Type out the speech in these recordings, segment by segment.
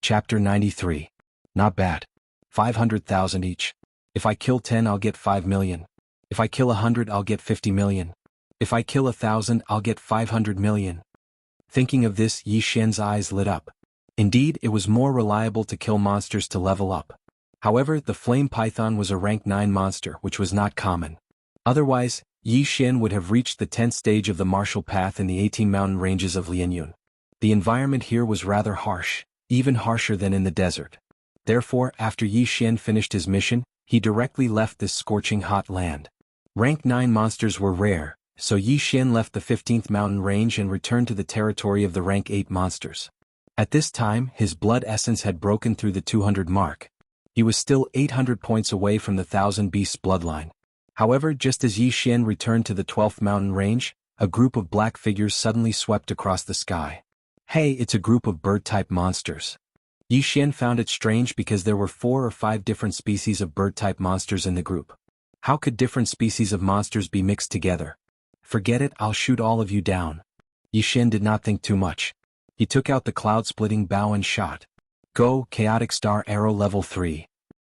Chapter 93. Not bad. 500,000 each. If I kill 10 I'll get 5 million. If I kill 100 I'll get 50 million. If I kill 1,000 I'll get 500 million. Thinking of this, Yi Xian's eyes lit up. Indeed, it was more reliable to kill monsters to level up. However, the flame python was a rank 9 monster, which was not common. Otherwise, Yi Xian would have reached the 10th stage of the martial path in the 18 mountain ranges of Lianyun. The environment here was rather harsh, even harsher than in the desert. Therefore, after Yi Xian finished his mission, he directly left this scorching hot land. Rank 9 monsters were rare, so Yi Xian left the 15th mountain range and returned to the territory of the rank 8 monsters. At this time, his blood essence had broken through the 200 mark. He was still 800 points away from the 1,000 beasts bloodline. However, just as Yi Xian returned to the 12th mountain range, a group of black figures suddenly swept across the sky. Hey, it's a group of bird-type monsters. Yi Xian found it strange because there were 4 or 5 different species of bird-type monsters in the group. How could different species of monsters be mixed together? Forget it, I'll shoot all of you down. Yi Xian did not think too much. He took out the cloud-splitting bow and shot. Go, Chaotic Star Arrow Level 3.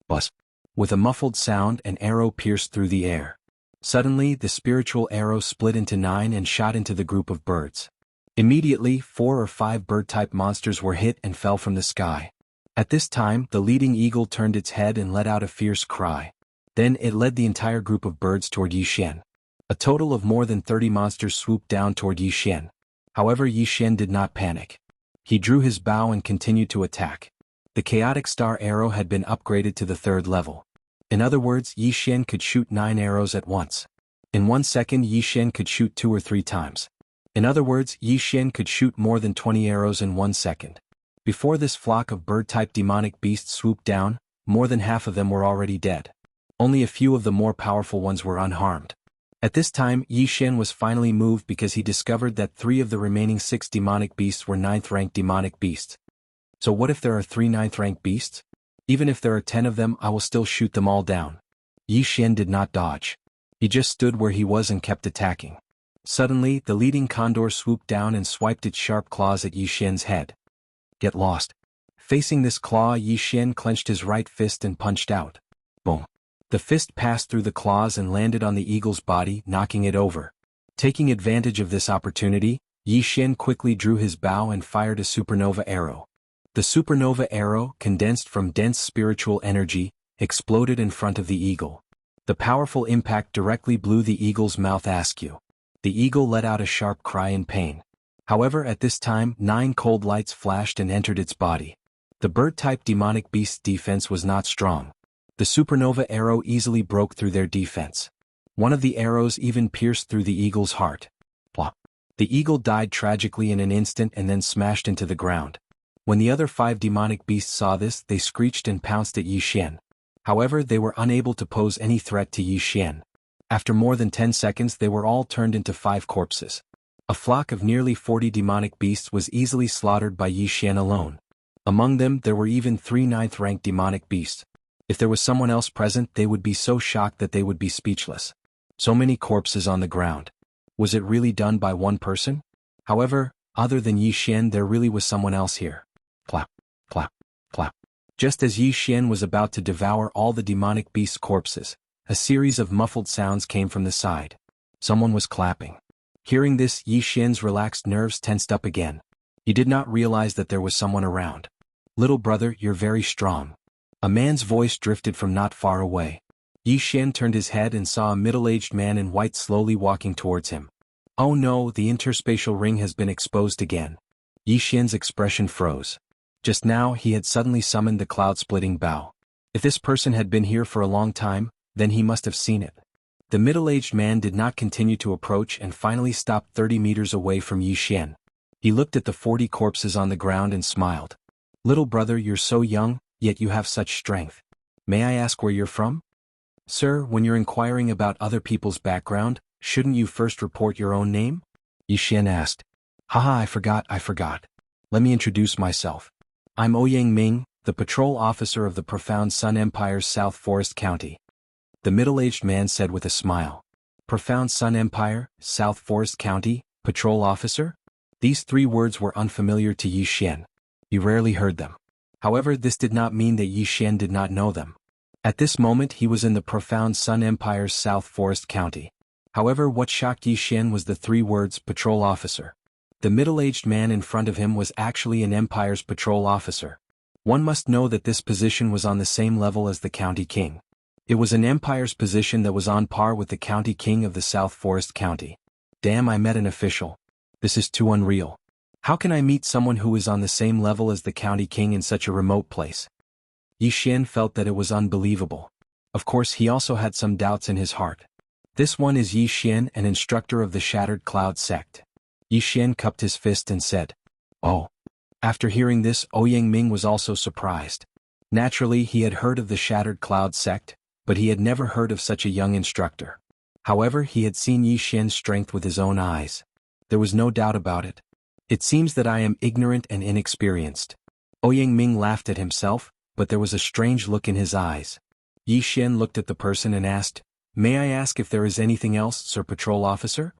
Buzz. With a muffled sound, an arrow pierced through the air. Suddenly, the spiritual arrow split into 9 and shot into the group of birds. Immediately, 4 or 5 bird-type monsters were hit and fell from the sky. At this time, the leading eagle turned its head and let out a fierce cry. Then it led the entire group of birds toward Yi Xian. A total of more than 30 monsters swooped down toward Yi Xian. However, Yi Xian did not panic. He drew his bow and continued to attack. The chaotic star arrow had been upgraded to the 3rd level. In other words, Yi Xian could shoot 9 arrows at once. In 1 second, Yi Xian could shoot 2 or 3 times. In other words, Yi Xian could shoot more than 20 arrows in 1 second. Before this flock of bird-type demonic beasts swooped down, more than half of them were already dead. Only a few of the more powerful ones were unharmed. At this time, Yi Xian was finally moved because he discovered that 3 of the remaining 6 demonic beasts were 9th-rank demonic beasts. So what if there are 3 9th-rank beasts? Even if there are 10 of them, I will still shoot them all down. Yi Xian did not dodge. He just stood where he was and kept attacking. Suddenly, the leading condor swooped down and swiped its sharp claws at Yi Xian's head. Get lost. Facing this claw, Yi Xian clenched his right fist and punched out. Boom. The fist passed through the claws and landed on the eagle's body, knocking it over. Taking advantage of this opportunity, Yi Xian quickly drew his bow and fired a supernova arrow. The supernova arrow, condensed from dense spiritual energy, exploded in front of the eagle. The powerful impact directly blew the eagle's mouth askew. The eagle let out a sharp cry in pain. However, at this time, 9 cold lights flashed and entered its body. The bird-type demonic beast's defense was not strong. The supernova arrow easily broke through their defense. One of the arrows even pierced through the eagle's heart. Plop. The eagle died tragically in an instant and then smashed into the ground. When the other 5 demonic beasts saw this, they screeched and pounced at Yi Xian. However, they were unable to pose any threat to Yi Xian. After more than 10 seconds, they were all turned into 5 corpses. A flock of nearly 40 demonic beasts was easily slaughtered by Yi Xian alone. Among them, there were even 3 9th-rank demonic beasts. If there was someone else present, they would be so shocked that they would be speechless. So many corpses on the ground. Was it really done by one person? However, other than Yi Xian, there really was someone else here. Clap, clap, clap. Just as Yi Xian was about to devour all the demonic beasts' corpses, a series of muffled sounds came from the side. Someone was clapping. Hearing this, Yi Xian's relaxed nerves tensed up again. He did not realize that there was someone around. Little brother, you're very strong. A man's voice drifted from not far away. Yi Xian turned his head and saw a middle-aged man in white slowly walking towards him. Oh no, the interspatial ring has been exposed again. Yi Xian's expression froze. Just now, he had suddenly summoned the cloud-splitting bow. If this person had been here for a long time, then he must have seen it. The middle-aged man did not continue to approach and finally stopped 30 meters away from Yi Xian. He looked at the 40 corpses on the ground and smiled. Little brother, you're so young, yet you have such strength. May I ask where you're from? Sir, when you're inquiring about other people's background, shouldn't you first report your own name? Yi Xian asked. Haha, I forgot. Let me introduce myself. I'm Ouyang Ming, the patrol officer of the Profound Sun Empire's South Forest County. The middle-aged man said with a smile. Profound Sun Empire, South Forest County, patrol officer? These 3 words were unfamiliar to Yi Xian. He rarely heard them. However, this did not mean that Yi Xian did not know them. At this moment he was in the profound Sun Empire's South Forest County. However, what shocked Yi Xian was the 3 words, patrol officer. The middle-aged man in front of him was actually an Empire's patrol officer. One must know that this position was on the same level as the county king. It was an Empire's position that was on par with the county king of the South Forest County. Damn, I met an official. This is too unreal. How can I meet someone who is on the same level as the county king in such a remote place? Yi Xian felt that it was unbelievable. Of course, he also had some doubts in his heart. This one is Yi Xian, an instructor of the Shattered Cloud sect. Yi Xian cupped his fist and said, "Oh." After hearing this, Ouyang was also surprised. Naturally, he had heard of the Shattered Cloud sect, but he had never heard of such a young instructor. However, he had seen Yi Xian's strength with his own eyes. There was no doubt about it. It seems that I am ignorant and inexperienced. Ouyang laughed at himself, but there was a strange look in his eyes. Yi Xian looked at the person and asked, "May I ask if there is anything else, Sir Patrol Officer?"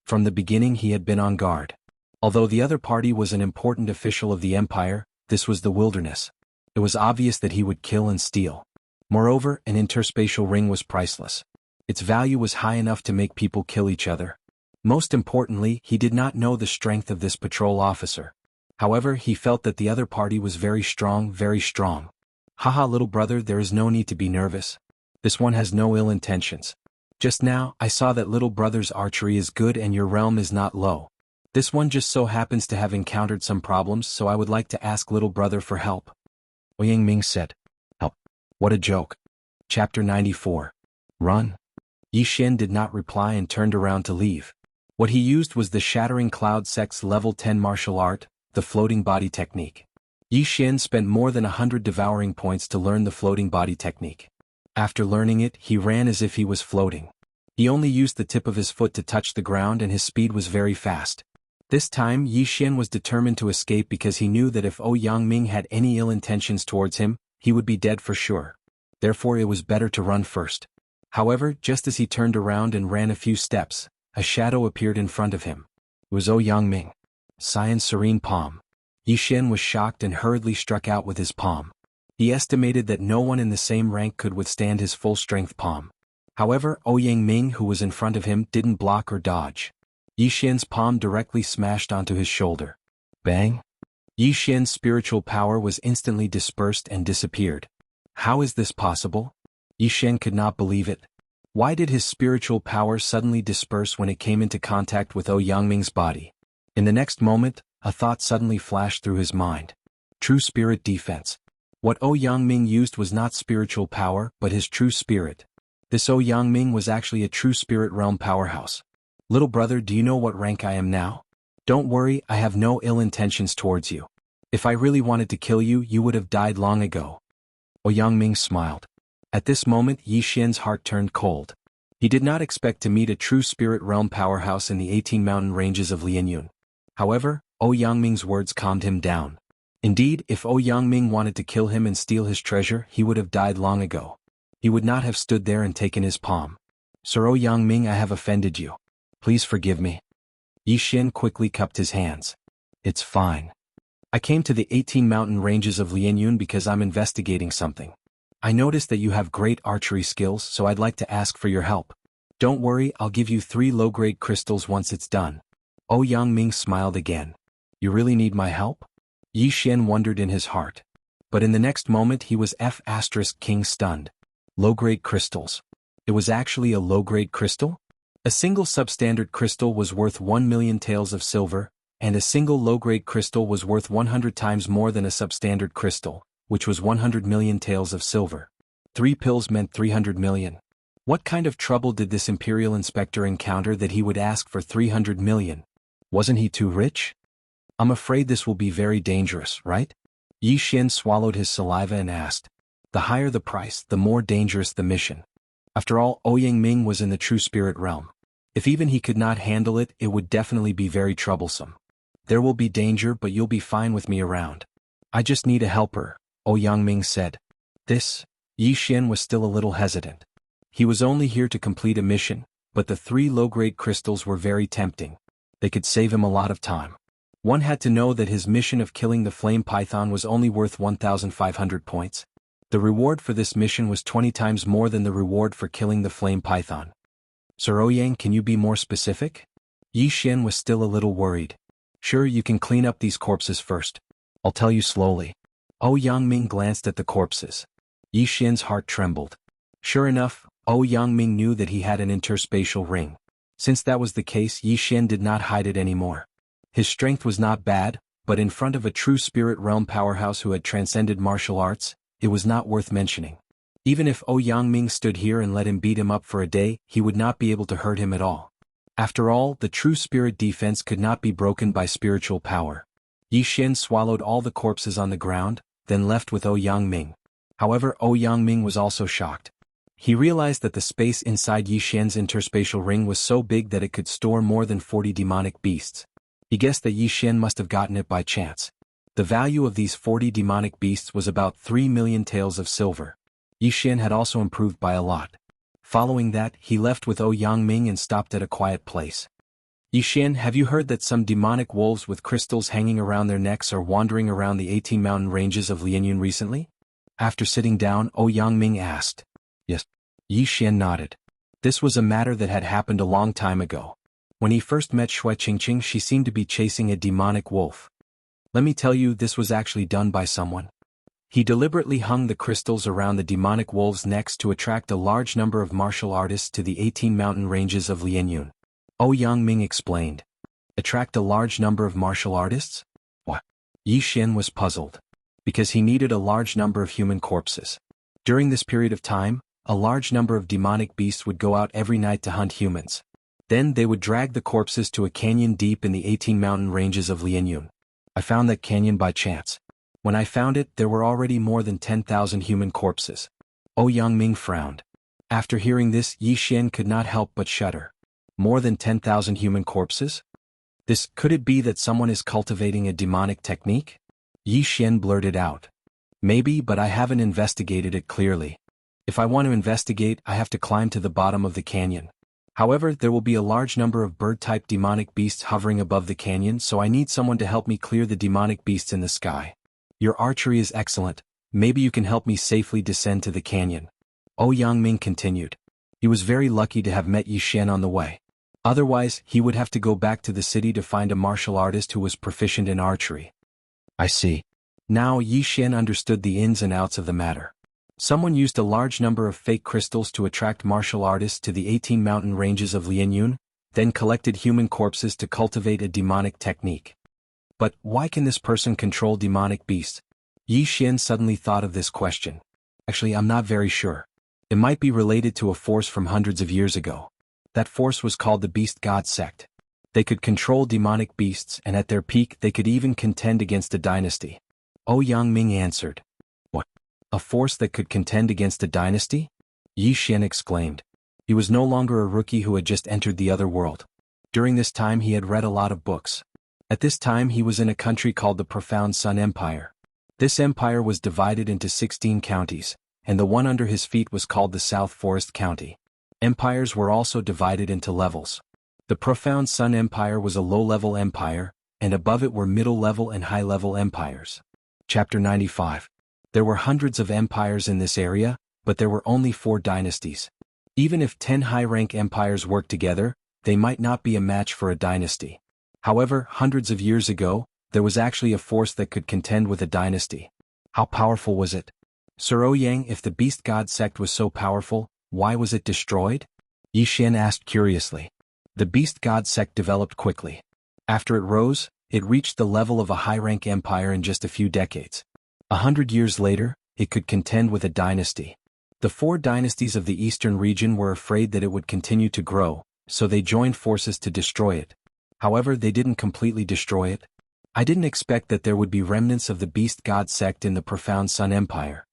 From the beginning he had been on guard. Although the other party was an important official of the Empire, this was the wilderness. It was obvious that he would kill and steal. Moreover, an interspatial ring was priceless. Its value was high enough to make people kill each other. Most importantly, he did not know the strength of this patrol officer. However, he felt that the other party was very strong, very strong. Haha, little brother, there is no need to be nervous. This one has no ill intentions. Just now, I saw that little brother's archery is good and your realm is not low. This one just so happens to have encountered some problems, so I would like to ask little brother for help. Ouyang said. Help. What a joke. Chapter 94. Run. Yi Xian did not reply and turned around to leave. What he used was the Shattering Cloud sect's level 10 martial art, the floating body technique. Yi Xian spent more than 100 devouring points to learn the floating body technique. After learning it, he ran as if he was floating. He only used the tip of his foot to touch the ground and his speed was very fast. This time, Yi Xian was determined to escape because he knew that if Ouyang had any ill intentions towards him, he would be dead for sure. Therefore it was better to run first. However, just as he turned around and ran a few steps, a shadow appeared in front of him. It was Ouyang. Xian's serene palm. Yi Xian was shocked and hurriedly struck out with his palm. He estimated that no one in the same rank could withstand his full-strength palm. However, Ouyang, who was in front of him, didn't block or dodge. Yi Xian's palm directly smashed onto his shoulder. Bang! Yi Xian's spiritual power was instantly dispersed and disappeared. How is this possible? Yi Xian could not believe it. Why did his spiritual power suddenly disperse when it came into contact with Ouyang's body? In the next moment, a thought suddenly flashed through his mind. True spirit defense. What Ouyang used was not spiritual power, but his true spirit. This Ouyang was actually a true spirit realm powerhouse. Little brother, do you know what rank I am now? Don't worry, I have no ill intentions towards you. If I really wanted to kill you, you would have died long ago. Ouyang smiled. At this moment, Yi Xian's heart turned cold. He did not expect to meet a true spirit realm powerhouse in the 18 mountain ranges of Lianyun. However, Ouyang's words calmed him down. Indeed, if Ouyang wanted to kill him and steal his treasure, he would have died long ago. He would not have stood there and taken his palm. Sir Ouyang, I have offended you. Please forgive me. Yi Xian quickly cupped his hands. It's fine. I came to the 18 mountain ranges of Lianyun because I'm investigating something. I noticed that you have great archery skills, so I'd like to ask for your help. Don't worry, I'll give you 3 low-grade crystals once it's done. Ouyang smiled again. You really need my help? Yi Xian wondered in his heart. But in the next moment he was King stunned. Low-grade crystals. It was actually a low-grade crystal? A single substandard crystal was worth 1 million taels of silver, and a single low-grade crystal was worth 100 times more than a substandard crystal, which was 100 million taels of silver. 3 pills meant 300 million. What kind of trouble did this imperial inspector encounter that he would ask for 300 million? Wasn't he too rich? I'm afraid this will be very dangerous, right? Yi Xian swallowed his saliva and asked. The higher the price, the more dangerous the mission. After all, Ouyang was in the true spirit realm. If even he could not handle it, it would definitely be very troublesome. There will be danger, but you'll be fine with me around. I just need a helper, Ouyang said. Yi Xian was still a little hesitant. He was only here to complete a mission, but the 3 low-grade crystals were very tempting. They could save him a lot of time. One had to know that his mission of killing the flame python was only worth 1,500 points. The reward for this mission was 20 times more than the reward for killing the flame python. Sir Ouyang, can you be more specific? Yi Xian was still a little worried. Sure, you can clean up these corpses first. I'll tell you slowly. Ouyang glanced at the corpses. Yi Xian's heart trembled. Sure enough, Ouyang knew that he had an interspatial ring. Since that was the case, Yi Xian did not hide it anymore. His strength was not bad, but in front of a true spirit realm powerhouse who had transcended martial arts, it was not worth mentioning. Even if Ouyang stood here and let him beat him up for a day, he would not be able to hurt him at all. After all, the true spirit defense could not be broken by spiritual power. Yi Xian swallowed all the corpses on the ground, then left with Ouyang. However, Ouyang was also shocked. He realized that the space inside Yi Xian's interspatial ring was so big that it could store more than 40 demonic beasts. He guessed that Yi Xian must have gotten it by chance. The value of these 40 demonic beasts was about 3 million taels of silver. Yi Xian had also improved by a lot. Following that, he left with Ouyang and stopped at a quiet place. Yi Xian, have you heard that some demonic wolves with crystals hanging around their necks are wandering around the 18 mountain ranges of Lianyun recently? After sitting down, Ouyang asked. Yes. Yi Xian nodded. This was a matter that had happened a long time ago. When he first met Shui Qingqing, she seemed to be chasing a demonic wolf. Let me tell you, this was actually done by someone. He deliberately hung the crystals around the demonic wolves' necks to attract a large number of martial artists to the 18 mountain ranges of Lianyun. Ouyang explained. Attract a large number of martial artists? What? Yi Xian was puzzled. Because he needed a large number of human corpses. During this period of time, a large number of demonic beasts would go out every night to hunt humans. Then they would drag the corpses to a canyon deep in the 18 mountain ranges of Lianyun. I found that canyon by chance. When I found it, there were already more than 10,000 human corpses. Ouyang frowned. After hearing this, Yi Xian could not help but shudder. More than 10,000 human corpses? Could it be that someone is cultivating a demonic technique? Yi Xian blurted out. Maybe, but I haven't investigated it clearly. If I want to investigate, I have to climb to the bottom of the canyon. However, there will be a large number of bird-type demonic beasts hovering above the canyon, so I need someone to help me clear the demonic beasts in the sky. Your archery is excellent. Maybe you can help me safely descend to the canyon. Ouyang continued. He was very lucky to have met Yi Xian on the way. Otherwise, he would have to go back to the city to find a martial artist who was proficient in archery. I see. Now Yi Xian understood the ins and outs of the matter. Someone used a large number of fake crystals to attract martial artists to the 18 mountain ranges of Lianyun, then collected human corpses to cultivate a demonic technique. But why can this person control demonic beasts? Yi Xian suddenly thought of this question. Actually, I'm not very sure. It might be related to a force from hundreds of years ago. That force was called the Beast God Sect. They could control demonic beasts, and at their peak they could even contend against a dynasty. Ouyang answered. What? A force that could contend against a dynasty? Yi Xian exclaimed. He was no longer a rookie who had just entered the other world. During this time he had read a lot of books. At this time he was in a country called the Profound Sun Empire. This empire was divided into 16 counties, and the one under his feet was called the South Forest County. Empires were also divided into levels. The Profound Sun Empire was a low-level empire, and above it were middle-level and high-level empires. Chapter 95. There were hundreds of empires in this area, but there were only 4 dynasties. Even if 10 high-rank empires worked together, they might not be a match for a dynasty. However, hundreds of years ago, there was actually a force that could contend with a dynasty. How powerful was it? Sir Ouyang, if the Beast God Sect was so powerful, why was it destroyed? Yi Xian asked curiously. The Beast God Sect developed quickly. After it rose, it reached the level of a high-rank empire in just a few decades. 100 years later, it could contend with a dynasty. The 4 dynasties of the eastern region were afraid that it would continue to grow, so they joined forces to destroy it. However, they didn't completely destroy it. I didn't expect that there would be remnants of the Beast God Sect in the Profound Sun Empire.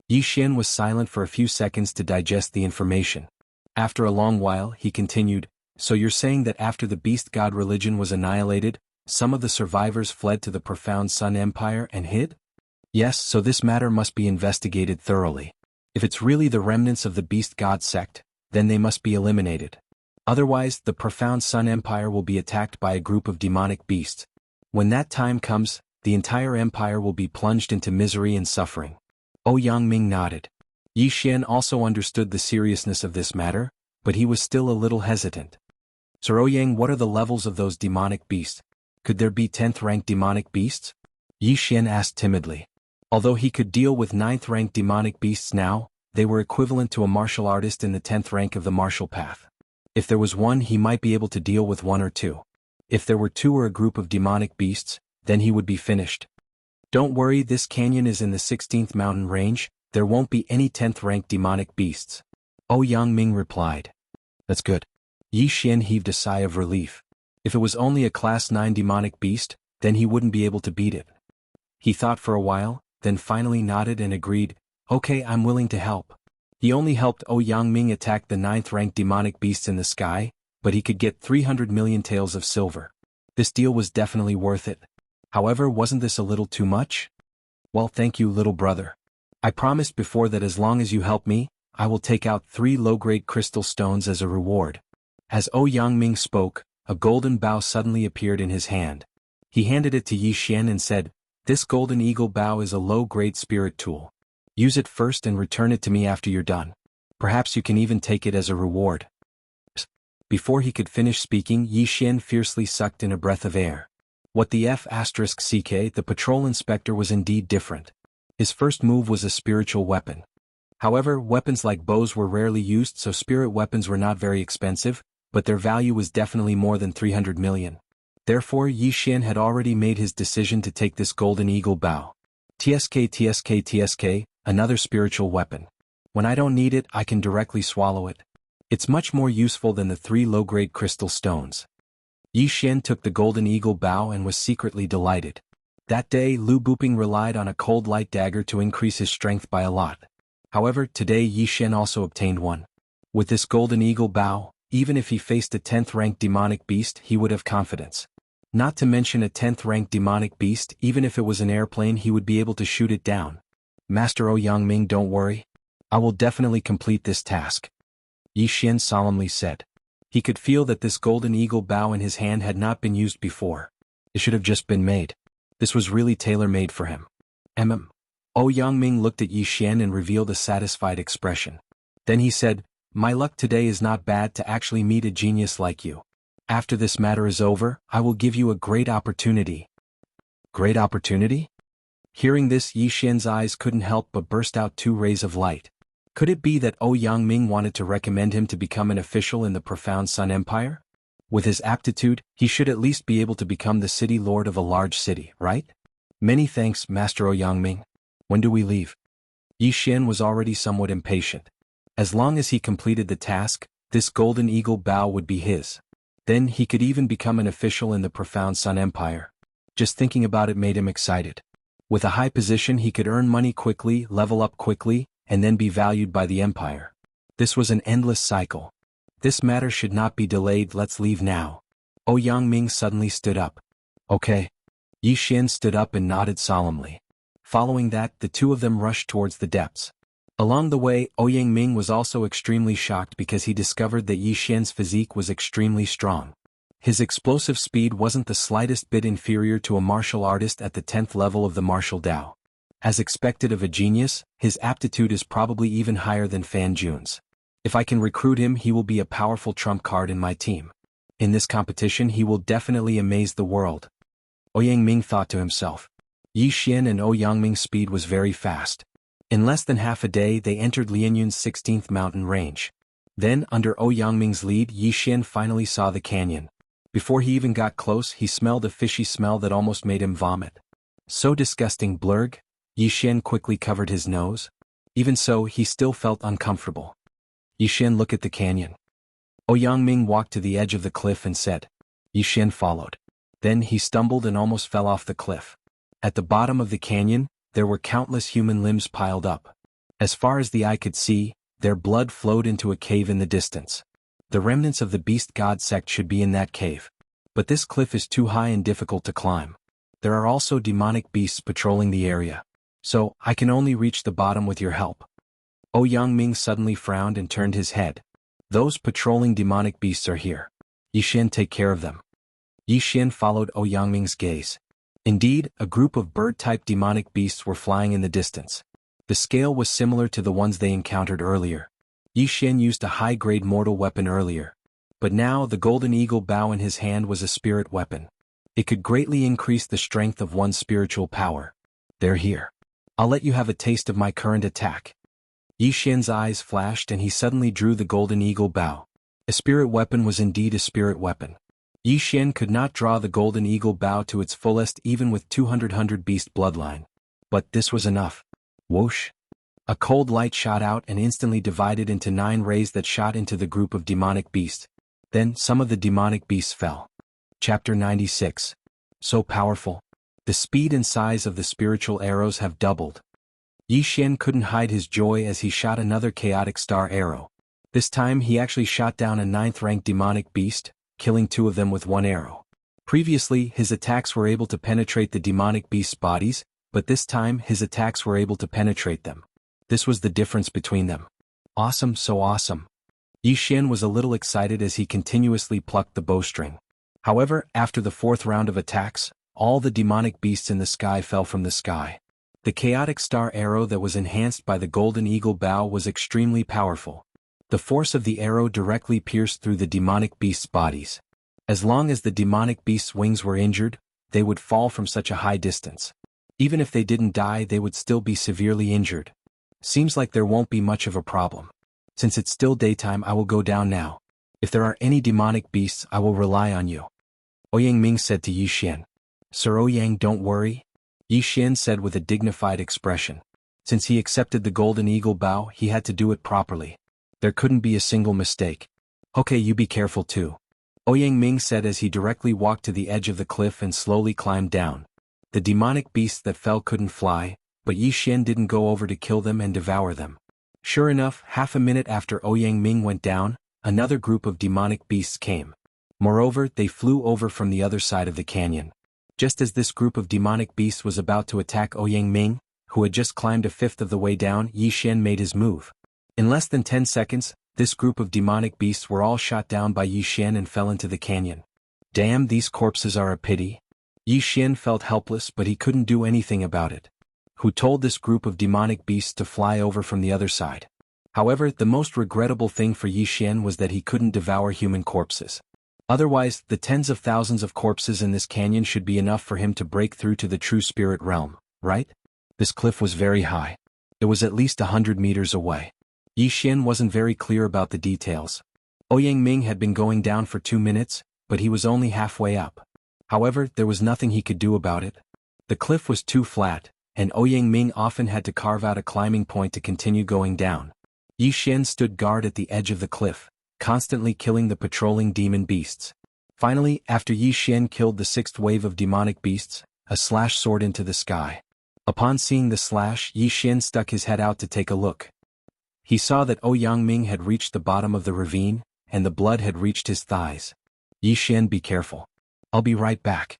Yi Xian was silent for a few seconds to digest the information. After a long while, he continued, So you're saying that after the Beast God religion was annihilated, some of the survivors fled to the Profound Sun Empire and hid? Yes, so this matter must be investigated thoroughly. If it's really the remnants of the Beast God Sect, then they must be eliminated. Otherwise, the Profound Sun Empire will be attacked by a group of demonic beasts. When that time comes, the entire empire will be plunged into misery and suffering. Yangming nodded. Yi Xian also understood the seriousness of this matter, but he was still a little hesitant. Sir Yang, what are the levels of those demonic beasts? Could there be 10th-rank demonic beasts? Yi Xian asked timidly. Although he could deal with 9th-rank demonic beasts now, they were equivalent to a martial artist in the 10th rank of the martial path. If there was one, he might be able to deal with 1 or 2. If there were 2 or a group of demonic beasts, then he would be finished. Don't worry, this canyon is in the 16th mountain range, there won't be any 10th-rank demonic beasts. Yangming replied. That's good. Yi Xian heaved a sigh of relief. If it was only a class 9 demonic beast, then he wouldn't be able to beat it. He thought for a while, then finally nodded and agreed, okay, I'm willing to help. He only helped Yangming attack the 9th-rank demonic beasts in the sky, but he could get 300 million taels of silver. This deal was definitely worth it. However, wasn't this a little too much? Well, thank you, little brother. I promised before that as long as you help me, I will take out 3 low-grade crystal stones as a reward. As Yangming spoke, a golden bow suddenly appeared in his hand. He handed it to Yi Xian and said, this golden eagle bow is a low-grade spirit tool. Use it first and return it to me after you're done. Perhaps you can even take it as a reward. Before he could finish speaking, Yi Xian fiercely sucked in a breath of air. What the F***CK, the patrol inspector, was indeed different. His first move was a spiritual weapon. However, weapons like bows were rarely used, so spirit weapons were not very expensive, but their value was definitely more than 300 million. Therefore, Yi Xian had already made his decision to take this golden eagle bow. TSK, another spiritual weapon. When I don't need it, I can directly swallow it. It's much more useful than the 3 low-grade crystal stones. Yi Xian took the golden eagle bow and was secretly delighted. That day, Lu Buping relied on a cold light dagger to increase his strength by a lot. However, today Yi Xian also obtained one. With this golden eagle bow, even if he faced a 10th-rank demonic beast, he would have confidence. Not to mention a 10th-rank demonic beast, even if it was an airplane, he would be able to shoot it down. Master Yangming, don't worry. I will definitely complete this task. Yi Xian solemnly said. He could feel that this golden eagle bow in his hand had not been used before. It should have just been made. This was really tailor-made for him. Yangming looked at Yi Xian and revealed a satisfied expression. Then he said, my luck today is not bad to actually meet a genius like you. After this matter is over, I will give you a great opportunity. Great opportunity? Hearing this, Yi Xian's eyes couldn't help but burst out 2 rays of light. Could it be that Yangming wanted to recommend him to become an official in the Profound Sun Empire? With his aptitude, he should at least be able to become the city lord of a large city, right? Many thanks, Master Yangming. When do we leave? Yi Xian was already somewhat impatient. As long as he completed the task, this golden eagle bow would be his. Then he could even become an official in the Profound Sun Empire. Just thinking about it made him excited. With a high position, he could earn money quickly, level up quickly, and then be valued by the empire. This was an endless cycle. This matter should not be delayed, let's leave now. Yangming suddenly stood up. Okay. Yi Xian stood up and nodded solemnly. Following that, the 2 of them rushed towards the depths. Along the way, Yangming was also extremely shocked because he discovered that Yi Xian's physique was extremely strong. His explosive speed wasn't the slightest bit inferior to a martial artist at the 10th level of the martial Dao. As expected of a genius, his aptitude is probably even higher than Fan Jun's. If I can recruit him, he will be a powerful trump card in my team. In this competition, he will definitely amaze the world. Yangming thought to himself. Yi Xian and Yangming's speed was very fast. In less than half a day, they entered Lianyun's 16th mountain range. Then, under Yangming's lead, Yi Xian finally saw the canyon. Before he even got close, he smelled a fishy smell that almost made him vomit. So disgusting, blurg. Yi Xian quickly covered his nose. Even so, he still felt uncomfortable. Yi Xian looked at the canyon. Yangming walked to the edge of the cliff and said. Yi Xian followed. Then he stumbled and almost fell off the cliff. At the bottom of the canyon, there were countless human limbs piled up. As far as the eye could see, their blood flowed into a cave in the distance. The remnants of the beast god sect should be in that cave. But this cliff is too high and difficult to climb. There are also demonic beasts patrolling the area. So, I can only reach the bottom with your help. Yangming suddenly frowned and turned his head. Those patrolling demonic beasts are here. Yi Xian, take care of them. Yi Xian followed Yangming's gaze. Indeed, a group of bird-type demonic beasts were flying in the distance. The scale was similar to the ones they encountered earlier. Yixian used a high-grade mortal weapon earlier. But now the golden eagle bow in his hand was a spirit weapon. It could greatly increase the strength of one's spiritual power. They're here. I'll let you have a taste of my current attack. Yixian's eyes flashed and he suddenly drew the golden eagle bow. A spirit weapon was indeed a spirit weapon. Yixian could not draw the golden eagle bow to its fullest even with 200 beast bloodline. But this was enough. Whoosh! A cold light shot out and instantly divided into 9 rays that shot into the group of demonic beasts. Then some of the demonic beasts fell. Chapter 96. So powerful. The speed and size of the spiritual arrows have doubled. Yixian couldn't hide his joy as he shot another chaotic star arrow. This time he actually shot down a 9th-ranked demonic beast, killing 2 of them with 1 arrow. Previously, his attacks were able to penetrate the demonic beasts' bodies, but this time his attacks were able to penetrate them. This was the difference between them. Awesome, so awesome. Yixian was a little excited as he continuously plucked the bowstring. However, after the 4th round of attacks, all the demonic beasts in the sky fell from the sky. The chaotic star arrow that was enhanced by the golden eagle bow was extremely powerful. The force of the arrow directly pierced through the demonic beasts' bodies. As long as the demonic beasts' wings were injured, they would fall from such a high distance. Even if they didn't die, they would still be severely injured. Seems like there won't be much of a problem. Since it's still daytime, I will go down now. If there are any demonic beasts, I will rely on you. Ouyang Ming said to Yixian. Sir Ouyang, don't worry. Yixian said with a dignified expression. Since he accepted the golden eagle bow, he had to do it properly. There couldn't be a single mistake. Okay, you be careful too. Ouyang Ming said as he directly walked to the edge of the cliff and slowly climbed down. The demonic beasts that fell couldn't fly, but Yixian didn't go over to kill them and devour them. Sure enough, half a minute after Ouyang Ming went down, another group of demonic beasts came. Moreover, they flew over from the other side of the canyon. Just as this group of demonic beasts was about to attack Ouyang Ming, who had just climbed a 5th of the way down, Yixian made his move. In less than 10 seconds, this group of demonic beasts were all shot down by Yixian and fell into the canyon. Damn, these corpses are a pity. Yixian felt helpless, but he couldn't do anything about it. Who told this group of demonic beasts to fly over from the other side? However, the most regrettable thing for Yixian was that he couldn't devour human corpses. Otherwise, the tens of thousands of corpses in this canyon should be enough for him to break through to the true spirit realm, right? This cliff was very high. It was at least 100 meters away. Yixian wasn't very clear about the details. Ouyang Ming had been going down for 2 minutes, but he was only halfway up. However, there was nothing he could do about it. The cliff was too flat, and Ouyang Ming often had to carve out a climbing point to continue going down. Yixian stood guard at the edge of the cliff, constantly killing the patrolling demon beasts. Finally, after Yixian killed the 6th wave of demonic beasts, a slash soared into the sky. Upon seeing the slash, Yixian stuck his head out to take a look. He saw that Ouyang Ming had reached the bottom of the ravine, and the blood had reached his thighs. Yixian, be careful. I'll be right back.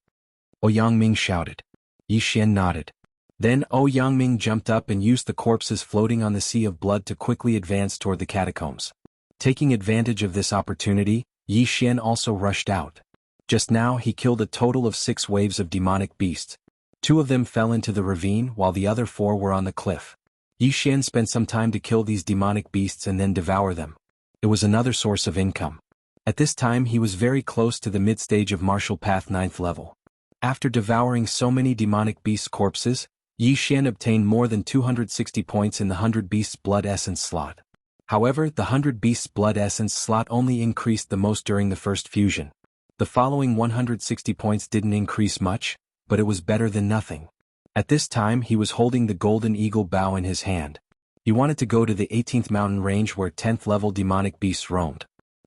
Ouyang Ming shouted. Yixian nodded. Then Ouyang Ming jumped up and used the corpses floating on the sea of blood to quickly advance toward the catacombs. Taking advantage of this opportunity, Yixian also rushed out. Just now he killed a total of 6 waves of demonic beasts. 2 of them fell into the ravine while the other 4 were on the cliff. Yixian spent some time to kill these demonic beasts and then devour them. It was another source of income. At this time he was very close to the mid-stage of Martial Path 9th level. After devouring so many demonic beast corpses, Yixian obtained more than 260 points in the 100 Beasts Blood Essence slot. However, the 100 Beasts Blood Essence slot only increased the most during the first fusion. The following 160 points didn't increase much, but it was better than nothing. At this time he was holding the golden eagle bow in his hand. He wanted to go to the 18th mountain range where 10th level demonic beasts roamed.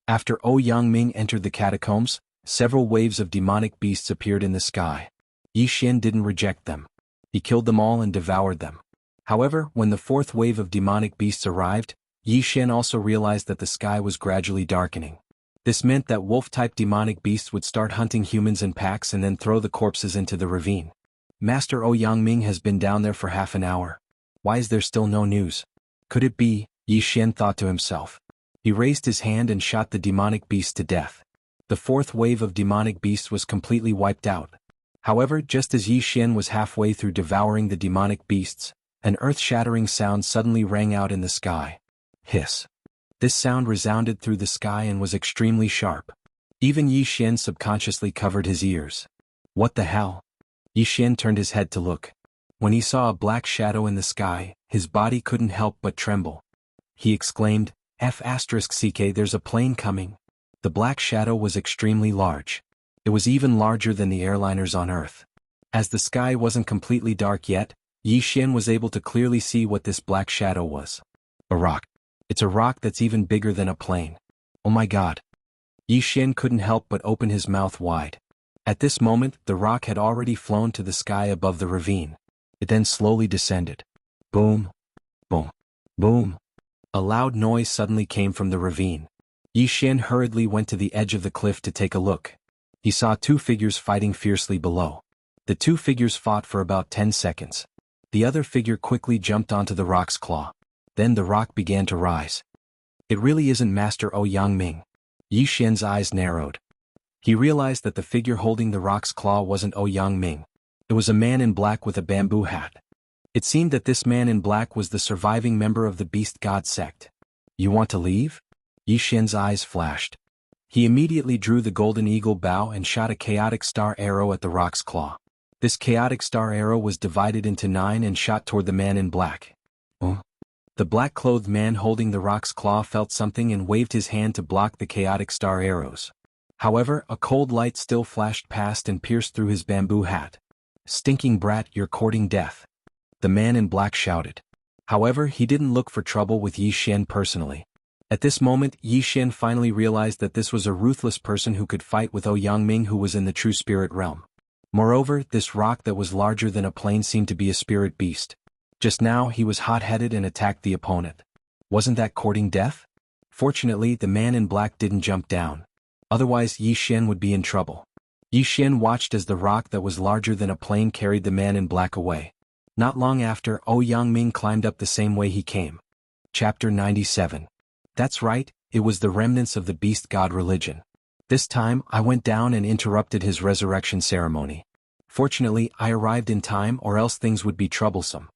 After Ouyang Ming entered the catacombs, several waves of demonic beasts appeared in the sky. Yixian didn't reject them. He killed them all and devoured them. However, when the 4th wave of demonic beasts arrived, Yixian also realized that the sky was gradually darkening. This meant that wolf-type demonic beasts would start hunting humans in packs and then throw the corpses into the ravine. Master Ouyang Ming has been down there for half an hour. Why is there still no news? Could it be? Yixian thought to himself. He raised his hand and shot the demonic beast to death. The 4th wave of demonic beasts was completely wiped out. However, just as Yi Xian was halfway through devouring the demonic beasts, an earth-shattering sound suddenly rang out in the sky. Hiss. This sound resounded through the sky and was extremely sharp. Even Yi Xian subconsciously covered his ears. What the hell? Yi Xian turned his head to look. When he saw a black shadow in the sky, his body couldn't help but tremble. He exclaimed, F***ck, there's a plane coming. The black shadow was extremely large. It was even larger than the airliners on Earth. As the sky wasn't completely dark yet, Yi Xian was able to clearly see what this black shadow was. A rock. It's a rock that's even bigger than a plane. Oh my god. Yi Xian couldn't help but open his mouth wide. At this moment, the rock had already flown to the sky above the ravine. It then slowly descended. Boom. Boom. Boom. A loud noise suddenly came from the ravine. Yi Xian hurriedly went to the edge of the cliff to take a look. He saw two figures fighting fiercely below. The two figures fought for about 10 seconds. The other figure quickly jumped onto the rock's claw. Then the rock began to rise. It really isn't Master Ouyang Ming. Yi Xian's eyes narrowed. He realized that the figure holding the rock's claw wasn't Ouyang Ming. It was a man in black with a bamboo hat. It seemed that this man in black was the surviving member of the Beast God sect. You want to leave? Yi Xian's eyes flashed. He immediately drew the golden eagle bow and shot a chaotic star arrow at the rock's claw. This chaotic star arrow was divided into 9 and shot toward the man in black. Oh. The black-clothed man holding the rock's claw felt something and waved his hand to block the chaotic star arrows. However, a cold light still flashed past and pierced through his bamboo hat. Stinking brat, you're courting death. The man in black shouted. However, he didn't look for trouble with Yi Xian personally. At this moment, Yi Xian finally realized that this was a ruthless person who could fight with Ouyang Ming, who was in the true spirit realm. Moreover, this rock that was larger than a plane seemed to be a spirit beast. Just now he was hot-headed and attacked the opponent. Wasn't that courting death? Fortunately, the man in black didn't jump down. Otherwise Yi Xian would be in trouble. Yi Xian watched as the rock that was larger than a plane carried the man in black away. Not long after, Ouyang Ming climbed up the same way he came. Chapter 97. That's right, it was the remnants of the beast god religion. This time, I went down and interrupted his resurrection ceremony. Fortunately, I arrived in time, or else things would be troublesome.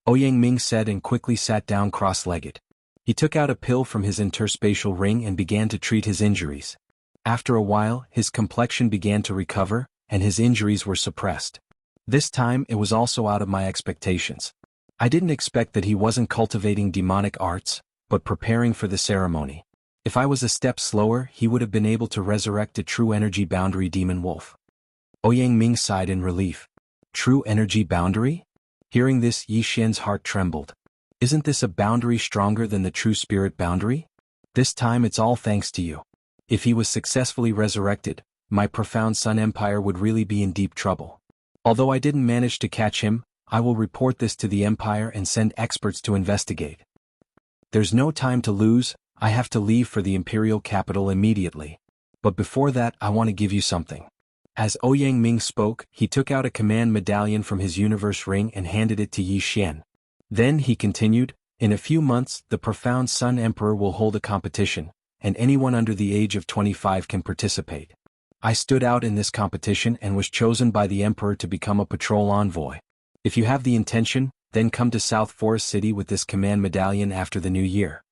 Ouyang Ming said and quickly sat down cross-legged. He took out a pill from his interspatial ring and began to treat his injuries. After a while, his complexion began to recover, and his injuries were suppressed. This time it was also out of my expectations. I didn't expect that he wasn't cultivating demonic arts, but preparing for the ceremony. If I was a step slower, he would have been able to resurrect a true energy boundary demon wolf. Ouyang Ming sighed in relief. True energy boundary? Hearing this, Yi Xian's heart trembled. Isn't this a boundary stronger than the true spirit boundary? This time it's all thanks to you. If he was successfully resurrected, my profound Sun Empire would really be in deep trouble. Although I didn't manage to catch him, I will report this to the Empire and send experts to investigate. There's no time to lose, I have to leave for the imperial capital immediately. But before that, I want to give you something. As Ouyang Ming spoke, he took out a command medallion from his universe ring and handed it to Yi Xian. Then he continued, in a few months, the profound Sun Emperor will hold a competition, and anyone under the age of 25 can participate. I stood out in this competition and was chosen by the Emperor to become a patrol envoy. If you have the intention, then come to South Forest City with this command medallion after the new year.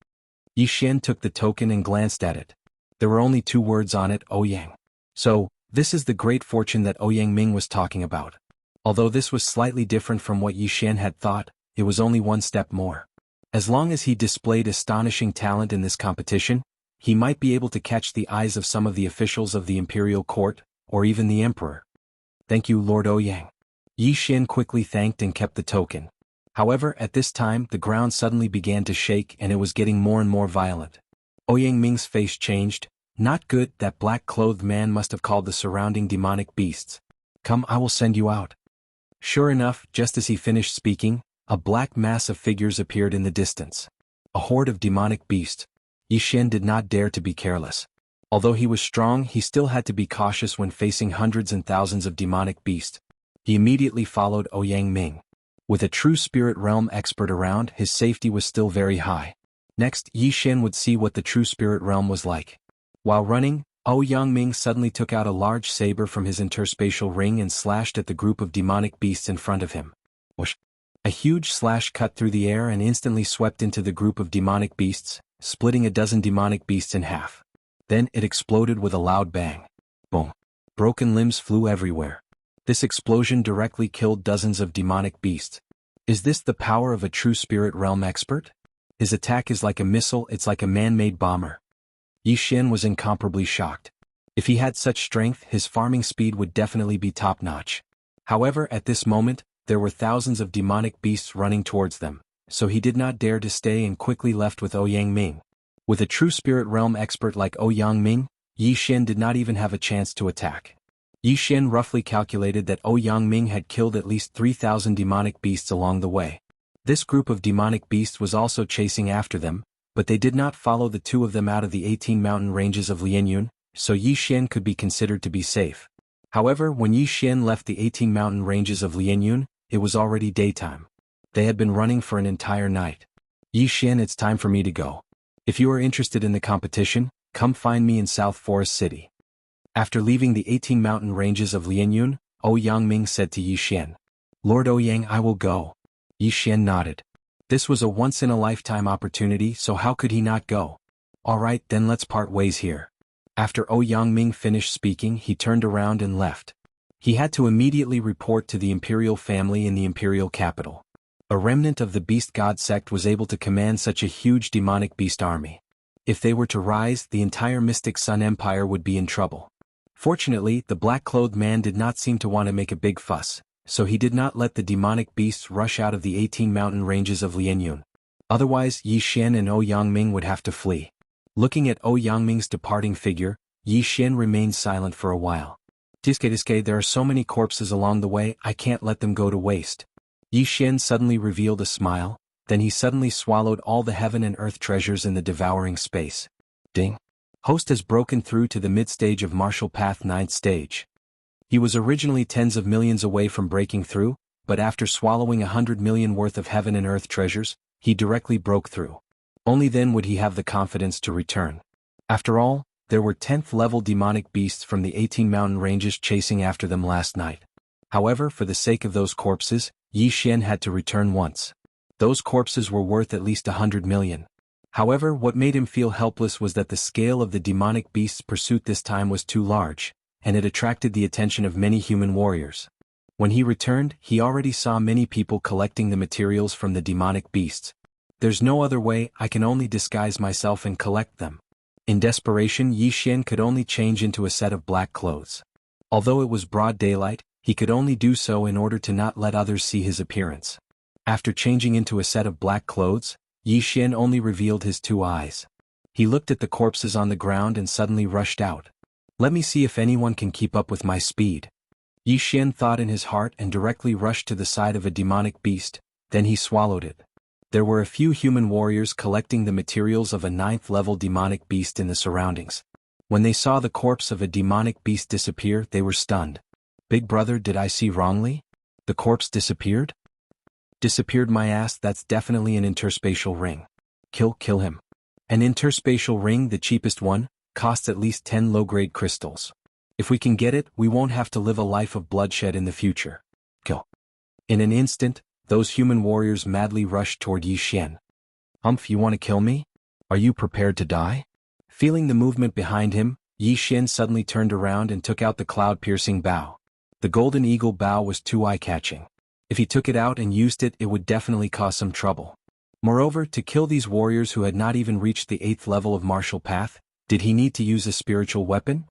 Yi Xian took the token and glanced at it. There were only 2 words on it, Ouyang. So, this is the great fortune that Ouyang Ming was talking about. Although this was slightly different from what Yi Xian had thought, it was only one step more. As long as he displayed astonishing talent in this competition, he might be able to catch the eyes of some of the officials of the imperial court, or even the emperor. Thank you, Lord Ouyang. Yi Xian quickly thanked and kept the token. However, at this time the ground suddenly began to shake and it was getting more and more violent. Ouyang Ming's face changed. Not good, that black-clothed man must have called the surrounding demonic beasts. Come, I will send you out. Sure enough, just as he finished speaking, a black mass of figures appeared in the distance. A horde of demonic beasts. Yi Xian did not dare to be careless. Although he was strong, he still had to be cautious when facing hundreds and thousands of demonic beasts. He immediately followed Ouyang Ming. With a true spirit realm expert around, his safety was still very high. Next, Yi Xian would see what the true spirit realm was like. While running, Yangming suddenly took out a large saber from his interspatial ring and slashed at the group of demonic beasts in front of him. Whoosh! A huge slash cut through the air and instantly swept into the group of demonic beasts, splitting a dozen demonic beasts in half. Then it exploded with a loud bang. Boom! Broken limbs flew everywhere. This explosion directly killed dozens of demonic beasts. Is this the power of a true spirit realm expert? His attack is like a missile, it's like a man-made bomber. Yi Xian was incomparably shocked. If he had such strength, his farming speed would definitely be top-notch. However, at this moment, there were thousands of demonic beasts running towards them, so he did not dare to stay and quickly left with Yangming. With a true spirit realm expert like Yangming, Yi Xian did not even have a chance to attack. Yi Xian roughly calculated that Yangming had killed at least 3,000 demonic beasts along the way. This group of demonic beasts was also chasing after them, but they did not follow the two of them out of the 18 mountain ranges of Lianyun, so Yi Xian could be considered to be safe. However, when Yi Xian left the 18 mountain ranges of Lianyun, it was already daytime. They had been running for an entire night. Yi Xian, it's time for me to go. If you are interested in the competition, come find me in South Forest City. After leaving the 18 mountain ranges of Lianyun, Yangming said to Yi Xian, Lord Yang, I will go. Yi Xian nodded. This was a once-in-a-lifetime opportunity, so how could he not go? Alright, then let's part ways here. After Yangming finished speaking, he turned around and left. He had to immediately report to the imperial family in the imperial capital. A remnant of the beast god sect was able to command such a huge demonic beast army. If they were to rise, the entire Mystic Sun Empire would be in trouble. Fortunately, the black-clothed man did not seem to want to make a big fuss, so he did not let the demonic beasts rush out of the 18 mountain ranges of Lianyun. Otherwise, Yi Xian and Yangming would have to flee. Looking at Yangming's departing figure, Yi Xian remained silent for a while. Diske, there are so many corpses along the way, I can't let them go to waste. Yi Xian suddenly revealed a smile, then he suddenly swallowed all the heaven and earth treasures in the devouring space. Ding! Host has broken through to the mid-stage of Martial Path 9th stage. He was originally tens of millions away from breaking through, but after swallowing 100 million worth of heaven and earth treasures, he directly broke through. Only then would he have the confidence to return. After all, there were 10th level demonic beasts from the 18 mountain ranges chasing after them last night. However, for the sake of those corpses, Yi Xian had to return once. Those corpses were worth at least 100 million. However, what made him feel helpless was that the scale of the demonic beast's pursuit this time was too large, and it attracted the attention of many human warriors. When he returned, he already saw many people collecting the materials from the demonic beasts. There's no other way, I can only disguise myself and collect them. In desperation, Yi Xian could only change into a set of black clothes. Although it was broad daylight, he could only do so in order to not let others see his appearance. After changing into a set of black clothes, Yi Xian only revealed his two eyes. He looked at the corpses on the ground and suddenly rushed out. Let me see if anyone can keep up with my speed. Yi Xian thought in his heart and directly rushed to the side of a demonic beast, then he swallowed it. There were a few human warriors collecting the materials of a 9th level demonic beast in the surroundings. When they saw the corpse of a demonic beast disappear, they were stunned. Big brother, did I see wrongly? The corpse disappeared? Disappeared my ass, that's definitely an interspatial ring. Kill him. An interspatial ring, the cheapest one, costs at least 10 low-grade crystals. If we can get it, we won't have to live a life of bloodshed in the future. Kill. In an instant, those human warriors madly rushed toward Yi Xian. Humph, you want to kill me? Are you prepared to die? Feeling the movement behind him, Yi Xian suddenly turned around and took out the cloud-piercing bow. The golden eagle bow was too eye-catching. If he took it out and used it, it would definitely cause some trouble. Moreover, to kill these warriors who had not even reached the 8th level of martial path, did he need to use a spiritual weapon?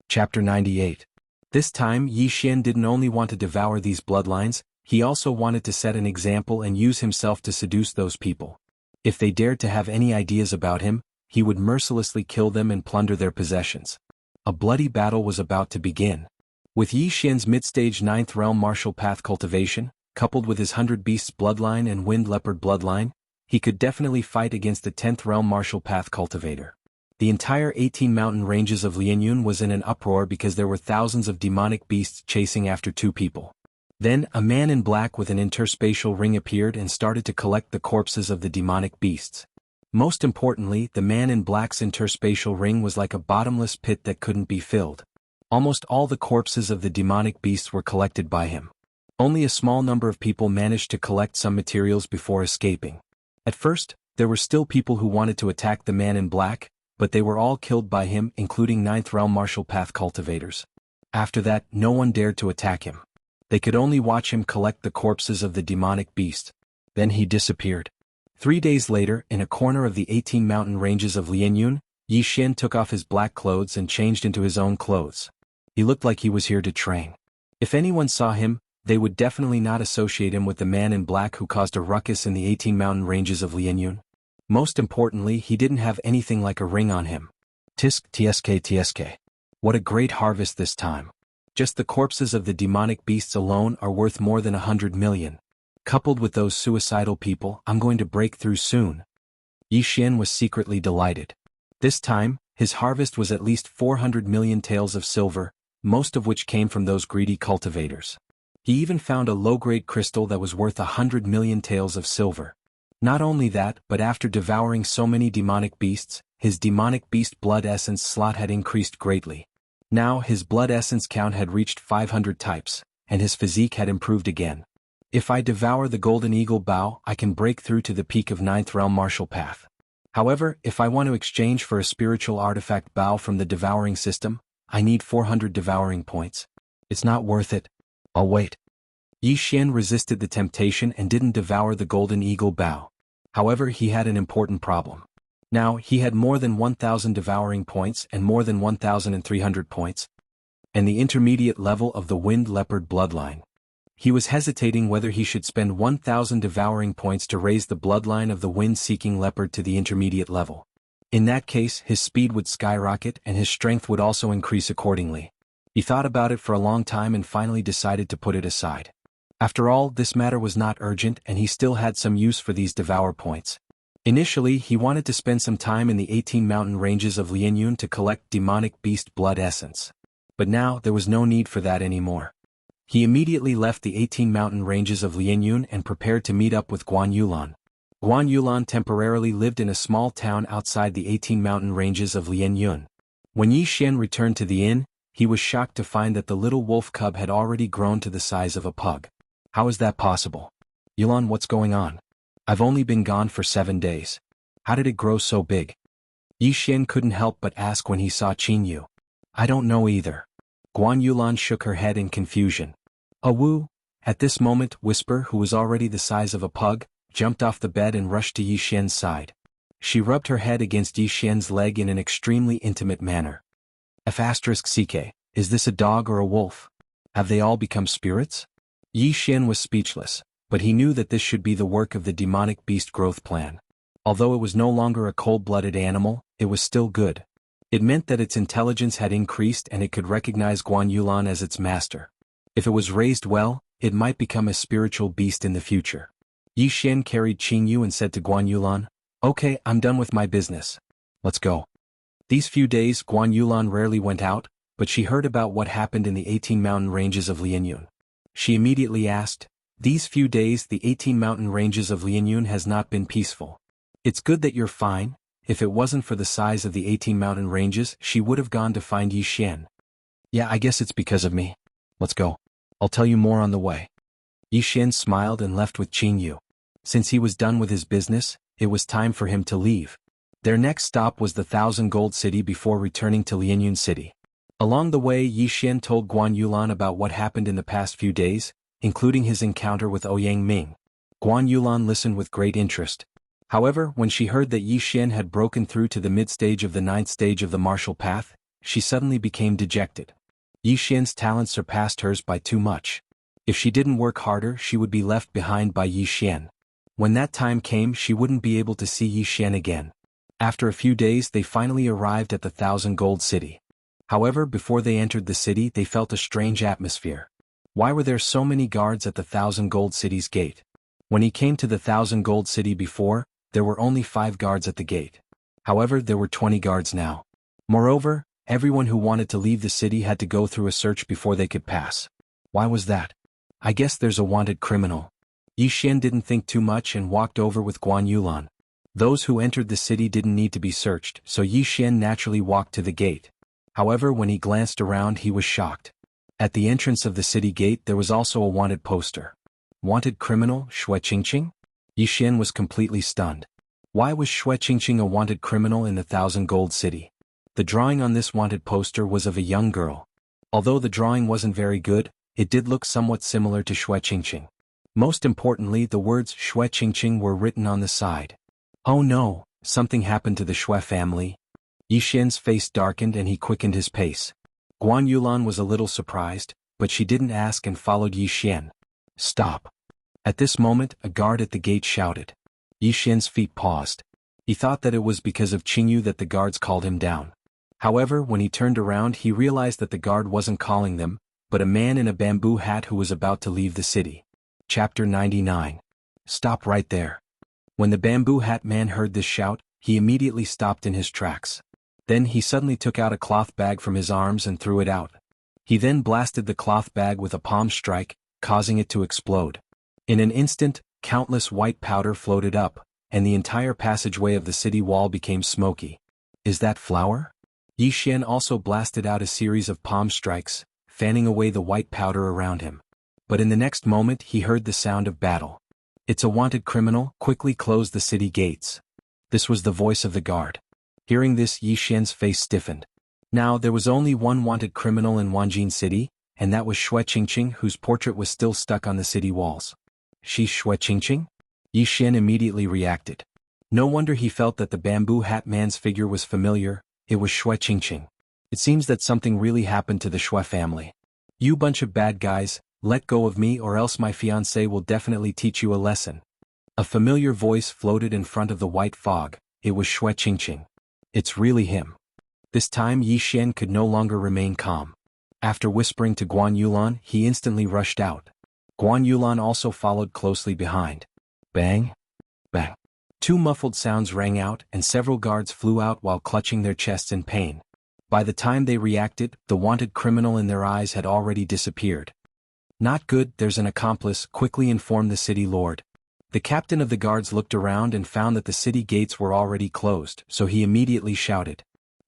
Chapter 98. This time, Yi Xian didn't only want to devour these bloodlines, he also wanted to set an example and use himself to seduce those people. If they dared to have any ideas about him, he would mercilessly kill them and plunder their possessions. A bloody battle was about to begin. With Yi Xian's mid-stage 9th realm martial path cultivation, coupled with his 100 beasts bloodline and wind leopard bloodline, he could definitely fight against the 10th realm martial path cultivator. The entire 18 mountain ranges of Lianyun was in an uproar because there were thousands of demonic beasts chasing after two people. Then, a man in black with an interspatial ring appeared and started to collect the corpses of the demonic beasts. Most importantly, the man in black's interspatial ring was like a bottomless pit that couldn't be filled. Almost all the corpses of the demonic beasts were collected by him. Only a small number of people managed to collect some materials before escaping. At first, there were still people who wanted to attack the man in black, but they were all killed by him, including Ninth Realm Martial Path cultivators. After that, no one dared to attack him. They could only watch him collect the corpses of the demonic beast. Then he disappeared. 3 days later, in a corner of the 18 mountain ranges of Lianyun, Yi Xian took off his black clothes and changed into his own clothes. He looked like he was here to train. If anyone saw him, they would definitely not associate him with the man in black who caused a ruckus in the 18 mountain ranges of Lianyun. Most importantly, he didn't have anything like a ring on him. Tsk. What a great harvest this time. Just the corpses of the demonic beasts alone are worth more than 100 million. Coupled with those suicidal people, I'm going to break through soon. Yi Xian was secretly delighted. This time, his harvest was at least 400 million taels of silver, most of which came from those greedy cultivators. He even found a low-grade crystal that was worth 100 million taels of silver. Not only that, but after devouring so many demonic beasts, his demonic beast blood essence slot had increased greatly. Now his blood essence count had reached 500 types, and his physique had improved again. If I devour the Golden Eagle Bow, I can break through to the peak of Ninth Realm Martial Path. However, if I want to exchange for a spiritual artifact bow from the devouring system, I need 400 devouring points. It's not worth it. I'll wait. Yi Xian resisted the temptation and didn't devour the Golden Eagle Bow. However, he had an important problem. Now, he had more than 1,000 devouring points and more than 1,300 points, and the intermediate level of the Wind Leopard bloodline. He was hesitating whether he should spend 1,000 devouring points to raise the bloodline of the Wind-Seeking Leopard to the intermediate level. In that case, his speed would skyrocket and his strength would also increase accordingly. He thought about it for a long time and finally decided to put it aside. After all, this matter was not urgent and he still had some use for these devour points. Initially, he wanted to spend some time in the 18 mountain ranges of Lianyun to collect demonic beast blood essence. But now, there was no need for that anymore. He immediately left the 18 mountain ranges of Lianyun and prepared to meet up with Guan Yulan. Guan Yulan temporarily lived in a small town outside the 18 mountain ranges of Lianyun. When Yi Xian returned to the inn, he was shocked to find that the little wolf cub had already grown to the size of a pug. How is that possible? Yulan, what's going on? I've only been gone for 7 days. How did it grow so big? Yi Xian couldn't help but ask when he saw Qingyu. I don't know either. Guan Yulan shook her head in confusion. Wu! At this moment, Whisper, who was already the size of a pug, jumped off the bed and rushed to Yi Xian's side. She rubbed her head against Yi Xian's leg in an extremely intimate manner. F***ck, is this a dog or a wolf? Have they all become spirits? Yi Xian was speechless, but he knew that this should be the work of the demonic beast growth plan. Although it was no longer a cold-blooded animal, it was still good. It meant that its intelligence had increased and it could recognize Guan Yulan as its master. If it was raised well, it might become a spiritual beast in the future. Yi Xian carried Qingyu and said to Guan Yulan, "Okay, I'm done with my business. Let's go." These few days Guan Yulan rarely went out, but she heard about what happened in the 18 mountain ranges of Lianyun. She immediately asked, "These few days the 18 mountain ranges of Lianyun has not been peaceful. It's good that you're fine. If it wasn't for the size of the 18 mountain ranges, she would have gone to find Yi Xian." "Yeah, I guess it's because of me. Let's go. I'll tell you more on the way." Yi Xian smiled and left with Qingyu. Since he was done with his business, it was time for him to leave. Their next stop was the 1,000 Gold City before returning to Lianyun City. Along the way, Yi Xian told Guan Yulan about what happened in the past few days, including his encounter with Ouyang Ming. Guan Yulan listened with great interest. However, when she heard that Yi Xian had broken through to the mid-stage of the 9th stage of the martial path, she suddenly became dejected. Yi Xian's talent surpassed hers by too much. If she didn't work harder, she would be left behind by Yi Xian. When that time came, she wouldn't be able to see Yi Xian again. After a few days, they finally arrived at the 1,000 Gold City. However, before they entered the city, they felt a strange atmosphere. Why were there so many guards at the 1,000 Gold City's gate? When he came to the 1,000 Gold City before, there were only 5 guards at the gate. However, there were 20 guards now. Moreover, everyone who wanted to leave the city had to go through a search before they could pass. Why was that? I guess there's a wanted criminal. Yi Xian didn't think too much and walked over with Guan Yulan. Those who entered the city didn't need to be searched, so Yixian naturally walked to the gate. However, when he glanced around he was shocked. At the entrance of the city gate there was also a wanted poster. Wanted criminal, Xue Qingqing? Yixian was completely stunned. Why was Xue Qingqing a wanted criminal in the 1,000 Gold City? The drawing on this wanted poster was of a young girl. Although the drawing wasn't very good, it did look somewhat similar to Xue Qingqing. Most importantly, the words Xue Qingqing were written on the side. Oh no, something happened to the Xue family. Yixian's face darkened and he quickened his pace. Guan Yulan was a little surprised, but she didn't ask and followed Yixian. Stop. At this moment, a guard at the gate shouted. Yixian's feet paused. He thought that it was because of Qingyu that the guards called him down. However, when he turned around he realized that the guard wasn't calling them, but a man in a bamboo hat who was about to leave the city. Chapter 99. Stop right there. When the bamboo hat man heard this shout, he immediately stopped in his tracks. Then he suddenly took out a cloth bag from his arms and threw it out. He then blasted the cloth bag with a palm strike, causing it to explode. In an instant, countless white powder floated up, and the entire passageway of the city wall became smoky. Is that flour? Yixian also blasted out a series of palm strikes, fanning away the white powder around him. But in the next moment he heard the sound of battle. It's a wanted criminal, quickly close the city gates. This was the voice of the guard. Hearing this, Yixian's face stiffened. Now there was only one wanted criminal in Wanjin City, and that was Xue Qingqing, whose portrait was still stuck on the city walls. She's Xue Qingqing? Yixian immediately reacted. No wonder he felt that the bamboo hat man's figure was familiar. It was Xue Qingqing. It seems that something really happened to the Xue family. You bunch of bad guys, let go of me or else my fiancé will definitely teach you a lesson. A familiar voice floated in front of the white fog. It was Xue Qingqing. It's really him. This time Yixian could no longer remain calm. After whispering to Guan Yulan, he instantly rushed out. Guan Yulan also followed closely behind. Bang! Bang! Two muffled sounds rang out and several guards flew out while clutching their chests in pain. By the time they reacted, the wanted criminal in their eyes had already disappeared. Not good, there's an accomplice, quickly informed the city lord. The captain of the guards looked around and found that the city gates were already closed, so he immediately shouted.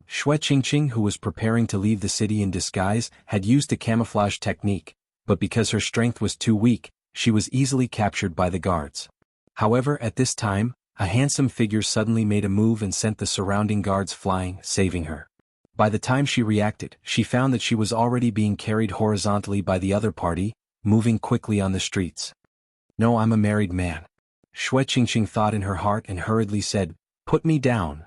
Xue Qingqing, who was preparing to leave the city in disguise, had used a camouflage technique, but because her strength was too weak, she was easily captured by the guards. However, at this time, a handsome figure suddenly made a move and sent the surrounding guards flying, saving her. By the time she reacted, she found that she was already being carried horizontally by the other party, moving quickly on the streets. No, I'm a married man. Xue Qingqing thought in her heart and hurriedly said, Put me down.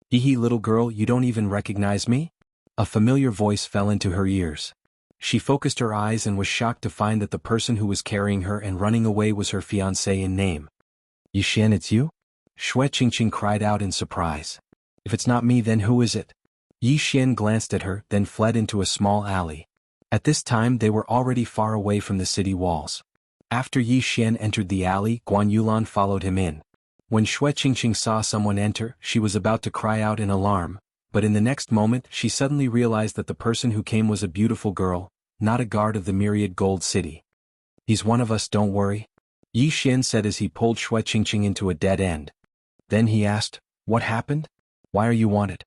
Hee little girl, you don't even recognize me? A familiar voice fell into her ears. She focused her eyes and was shocked to find that the person who was carrying her and running away was her fiancé in name. Yixian, it's you? Xue Qingqing cried out in surprise. If it's not me, then who is it? Yixian glanced at her, then fled into a small alley. At this time they were already far away from the city walls. After Yixian entered the alley, Guan Yulan followed him in. When Xue Qingqing saw someone enter, she was about to cry out in alarm, but in the next moment she suddenly realized that the person who came was a beautiful girl, not a guard of the Myriad Gold City. He's one of us, don't worry. Yixian said as he pulled Xue Qingqing into a dead end. Then he asked, What happened? Why are you wanted?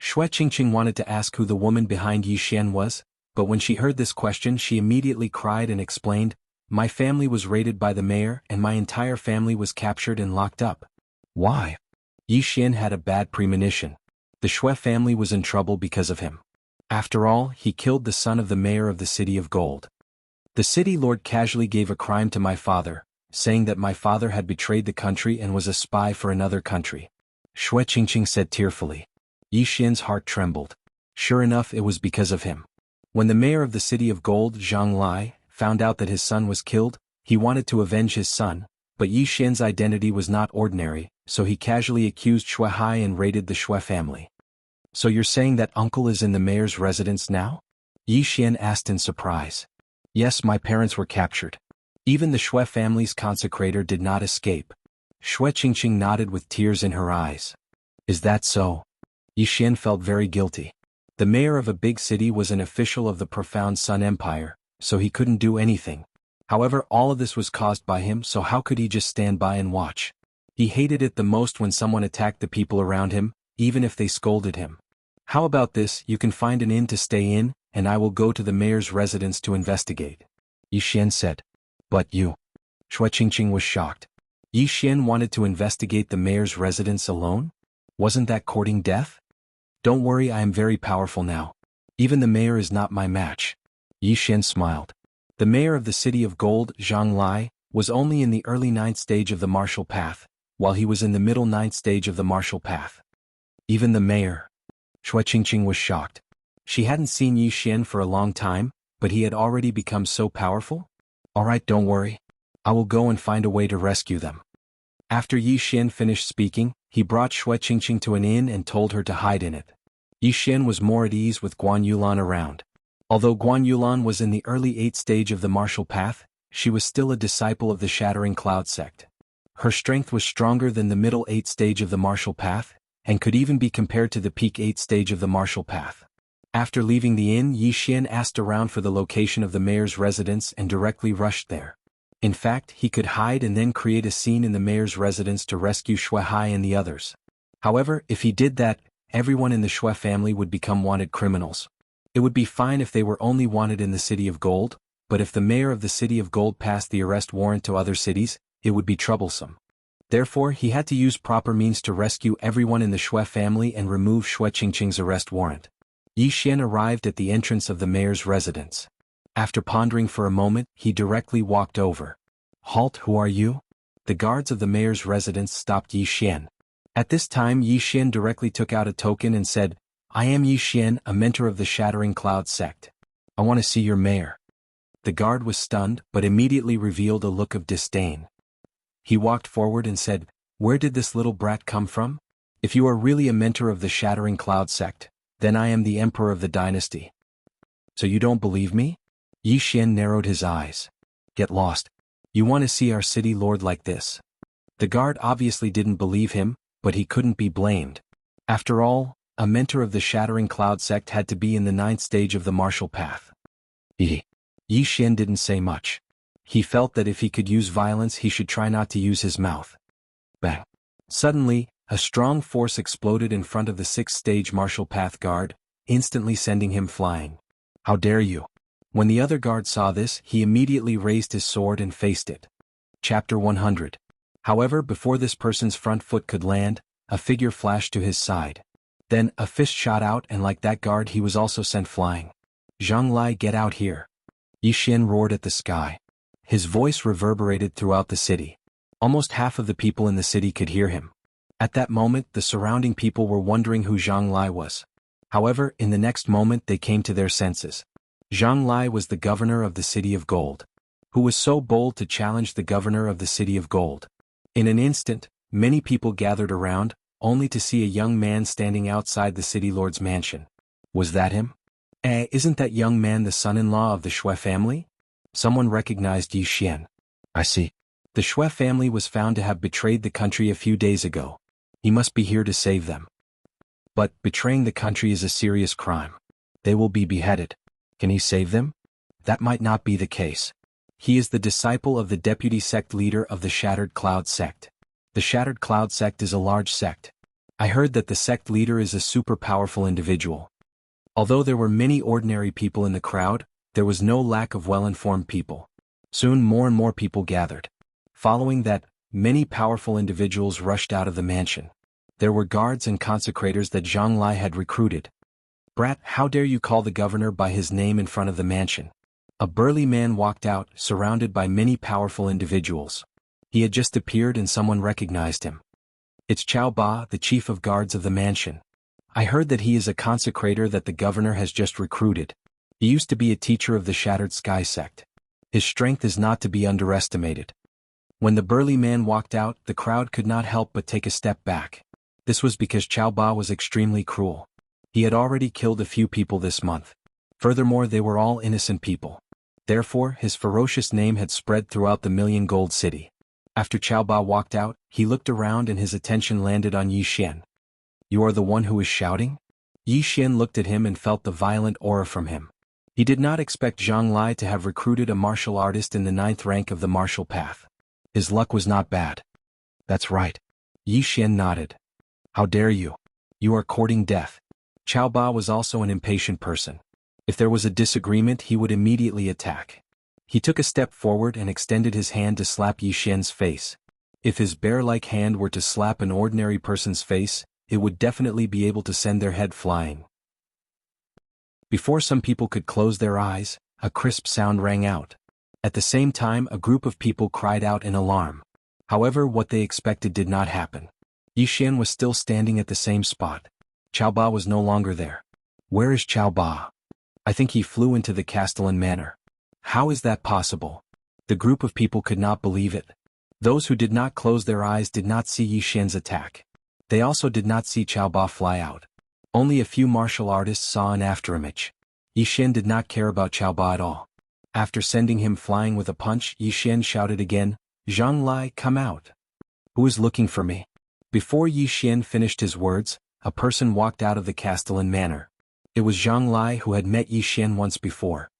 Xue Qingqing wanted to ask who the woman behind Yixian was, but when she heard this question she immediately cried and explained, My family was raided by the mayor and my entire family was captured and locked up. Why? Yixian had a bad premonition. The Xue family was in trouble because of him. After all, he killed the son of the mayor of the City of Gold. The city lord casually gave a crime to my father, saying that my father had betrayed the country and was a spy for another country. Xue Qingqing said tearfully. Yixian's heart trembled. Sure enough, it was because of him. When the mayor of the City of Gold, Jianghu, found out that his son was killed, he wanted to avenge his son, but Yixian's identity was not ordinary, so he casually accused Xue Hai and raided the Xue family. So you're saying that uncle is in the mayor's residence now? Yixian asked in surprise. Yes, my parents were captured. Even the Xue family's consecrator did not escape. Xue Qingqing nodded with tears in her eyes. Is that so? Yixian felt very guilty. The mayor of a big city was an official of the Profound Sun Empire, so he couldn't do anything. However, all of this was caused by him, so how could he just stand by and watch? He hated it the most when someone attacked the people around him, even if they scolded him. How about this, you can find an inn to stay in, and I will go to the mayor's residence to investigate. Yi Xian said. But you. Shui Qingqing was shocked. Yi Xian wanted to investigate the mayor's residence alone? Wasn't that courting death? Don't worry, I am very powerful now. Even the mayor is not my match. Yi Xian smiled. The mayor of the city of gold, Jianghu, was only in the early 9th stage of the martial path, while he was in the middle 9th stage of the martial path. Even the mayor. Shui Qingqing was shocked. She hadn't seen Yi Xian for a long time, but he had already become so powerful? Alright, don't worry. I will go and find a way to rescue them. After Yi Xian finished speaking, he brought Shui Qingqing to an inn and told her to hide in it. Yi Xian was more at ease with Guan Yulan around. Although Guan Yulan was in the early 8th stage of the martial path, she was still a disciple of the Shattering Cloud sect. Her strength was stronger than the middle 8th stage of the martial path, and could even be compared to the peak 8th stage of the martial path. After leaving the inn, Yi Xian asked around for the location of the mayor's residence and directly rushed there. In fact, he could hide and then create a scene in the mayor's residence to rescue Shui Hai and the others. However, if he did that, everyone in the Shui family would become wanted criminals. It would be fine if they were only wanted in the City of Gold, but if the mayor of the City of Gold passed the arrest warrant to other cities, it would be troublesome. Therefore, he had to use proper means to rescue everyone in the Shui family and remove Shui Qingqing's arrest warrant. Yi Xian arrived at the entrance of the mayor's residence. After pondering for a moment, he directly walked over. Halt, who are you? The guards of the mayor's residence stopped Yi Xian. At this time, Yi Xian directly took out a token and said, I am Yi Xian, a mentor of the Shattering Cloud sect. I want to see your mayor. The guard was stunned, but immediately revealed a look of disdain. He walked forward and said, Where did this little brat come from? If you are really a mentor of the Shattering Cloud sect, then I am the emperor of the dynasty. So you don't believe me? Yi Xian narrowed his eyes. Get lost. You want to see our city lord like this? The guard obviously didn't believe him, but he couldn't be blamed. After all, a mentor of the Shattering Cloud sect had to be in the 9th stage of the martial path. Yi Xian didn't say much. He felt that if he could use violence, he should try not to use his mouth. Bang. Suddenly, a strong force exploded in front of the 6th stage martial path guard, instantly sending him flying. How dare you? When the other guard saw this, he immediately raised his sword and faced it. Chapter 100. However, before this person's front foot could land, a figure flashed to his side. Then, a fist shot out and like that guard he was also sent flying. Jianghu, get out here. Yi Xian roared at the sky. His voice reverberated throughout the city. Almost half of the people in the city could hear him. At that moment, the surrounding people were wondering who Jianghu was. However, in the next moment they came to their senses. Jianghu was the governor of the City of Gold, who was so bold to challenge the governor of the City of Gold. In an instant, many people gathered around, only to see a young man standing outside the city lord's mansion. Was that him? Isn't that young man the son-in-law of the Shui family? Someone recognized Yi Xian. I see. The Shui family was found to have betrayed the country a few days ago. He must be here to save them. But betraying the country is a serious crime. They will be beheaded. Can he save them? That might not be the case. He is the disciple of the deputy sect leader of the Shattered Cloud sect. The Shattered Cloud sect is a large sect. I heard that the sect leader is a super powerful individual. Although there were many ordinary people in the crowd, there was no lack of well-informed people. Soon more and more people gathered. Following that, many powerful individuals rushed out of the mansion. There were guards and consecrators that Jianghu had recruited. Brat, how dare you call the governor by his name in front of the mansion? A burly man walked out, surrounded by many powerful individuals. He had just appeared and someone recognized him. It's Chao Ba, the chief of guards of the mansion. I heard that he is a consecrator that the governor has just recruited. He used to be a teacher of the Shattered Sky sect. His strength is not to be underestimated. When the burly man walked out, the crowd could not help but take a step back. This was because Chao Ba was extremely cruel. He had already killed a few people this month. Furthermore, they were all innocent people. Therefore, his ferocious name had spread throughout the Million Gold City. After Chao Ba walked out, he looked around and his attention landed on Yi Xian. You are the one who is shouting? Yi Xian looked at him and felt the violent aura from him. He did not expect Jianghu to have recruited a martial artist in the 9th rank of the martial path. His luck was not bad. That's right. Yi Xian nodded. How dare you? You are courting death. Qiao Ba was also an impatient person. If there was a disagreement, he would immediately attack. He took a step forward and extended his hand to slap Yi Xian's face. If his bear-like hand were to slap an ordinary person's face, it would definitely be able to send their head flying. Before some people could close their eyes, a crisp sound rang out. At the same time, a group of people cried out in alarm. However, what they expected did not happen. Yi Xian was still standing at the same spot. Qiao Ba was no longer there. Where is Qiao Ba? I think he flew into the Castellan Manor. How is that possible? The group of people could not believe it. Those who did not close their eyes did not see Yi Xian's attack. They also did not see Qiao Ba fly out. Only a few martial artists saw an afterimage. Yi Xian did not care about Qiao Ba at all. After sending him flying with a punch, Yi Xian shouted again, "Zhang Lai, come out! Who is looking for me?" Before Yi Xian finished his words, a person walked out of the Castellan Manor. It was Zhang Lai, who had met Yi Xian once before.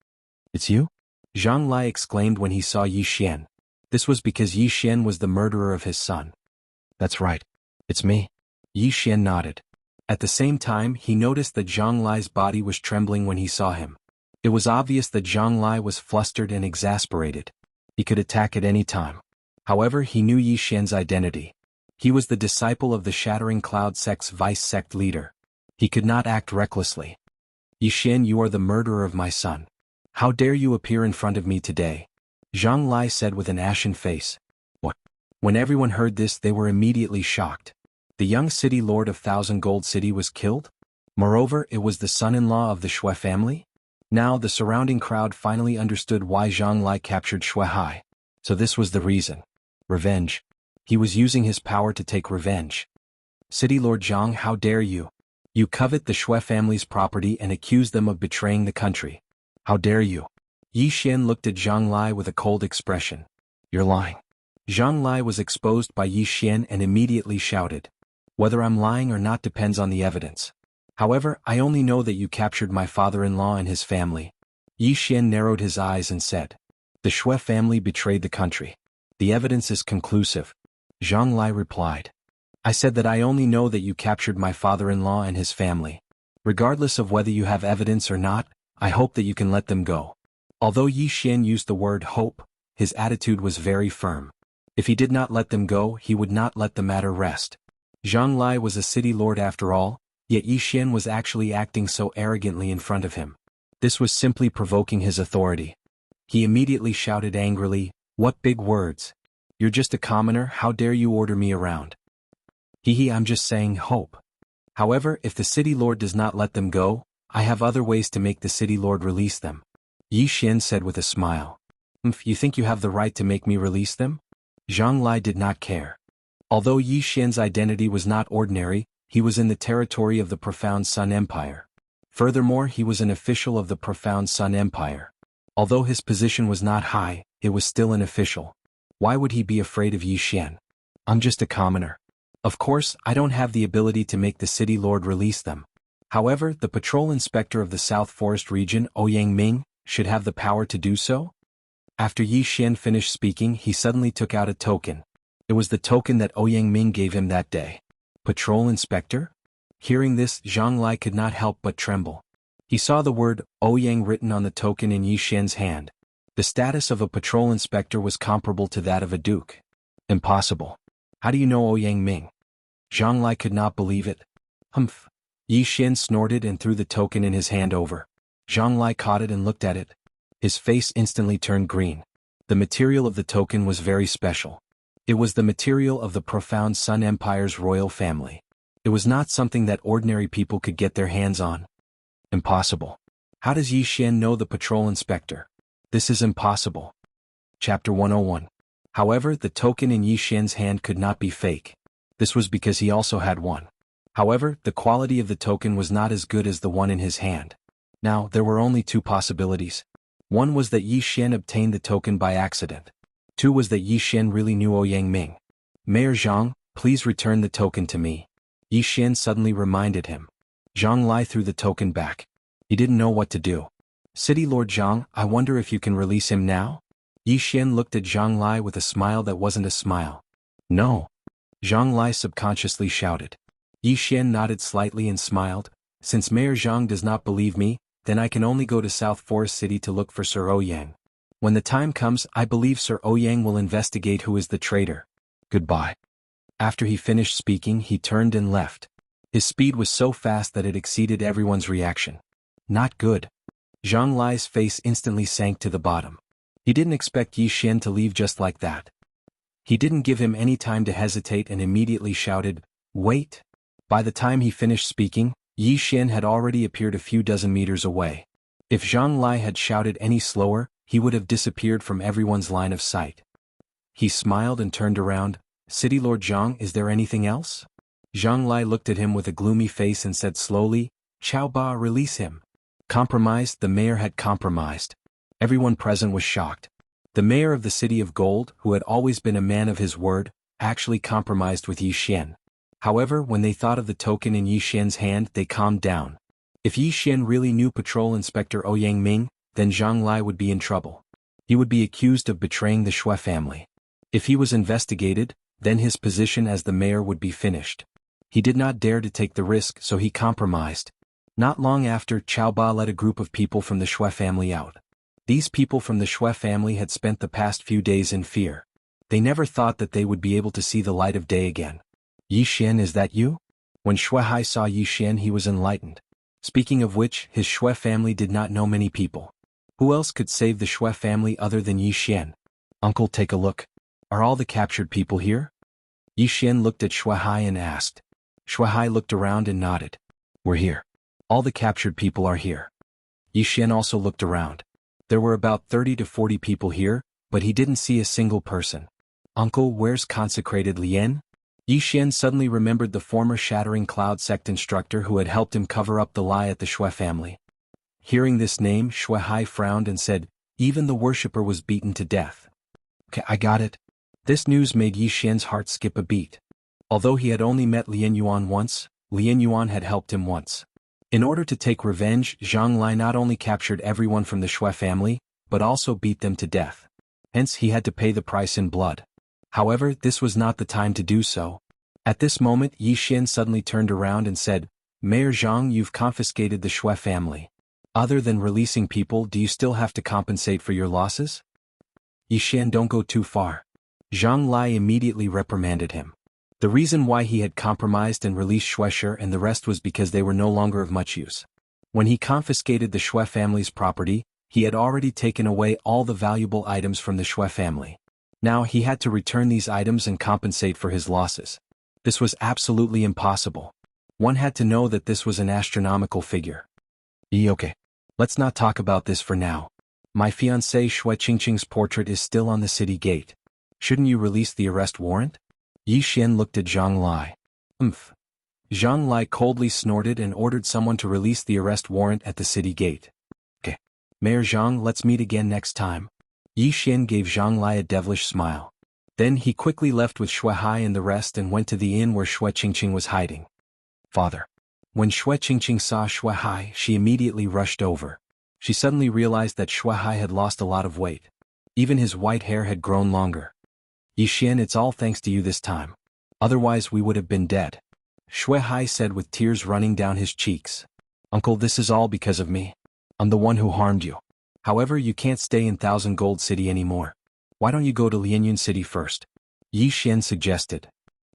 "It's you?" Zhang Lai exclaimed when he saw Yi Xian. This was because Yi Xian was the murderer of his son. "That's right. It's me." Yi Xian nodded. At the same time, he noticed that Zhang Lai's body was trembling when he saw him. It was obvious that Zhang Lai was flustered and exasperated. He could attack at any time. However, he knew Yi Xian's identity. He was the disciple of the Shattering Cloud sect's vice-sect leader. He could not act recklessly. "Yi Xian, you are the murderer of my son. How dare you appear in front of me today?" Zhang Lai said with an ashen face. "What?" When everyone heard this, they were immediately shocked. The young city lord of Thousand Gold City was killed? Moreover, it was the son-in-law of the Shui family? Now the surrounding crowd finally understood why Zhang Lai captured Shui Hai. So this was the reason. Revenge. He was using his power to take revenge. "City Lord Zhang, how dare you? You covet the Shui family's property and accuse them of betraying the country. How dare you?" Yi Xian looked at Zhang Lai with a cold expression. "You're lying." Zhang Lai was exposed by Yi Xian and immediately shouted, "Whether I'm lying or not depends on the evidence. However, I only know that you captured my father-in-law and his family." Yi Xian narrowed his eyes and said, "The Shui family betrayed the country. The evidence is conclusive." Zhang Lai replied, "I said that I only know that you captured my father-in-law and his family. Regardless of whether you have evidence or not, I hope that you can let them go." Although Yi Xian used the word hope, his attitude was very firm. If he did not let them go, he would not let the matter rest. Zhang Lai was a city lord after all, yet Yi Xian was actually acting so arrogantly in front of him. This was simply provoking his authority. He immediately shouted angrily, "What big words! You're just a commoner, how dare you order me around?" I'm just saying hope. However, if the city lord does not let them go, I have other ways to make the city lord release them." Yi Xian said with a smile. You think you have the right to make me release them?" Zhang Lai did not care. Although Yi Xian's identity was not ordinary, he was in the territory of the Profound Sun Empire. Furthermore, he was an official of the Profound Sun Empire. Although his position was not high, it was still an official. Why would he be afraid of Yi Xian? "I'm just a commoner. Of course, I don't have the ability to make the city lord release them. However, the patrol inspector of the South Forest region, Ouyang Ming, should have the power to do so." After Yi Xian finished speaking, he suddenly took out a token. It was the token that Ouyang Ming gave him that day. Patrol inspector? Hearing this, Zhang Lai could not help but tremble. He saw the word Ouyang written on the token in Yi Xian's hand. The status of a patrol inspector was comparable to that of a duke. Impossible. How do you know Ouyang Ming? Zhang Lai could not believe it. Humph. Yi Xian snorted and threw the token in his hand over. Zhang Lai caught it and looked at it. His face instantly turned green. The material of the token was very special. It was the material of the Profound Sun Empire's royal family. It was not something that ordinary people could get their hands on. Impossible. How does Yi Xian know the patrol inspector? This is impossible. Chapter 101. However, the token in Yi Xian's hand could not be fake. This was because he also had one. However, the quality of the token was not as good as the one in his hand. Now, there were only two possibilities. One was that Yi Xian obtained the token by accident. Two was that Yi Xian really knew Ouyang Ming. "Mayor Zhang, please return the token to me." Yi Xian suddenly reminded him. Zhang Lai threw the token back. He didn't know what to do. "City Lord Zhang, I wonder if you can release him now?" Yi Xian looked at Zhang Lai with a smile that wasn't a smile. "No. Zhang Lai subconsciously shouted. Yi Xian nodded slightly and smiled. Since Mayor Zhang does not believe me, then I can only go to South Forest City to look for Sir Ouyang. When the time comes, I believe Sir Ouyang will investigate who is the traitor. Goodbye. After he finished speaking, he turned and left. His speed was so fast that it exceeded everyone's reaction. Not good. Zhang Lai's face instantly sank to the bottom. He didn't expect Yi Xian to leave just like that. He didn't give him any time to hesitate and immediately shouted, "Wait!" By the time he finished speaking, Yi Xian had already appeared a few dozen meters away. If Zhang Lai had shouted any slower, he would have disappeared from everyone's line of sight. He smiled and turned around. "City Lord Zhang, is there anything else?" Zhang Lai looked at him with a gloomy face and said slowly, "Qiao Ba, release him." Compromised, the mayor had compromised. Everyone present was shocked. The mayor of the City of Gold, who had always been a man of his word, actually compromised with Yi Xian. However, when they thought of the token in Yi Xian's hand, they calmed down. If Yi Xian really knew Patrol Inspector Ouyang Ming, then Zhang Lai would be in trouble. He would be accused of betraying the Shui family. If he was investigated, then his position as the mayor would be finished. He did not dare to take the risk, so he compromised. Not long after, Qiao Ba led a group of people from the Shui family out. These people from the Shui family had spent the past few days in fear. They never thought that they would be able to see the light of day again. "Yi Xian, is that you?" When Shui Hai saw Yi Xian, he was enlightened. Speaking of which, his Shui family did not know many people. Who else could save the Shui family other than Yi Xian? "Uncle, take a look. Are all the captured people here?" Yi Xian looked at Shui Hai and asked. Shui Hai looked around and nodded. "We're here. All the captured people are here." Yi Xian also looked around. There were about 30 to 40 people here, but he didn't see a single person. "Uncle, where's consecrated Lien?" Yi Xian suddenly remembered the former Shattering Cloud sect instructor who had helped him cover up the lie at the Shui family. Hearing this name, Shui Hai frowned and said, "Even the worshipper was beaten to death." "Okay, I got it." This news made Yi Xian's heart skip a beat. Although he had only met Lien Yuan once, Lien Yuan had helped him once. In order to take revenge, Zhang Lai not only captured everyone from the Shui family, but also beat them to death. Hence he had to pay the price in blood. However, this was not the time to do so. At this moment, Yi Xian suddenly turned around and said, "Mayor Zhang, you've confiscated the Shui family. Other than releasing people, do you still have to compensate for your losses?" "Yi Xian, don't go too far." Zhang Lai immediately reprimanded him. The reason why he had compromised and released Shueshi and the rest was because they were no longer of much use. When he confiscated the Shui family's property, he had already taken away all the valuable items from the Shui family. Now he had to return these items and compensate for his losses. This was absolutely impossible. One had to know that this was an astronomical figure. Okay. Let's not talk about this for now. My fiancée Shui Qingqing's portrait is still on the city gate. Shouldn't you release the arrest warrant? Yi Xian looked at Zhang Lai. Zhang Lai coldly snorted and ordered someone to release the arrest warrant at the city gate. "Okay. Mayor Zhang, let's meet again next time." Yi Xian gave Zhang Lai a devilish smile. Then he quickly left with Shui Hai and the rest and went to the inn where Shui Qingqing was hiding. "Father." When Shui Qingqing saw Shui Hai, she immediately rushed over. She suddenly realized that Shui Hai had lost a lot of weight. Even his white hair had grown longer. "Yi Xian, it's all thanks to you this time. Otherwise we would have been dead." Shui Hai said with tears running down his cheeks. "Uncle, this is all because of me. I'm the one who harmed you. However, you can't stay in Thousand Gold City anymore. Why don't you go to Lianyun City first?" Yi Xian suggested.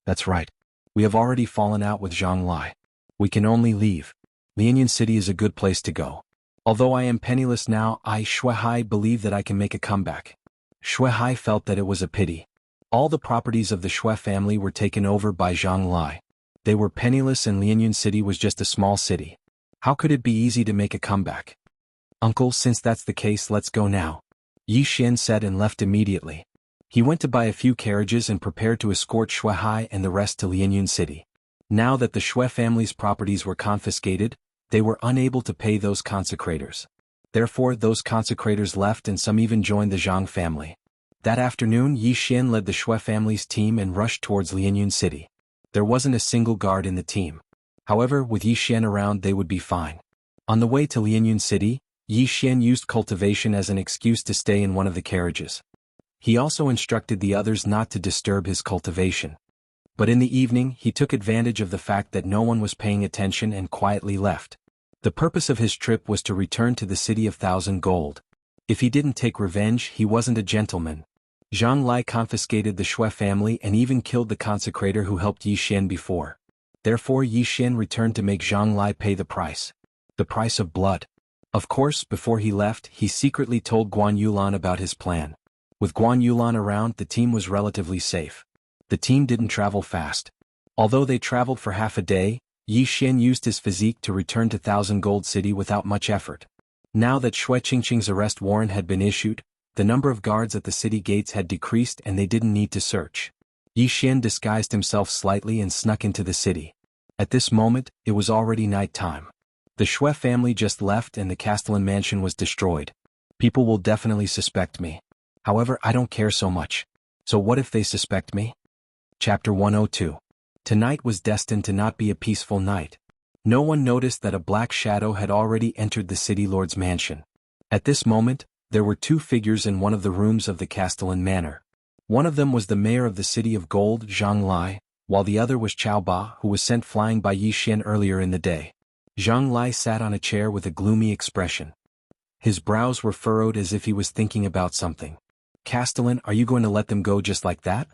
"That's right. We have already fallen out with Zhang Lai. We can only leave. Lianyun City is a good place to go. Although I am penniless now, Shui Hai, believe that I can make a comeback." Shui Hai felt that it was a pity. All the properties of the Shui family were taken over by Zhang Lai. They were penniless and Lianyun City was just a small city. How could it be easy to make a comeback? "Uncle, since that's the case, let's go now." Yi Xian said and left immediately. He went to buy a few carriages and prepared to escort Shui Hai and the rest to Lianyun City. Now that the Shui family's properties were confiscated, they were unable to pay those consecrators. Therefore, those consecrators left and some even joined the Zhang family. That afternoon, Yi Xian led the Shui family's team and rushed towards Lianyun City. There wasn't a single guard in the team. However, with Yi Xian around, they would be fine. On the way to Lianyun City, Yi Xian used Cultivation as an excuse to stay in one of the carriages. He also instructed the others not to disturb his cultivation. But in the evening he took advantage of the fact that no one was paying attention and quietly left. The purpose of his trip was to return to the city of 1,000 gold. If he didn't take revenge, he wasn't a gentleman. Zhang Lai confiscated the Shui family and even killed the consecrator who helped Yi Xian before. Therefore Yi Xian returned to make Zhang Lai pay the price. The price of blood. Of course, before he left, he secretly told Guan Yulan about his plan. With Guan Yulan around, the team was relatively safe. The team didn't travel fast. Although they traveled for half a day, Yi Xian used his physique to return to 1,000 Gold City without much effort. Now that Shui Qingqing's arrest warrant had been issued, the number of guards at the city gates had decreased and they didn't need to search. Yi Xian disguised himself slightly and snuck into the city. At this moment, it was already night time. The Shui family just left and the Castellan mansion was destroyed. People will definitely suspect me. However, I don't care so much. So what if they suspect me? Chapter 102. Tonight was destined to not be a peaceful night. No one noticed that a black shadow had already entered the city lord's mansion. At this moment, there were two figures in one of the rooms of the Castellan manor. One of them was the mayor of the city of Gold, Zhang Lai, while the other was Qiao Ba, who was sent flying by Yi Xian earlier in the day. Zhang Lai sat on a chair with a gloomy expression. His brows were furrowed as if he was thinking about something. Castellan, are you going to let them go just like that?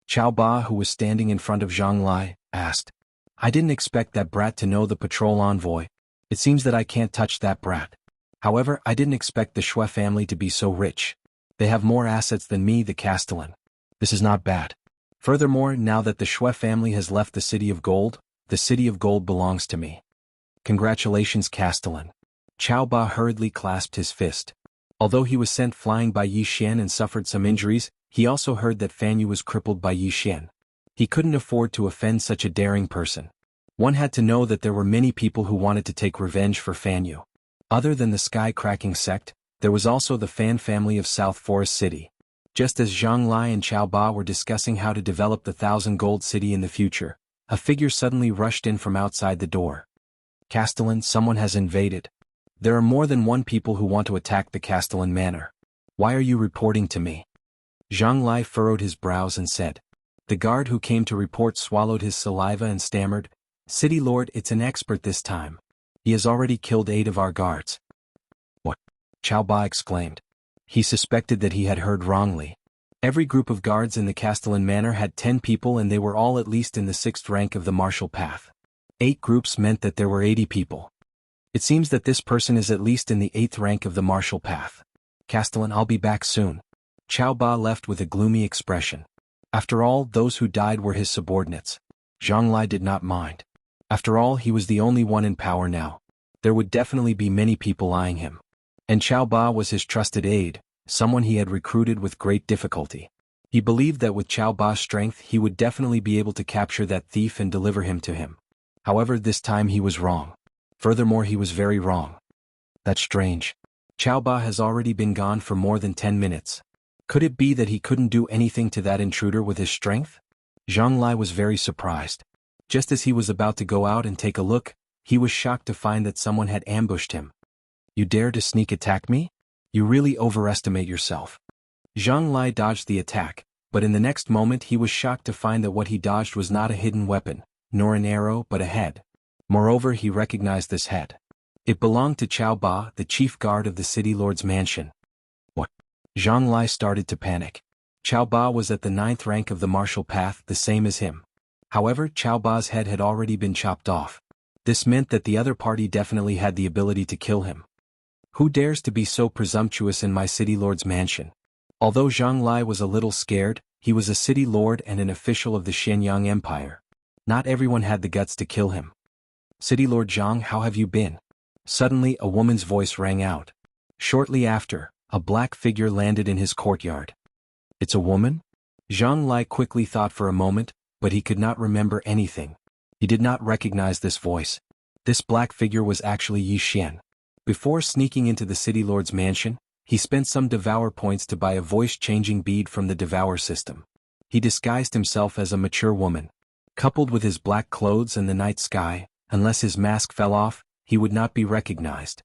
Qiao Ba, who was standing in front of Zhang Lai, asked. I didn't expect that brat to know the patrol envoy. It seems that I can't touch that brat. However, I didn't expect the Shui family to be so rich. They have more assets than me, the Castellan. This is not bad. Furthermore, now that the Shui family has left the City of Gold, the City of Gold belongs to me. Congratulations, Castellan. Qiao Ba hurriedly clasped his fist. Although he was sent flying by Yi Xian and suffered some injuries, he also heard that Fan Yu was crippled by Yi Xian. He couldn't afford to offend such a daring person. One had to know that there were many people who wanted to take revenge for Fan Yu. Other than the sky-cracking sect, there was also the Fan family of South Forest City. Just as Zhang Lai and Qiao Ba were discussing how to develop the 1,000 Gold City in the future, a figure suddenly rushed in from outside the door. Castellan, someone has invaded. There are more than one people who want to attack the Castellan manor. Why are you reporting to me? Zhang Lai furrowed his brows and said. The guard who came to report swallowed his saliva and stammered, City Lord, it's an expert this time. He has already killed 8 of our guards. What? Qiao Ba exclaimed. He suspected that he had heard wrongly. Every group of guards in the Castellan manor had 10 people and they were all at least in the 6th rank of the martial path. 8 groups meant that there were 80 people. It seems that this person is at least in the 8th rank of the martial path. Castellan, I'll be back soon. Qiao Ba left with a gloomy expression. After all, those who died were his subordinates. Zhang Lai did not mind. After all, he was the only one in power now. There would definitely be many people eyeing him. And Qiao Ba was his trusted aide, someone he had recruited with great difficulty. He believed that with Qiao Ba's strength he would definitely be able to capture that thief and deliver him to him. However, this time he was wrong. Furthermore, he was very wrong. That's strange. Qiao Ba has already been gone for more than 10 minutes. Could it be that he couldn't do anything to that intruder with his strength? Zhang Lai was very surprised. Just as he was about to go out and take a look, he was shocked to find that someone had ambushed him. You dare to sneak attack me? You really overestimate yourself. Zhang Lai dodged the attack, but in the next moment he was shocked to find that what he dodged was not a hidden weapon, nor an arrow but a head. Moreover, he recognized this head. It belonged to Qiao Ba, the chief guard of the city lord's mansion. What? Zhang Lai started to panic. Qiao Ba was at the 9th rank of the martial path, the same as him. However, Qiao Ba's head had already been chopped off. This meant that the other party definitely had the ability to kill him. Who dares to be so presumptuous in my city lord's mansion? Although Zhang Lai was a little scared, he was a city lord and an official of the Shenyang Empire. Not everyone had the guts to kill him. City Lord Zhang, how have you been? Suddenly a woman's voice rang out. Shortly after, a black figure landed in his courtyard. It's a woman? Zhang Lai quickly thought for a moment, but he could not remember anything. He did not recognize this voice. This black figure was actually Yi Xian. Before sneaking into the city lord's mansion, he spent some devour points to buy a voice-changing bead from the devour system. He disguised himself as a mature woman. Coupled with his black clothes and the night sky, unless his mask fell off, he would not be recognized.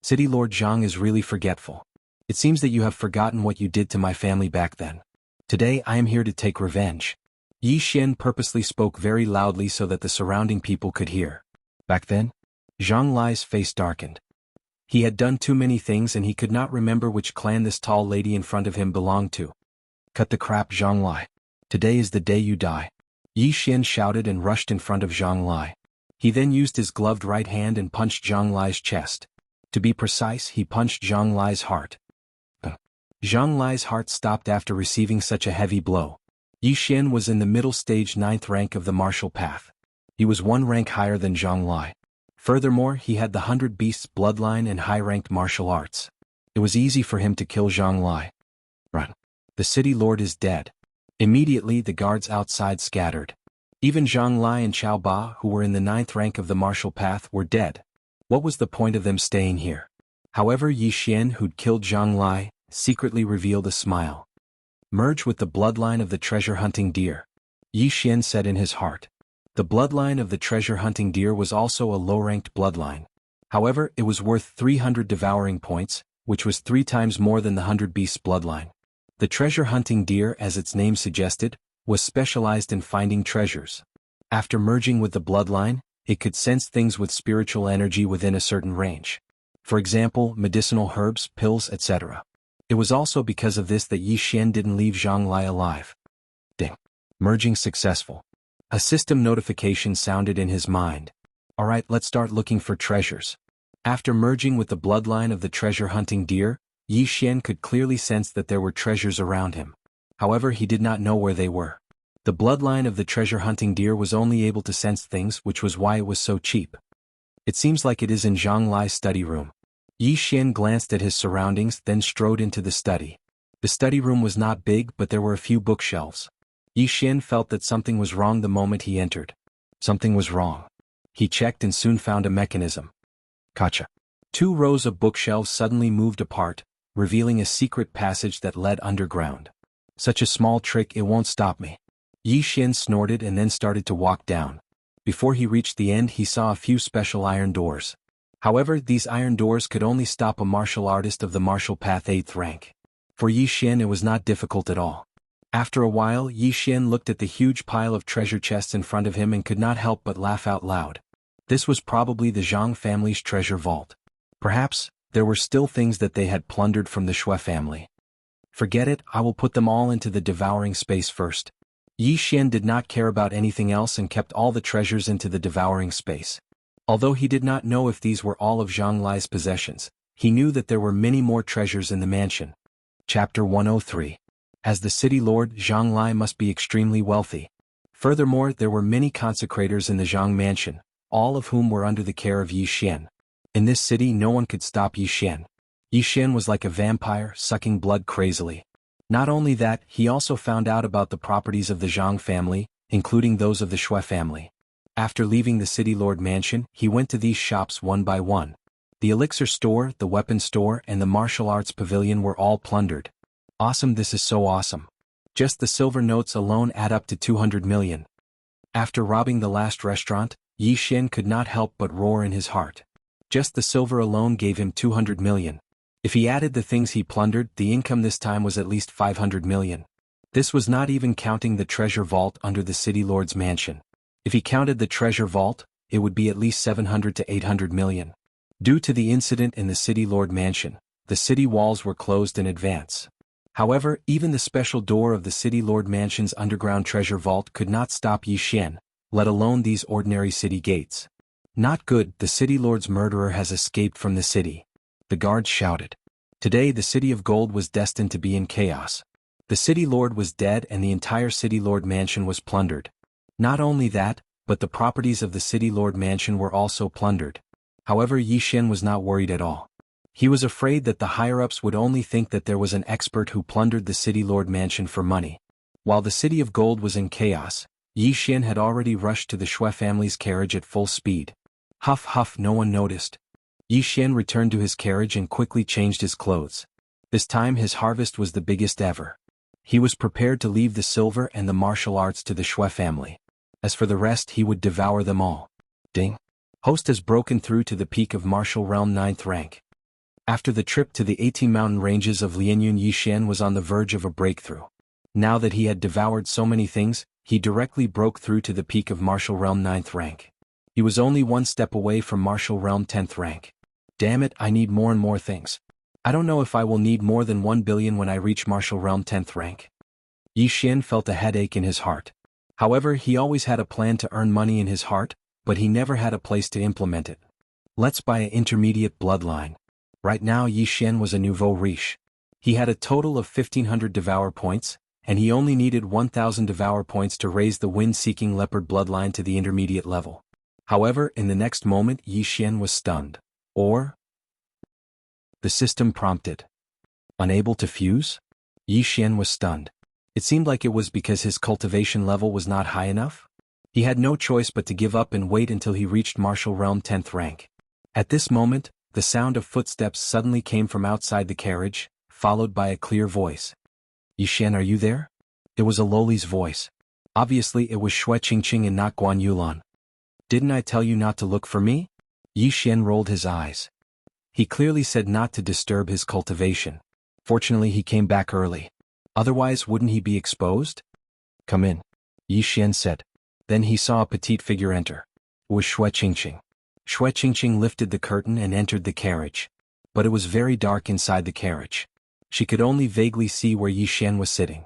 City Lord Zhang is really forgetful. It seems that you have forgotten what you did to my family back then. Today I am here to take revenge. Yi Xian purposely spoke very loudly so that the surrounding people could hear. Back then, Zhang Lai's face darkened. He had done too many things and he could not remember which clan this tall lady in front of him belonged to. Cut the crap, Zhang Lai. Today is the day you die. Yi Xian shouted and rushed in front of Zhang Lai. He then used his gloved right hand and punched Zhang Lai's chest. To be precise, he punched Zhang Lai's heart. Zhang Lai's heart stopped after receiving such a heavy blow. Yi Xian was in the middle stage 9th rank of the martial path. He was 1 rank higher than Zhang Lai. Furthermore, he had the 100 Beasts bloodline and high-ranked martial arts. It was easy for him to kill Zhang Lai. Run. The city lord is dead. Immediately the guards outside scattered. Even Zhang Lai and Xiao Ba, who were in the 9th rank of the martial path, were dead. What was the point of them staying here? However, Yi Xian, who'd killed Zhang Lai, secretly revealed a smile. Merge with the bloodline of the treasure-hunting deer, Yi Xian said in his heart. The bloodline of the treasure-hunting deer was also a low-ranked bloodline. However, it was worth 300 devouring points, which was 3 times more than the 100 Beasts bloodline. The treasure-hunting deer, as its name suggested, was specialized in finding treasures. After merging with the bloodline, it could sense things with spiritual energy within a certain range. For example, medicinal herbs, pills, etc. It was also because of this that Yi Xian didn't leave Zhang Lai alive. Ding. Merging successful. A system notification sounded in his mind. Alright, let's start looking for treasures. After merging with the bloodline of the treasure-hunting deer, Yi Xian could clearly sense that there were treasures around him. However, he did not know where they were. The bloodline of the treasure-hunting deer was only able to sense things, which was why it was so cheap. It seems like it is in Zhang Lai's study room. Yi Xian glanced at his surroundings, then strode into the study. The study room was not big, but there were a few bookshelves. Yi Xian felt that something was wrong the moment he entered. Something was wrong. He checked and soon found a mechanism. Gotcha. 2 rows of bookshelves suddenly moved apart, revealing a secret passage that led underground. Such a small trick, it won't stop me. Yi Xian snorted and then started to walk down. Before he reached the end, he saw a few special iron doors. However, these iron doors could only stop a martial artist of the martial path 8th rank. For Yi Xian it was not difficult at all. After a while, Yi Xian looked at the huge pile of treasure chests in front of him and could not help but laugh out loud. This was probably the Zhang family's treasure vault. Perhaps, there were still things that they had plundered from the Shui family. Forget it, I will put them all into the devouring space first. Yi Xian did not care about anything else and kept all the treasures into the devouring space. Although he did not know if these were all of Zhang Lai's possessions, he knew that there were many more treasures in the mansion. Chapter 103. As the city lord, Zhang Lai must be extremely wealthy. Furthermore, there were many consecrators in the Zhang mansion, all of whom were under the care of Yi Xian. In this city no one could stop Yi Xian. Yi Xian was like a vampire, sucking blood crazily. Not only that, he also found out about the properties of the Zhang family, including those of the Shui family. After leaving the city lord mansion, he went to these shops one by one. The elixir store, the weapon store, and the martial arts pavilion were all plundered. Awesome, this is so awesome. Just the silver notes alone add up to 200 million. After robbing the last restaurant, Yi Xian could not help but roar in his heart. Just the silver alone gave him 200 million. If he added the things he plundered, the income this time was at least 500 million. This was not even counting the treasure vault under the city lord's mansion. If he counted the treasure vault, it would be at least 700 to 800 million. Due to the incident in the city lord mansion, the city walls were closed in advance. However, even the special door of the city lord mansion's underground treasure vault could not stop Yi Xian, let alone these ordinary city gates. Not good, the city lord's murderer has escaped from the city. The guards shouted. Today the city of gold was destined to be in chaos. The city lord was dead and the entire city lord mansion was plundered. Not only that, but the properties of the city lord mansion were also plundered. However, Yi Xian was not worried at all. He was afraid that the higher-ups would only think that there was an expert who plundered the city lord mansion for money. While the city of gold was in chaos, Yi Xian had already rushed to the Shui family's carriage at full speed. Huff huff, no one noticed. Yi Xian returned to his carriage and quickly changed his clothes. This time his harvest was the biggest ever. He was prepared to leave the silver and the martial arts to the Shui family. As for the rest, he would devour them all. Ding. Host has broken through to the peak of martial realm 9th rank. After the trip to the 18 mountain ranges of Lianyun, Yi Xian was on the verge of a breakthrough. Now that he had devoured so many things, he directly broke through to the peak of Martial Realm 9th rank. He was only one step away from Martial Realm 10th rank. Damn it, I need more and more things. I don't know if I will need more than 1 billion when I reach Martial Realm 10th rank. Yi Xian felt a headache in his heart. However, he always had a plan to earn money in his heart, but he never had a place to implement it. Let's buy an intermediate bloodline. Right now Yi Xian was a nouveau riche. He had a total of 1500 devour points, and he only needed 1000 devour points to raise the wind-seeking leopard bloodline to the intermediate level. However, in the next moment Yi Xian was stunned. Or? The system prompted. Unable to fuse? Yi Xian was stunned. It seemed like it was because his cultivation level was not high enough. He had no choice but to give up and wait until he reached Martial Realm 10th rank. At this moment, the sound of footsteps suddenly came from outside the carriage, followed by a clear voice. Yi Xian, are you there? It was a Loli's voice. Obviously it was Xue Qingqing and not Guan Yulan. Didn't I tell you not to look for me? Yi Xian rolled his eyes. He clearly said not to disturb his cultivation. Fortunately he came back early. Otherwise wouldn't he be exposed? Come in, Yi Xian said. Then he saw a petite figure enter. It was Xue Qingqing. Xue Qingqing lifted the curtain and entered the carriage. But it was very dark inside the carriage. She could only vaguely see where Yi Xian was sitting.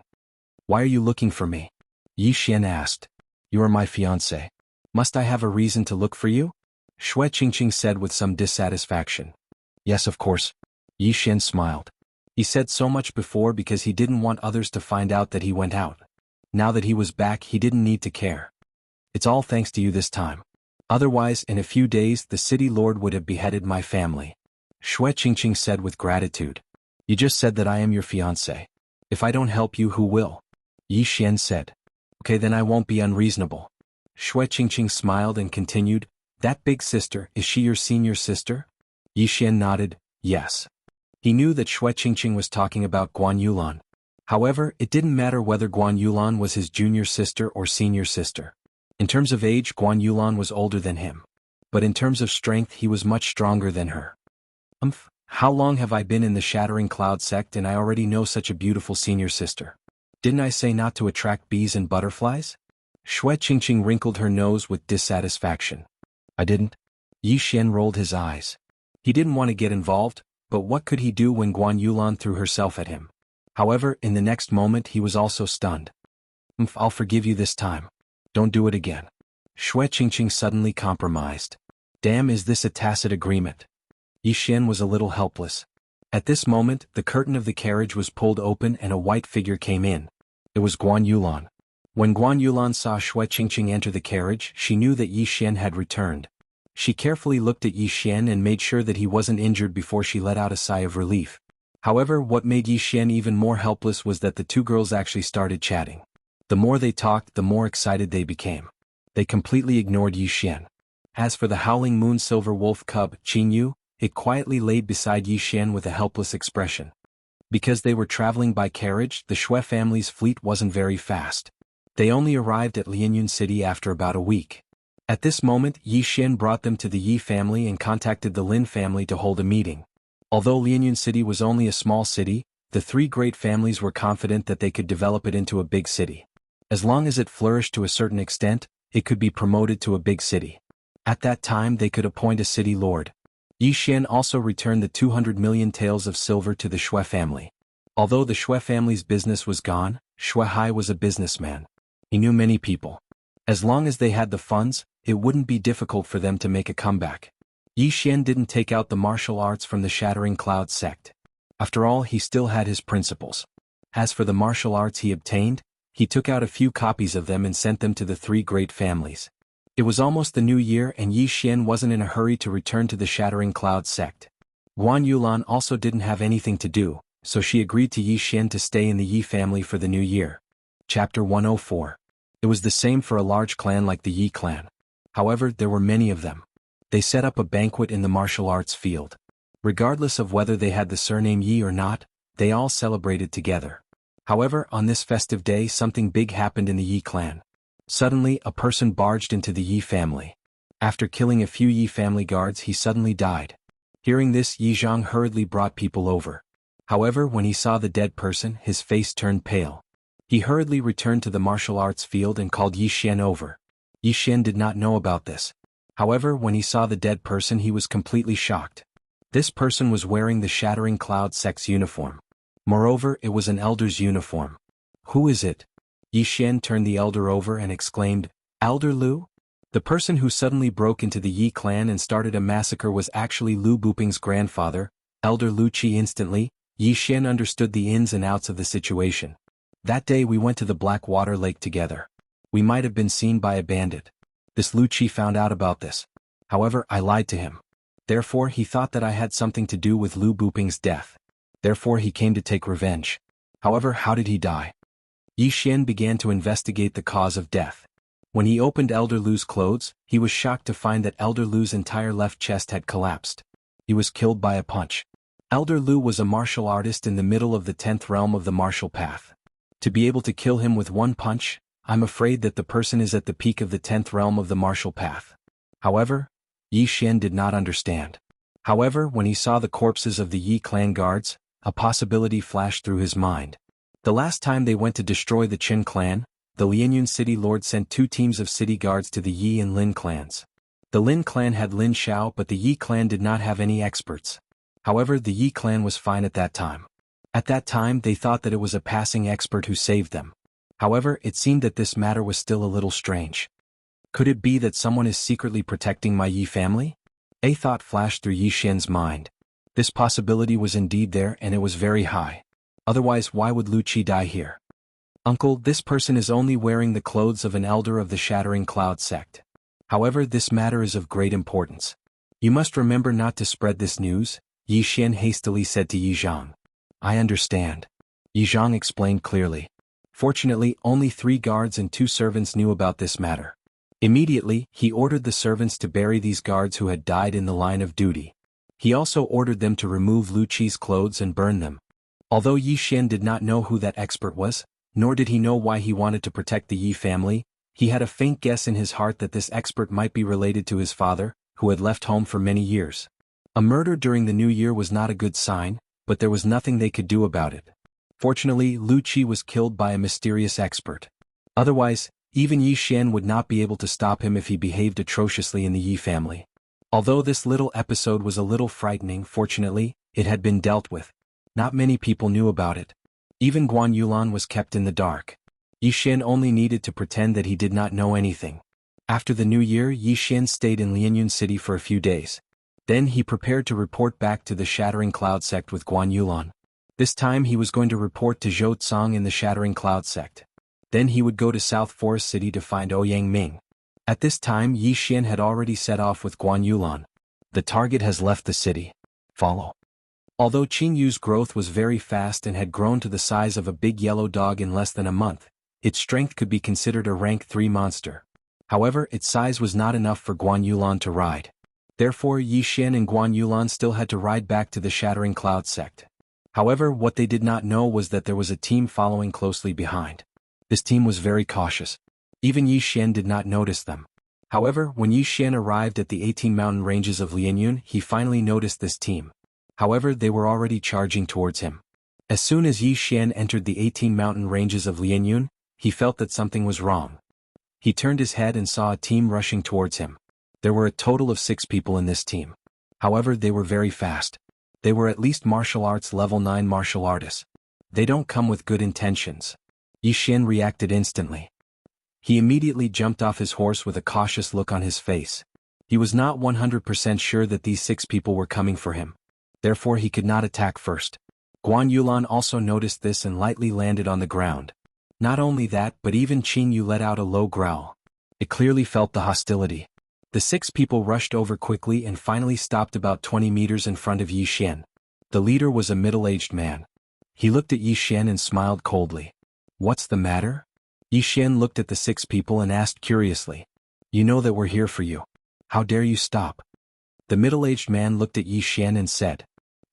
Why are you looking for me? Yi Xian asked. You are my fiancé. Must I have a reason to look for you? Xue Qingqing said with some dissatisfaction. Yes, of course. Yi Xian smiled. He said so much before because he didn't want others to find out that he went out. Now that he was back he didn't need to care. It's all thanks to you this time. Otherwise in a few days the city lord would have beheaded my family. Xue Qingqing said with gratitude. You just said that I am your fiancé. If I don't help you, who will? Yi Xian said. Okay, then I won't be unreasonable. Xue Qingqing smiled and continued, that big sister, is she your senior sister? Yi Xian nodded, yes. He knew that Xue Qingqing was talking about Guan Yulan. However, it didn't matter whether Guan Yulan was his junior sister or senior sister. In terms of age, Guan Yulan was older than him. But in terms of strength he was much stronger than her. How long have I been in the Shattering Cloud sect and I already know such a beautiful senior sister? Didn't I say not to attract bees and butterflies? Xue Qingqing wrinkled her nose with dissatisfaction. I didn't. Yi Xian rolled his eyes. He didn't want to get involved, but what could he do when Guan Yulan threw herself at him? However, in the next moment he was also stunned. I'll forgive you this time. Don't do it again. Xue Qingqing suddenly compromised. Damn, is this a tacit agreement? Yi Xian was a little helpless. At this moment, the curtain of the carriage was pulled open and a white figure came in. It was Guan Yulan. When Guan Yulan saw Xue Qingqing enter the carriage, she knew that Yi Xian had returned. She carefully looked at Yi Xian and made sure that he wasn't injured before she let out a sigh of relief. However, what made Yi Xian even more helpless was that the two girls actually started chatting. The more they talked, the more excited they became. They completely ignored Yi Xian. As for the Howling Moon Silver Wolf cub, Jianghu, it quietly laid beside Yi Xian with a helpless expression. Because they were traveling by carriage, the Xue family's fleet wasn't very fast. They only arrived at Lianyun City after about a week. At this moment, Yi Xian brought them to the Yi family and contacted the Lin family to hold a meeting. Although Lianyun City was only a small city, the three great families were confident that they could develop it into a big city. As long as it flourished to a certain extent, it could be promoted to a big city. At that time they could appoint a city lord. Yi Xian also returned the 200 million taels of silver to the Xue family. Although the Xue family's business was gone, Xue Hai was a businessman. He knew many people. As long as they had the funds, it wouldn't be difficult for them to make a comeback. Yi Xian didn't take out the martial arts from the Shattering Cloud sect. After all, he still had his principles. As for the martial arts he obtained, he took out a few copies of them and sent them to the three great families. It was almost the new year and Yi Xian wasn't in a hurry to return to the Shattering Cloud sect. Guan Yulan also didn't have anything to do, so she agreed to Yi Xian to stay in the Yi family for the new year. Chapter 104. It was the same for a large clan like the Yi clan. However, there were many of them. They set up a banquet in the martial arts field. Regardless of whether they had the surname Yi or not, they all celebrated together. However, on this festive day something big happened in the Yi clan. Suddenly, a person barged into the Yi family. After killing a few Yi family guards he suddenly died. Hearing this, Yi Zhang hurriedly brought people over. However, when he saw the dead person his face turned pale. He hurriedly returned to the martial arts field and called Yi Xian over. Yi Xian did not know about this. However, when he saw the dead person he was completely shocked. This person was wearing the Shattering Cloud sect's uniform. Moreover, it was an elder's uniform. Who is it? Yi Xian turned the elder over and exclaimed, Elder Lu? The person who suddenly broke into the Yi clan and started a massacre was actually Lu Buping's grandfather, Elder Lu Qi. Instantly, Yi Xian understood the ins and outs of the situation. That day we went to the Blackwater Lake together. We might have been seen by a bandit. This Lu Qi found out about this. However, I lied to him. Therefore he thought that I had something to do with Lu Buping's death. Therefore he came to take revenge. However, how did he die? Yi Xian began to investigate the cause of death. When he opened Elder Lu's clothes, he was shocked to find that Elder Lu's entire left chest had collapsed. He was killed by a punch. Elder Lu was a martial artist in the middle of the 10th realm of the martial path. To be able to kill him with one punch, I'm afraid that the person is at the peak of the 10th realm of the martial path. However, Yi Xian did not understand. However, when he saw the corpses of the Yi clan guards, a possibility flashed through his mind. The last time they went to destroy the Qin clan, the Lianyun city lord sent 2 teams of city guards to the Yi and Lin clans. The Lin clan had Lin Xiao but the Yi clan did not have any experts. However, the Yi clan was fine at that time. At that time they thought that it was a passing expert who saved them. However, it seemed that this matter was still a little strange. Could it be that someone is secretly protecting my Yi family? A thought flashed through Yi Xian's mind. This possibility was indeed there and it was very high. Otherwise why would Lu Qi die here? Uncle, this person is only wearing the clothes of an elder of the Shattering Cloud sect. However, this matter is of great importance. You must remember not to spread this news, Yi Xian hastily said to Yi Zhang. I understand. Yi Zhang explained clearly. Fortunately, only 3 guards and 2 servants knew about this matter. Immediately, he ordered the servants to bury these guards who had died in the line of duty. He also ordered them to remove Lu Qi's clothes and burn them. Although Yi Xian did not know who that expert was, nor did he know why he wanted to protect the Yi family, he had a faint guess in his heart that this expert might be related to his father, who had left home for many years. A murder during the new year was not a good sign, but there was nothing they could do about it. Fortunately, Lu Qi was killed by a mysterious expert. Otherwise, even Yi Xian would not be able to stop him if he behaved atrociously in the Yi family. Although this little episode was a little frightening, fortunately, it had been dealt with. Not many people knew about it. Even Guan Yulan was kept in the dark. Yi Xian only needed to pretend that he did not know anything. After the new year, Yi Xian stayed in Lianyun city for a few days. Then he prepared to report back to the Shattering Cloud sect with Guan Yulan. This time he was going to report to Zhou Tsang in the Shattering Cloud sect. Then he would go to South Forest City to find Ouyang Ming. At this time Yi Xian had already set off with Guan Yulan. The target has left the city. Follow. Although Qin Yu's growth was very fast and had grown to the size of a big yellow dog in less than a month, its strength could be considered a rank 3 monster. However, its size was not enough for Guan Yulan to ride. Therefore Yi Xian and Guan Yulan still had to ride back to the Shattering Cloud sect. However, what they did not know was that there was a team following closely behind. This team was very cautious. Even Yi Xian did not notice them. However, when Yi Xian arrived at the 18 mountain ranges of Lianyun, he finally noticed this team. However, they were already charging towards him. As soon as Yi Xian entered the 18 mountain ranges of Lianyun, he felt that something was wrong. He turned his head and saw a team rushing towards him. There were a total of 6 people in this team. However, they were very fast. They were at least martial arts level 9 martial artists. They don't come with good intentions. Yi Xian reacted instantly. He immediately jumped off his horse with a cautious look on his face. He was not 100% sure that these 6 people were coming for him. Therefore he could not attack first. Guan Yulan also noticed this and lightly landed on the ground. Not only that, but even Qin Yu let out a low growl. It clearly felt the hostility. The 6 people rushed over quickly and finally stopped about 20 meters in front of Yi Xian. The leader was a middle-aged man. He looked at Yi Xian and smiled coldly. What's the matter? Yi Xian looked at the 6 people and asked curiously. You know that we're here for you. How dare you stop? The middle-aged man looked at Yi Xian and said.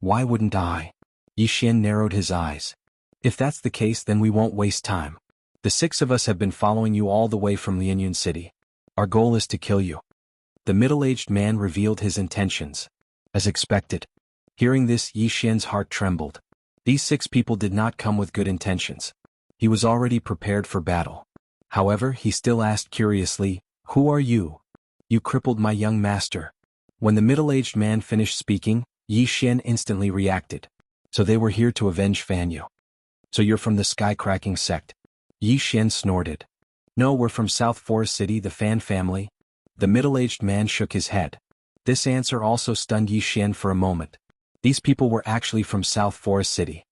Why wouldn't I? Yi Xian narrowed his eyes. If that's the case, then we won't waste time. The 6 of us have been following you all the way from Lianyun city. Our goal is to kill you. The middle-aged man revealed his intentions. As expected. Hearing this, Yi Xian's heart trembled. These 6 people did not come with good intentions. He was already prepared for battle. However, he still asked curiously, "Who are you?" "You crippled my young master." When the middle-aged man finished speaking, Yi Xian instantly reacted. "So they were here to avenge Fan Yu. So you're from the sky-cracking sect?" Yi Xian snorted. "No, we're from South Forest City, the Fan family." The middle-aged man shook his head. This answer also stunned Yi Xian for a moment. These people were actually from South Forest City.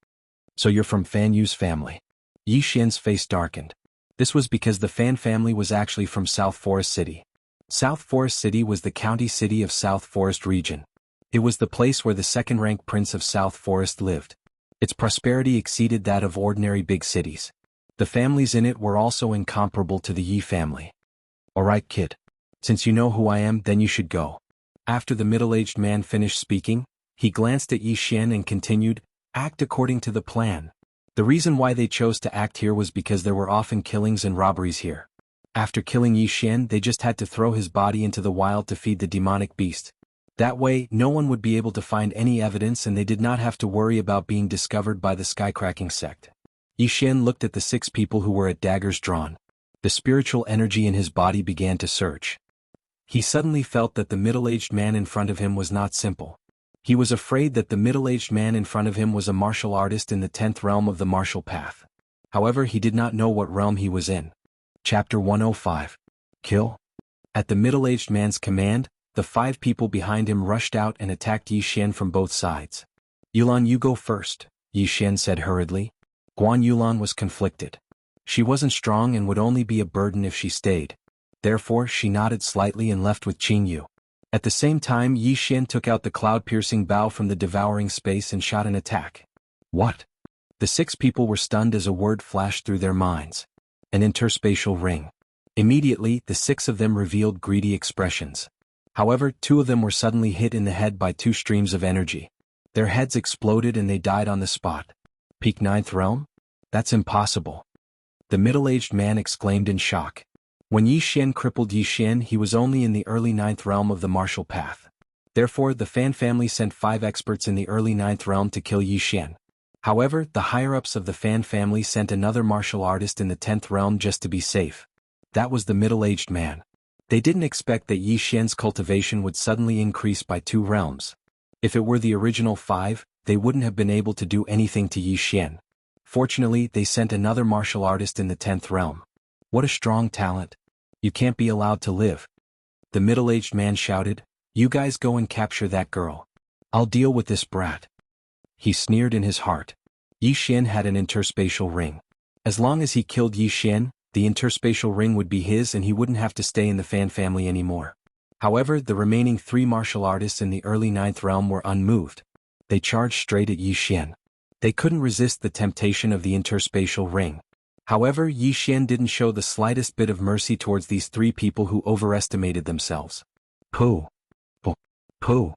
"So you're from Fan Yu's family?" Yi Xian's face darkened. This was because the Fan family was actually from South Forest City. South Forest City was the county city of South Forest region. It was the place where the second-ranked prince of South Forest lived. Its prosperity exceeded that of ordinary big cities. The families in it were also incomparable to the Yi family. "Alright, kid. Since you know who I am, then you should go." After the middle-aged man finished speaking, he glanced at Yi Xian and continued, "Act according to the plan." The reason why they chose to act here was because there were often killings and robberies here. After killing Yi Xian, they just had to throw his body into the wild to feed the demonic beast. That way, no one would be able to find any evidence and they did not have to worry about being discovered by the skycracking sect. Yi Xian looked at the 6 people who were at daggers drawn. The spiritual energy in his body began to surge. He suddenly felt that the middle-aged man in front of him was not simple. He was afraid that the middle-aged man in front of him was a martial artist in the 10th realm of the martial path. However, he did not know what realm he was in. Chapter 105. Kill? At the middle-aged man's command, the 5 people behind him rushed out and attacked Yi Xian from both sides. "Yulan, you go first," Yi Xian said hurriedly. Guan Yulan was conflicted. She wasn't strong and would only be a burden if she stayed. Therefore, she nodded slightly and left with Qing Yu. At the same time, Yi Xian took out the cloud-piercing bow from the devouring space and shot an attack. What? The 6 people were stunned as a word flashed through their minds. An interspatial ring. Immediately, the 6 of them revealed greedy expressions. However, 2 of them were suddenly hit in the head by 2 streams of energy. Their heads exploded and they died on the spot. Peak 9th realm? That's impossible. The middle-aged man exclaimed in shock. When Yi Xian crippled Yi Xian, he was only in the early 9th realm of the martial path. Therefore, the Fan family sent 5 experts in the early 9th realm to kill Yi Xian. However, the higher-ups of the Fan family sent another martial artist in the 10th realm just to be safe. That was the middle-aged man. They didn't expect that Yi Xian's cultivation would suddenly increase by 2 realms. If it were the original 5, they wouldn't have been able to do anything to Yi Xian. Fortunately, they sent another martial artist in the 10th realm. What a strong talent. You can't be allowed to live. The middle-aged man shouted, "You guys go and capture that girl. I'll deal with this brat." He sneered in his heart. Yi Xian had an interspatial ring. As long as he killed Yi Xian, the interspatial ring would be his and he wouldn't have to stay in the Fan family anymore. However, the remaining 3 martial artists in the early 9th realm were unmoved. They charged straight at Yi Xian. They couldn't resist the temptation of the interspatial ring. However, Yi Xian didn't show the slightest bit of mercy towards these 3 people who overestimated themselves. Pooh! Pooh! Pooh!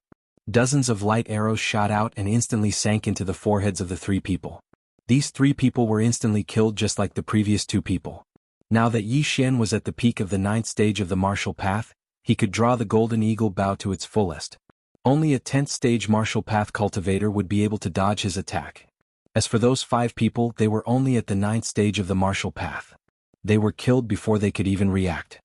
Dozens of light arrows shot out and instantly sank into the foreheads of the 3 people. These 3 people were instantly killed just like the previous 2 people. Now that Yi Xian was at the peak of the 9th stage of the martial path, he could draw the golden eagle bow to its fullest. Only a 10th stage martial path cultivator would be able to dodge his attack. As for those 5 people, they were only at the 9th stage of the martial path. They were killed before they could even react.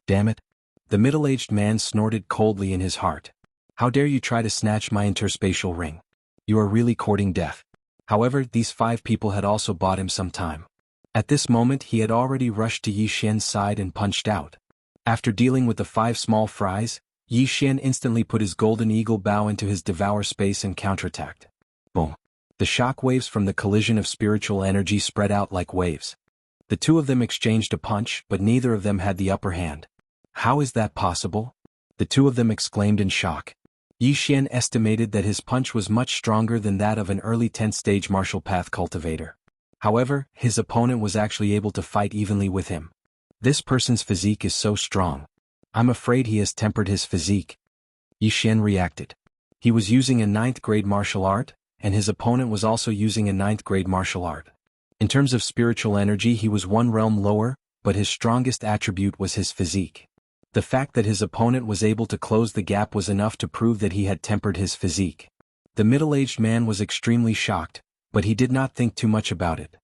Damn it. The middle-aged man snorted coldly in his heart. How dare you try to snatch my interspatial ring? You are really courting death. However, these 5 people had also bought him some time. At this moment he had already rushed to Yi Xian's side and punched out. After dealing with the 5 small fries, Yi Xian instantly put his golden eagle bow into his devour space and counterattacked. Boom. The shock waves from the collision of spiritual energy spread out like waves. The 2 of them exchanged a punch, but neither of them had the upper hand. How is that possible? The 2 of them exclaimed in shock. Yi Xian estimated that his punch was much stronger than that of an early 10th stage martial path cultivator. However, his opponent was actually able to fight evenly with him. This person's physique is so strong. I'm afraid he has tempered his physique. Yi Xian reacted. He was using a 9th grade martial art, and his opponent was also using a 9th grade martial art. In terms of spiritual energy he was 1 realm lower, but his strongest attribute was his physique. The fact that his opponent was able to close the gap was enough to prove that he had tempered his physique. The middle-aged man was extremely shocked, but he did not think too much about it.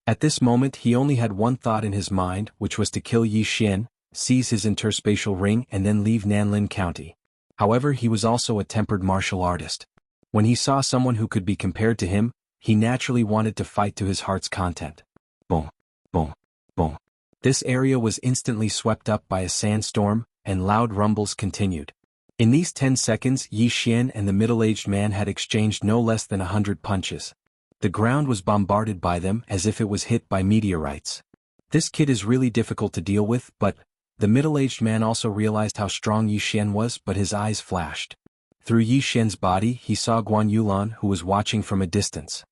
At this moment he only had one thought in his mind, which was to kill Yi Xian, seize his interspatial ring and then leave Nanlin County. However, he was also a tempered martial artist. When he saw someone who could be compared to him, he naturally wanted to fight to his heart's content. Boom, boom, boom. This area was instantly swept up by a sandstorm, and loud rumbles continued. In these 10 seconds, Yi Xian and the middle-aged man had exchanged no less than 100 punches. The ground was bombarded by them as if it was hit by meteorites. This kid is really difficult to deal with, but the middle-aged man also realized how strong Yi Xian was, but his eyes flashed. Through Yi Xian's body, he saw Guan Yulan, who was watching from a distance.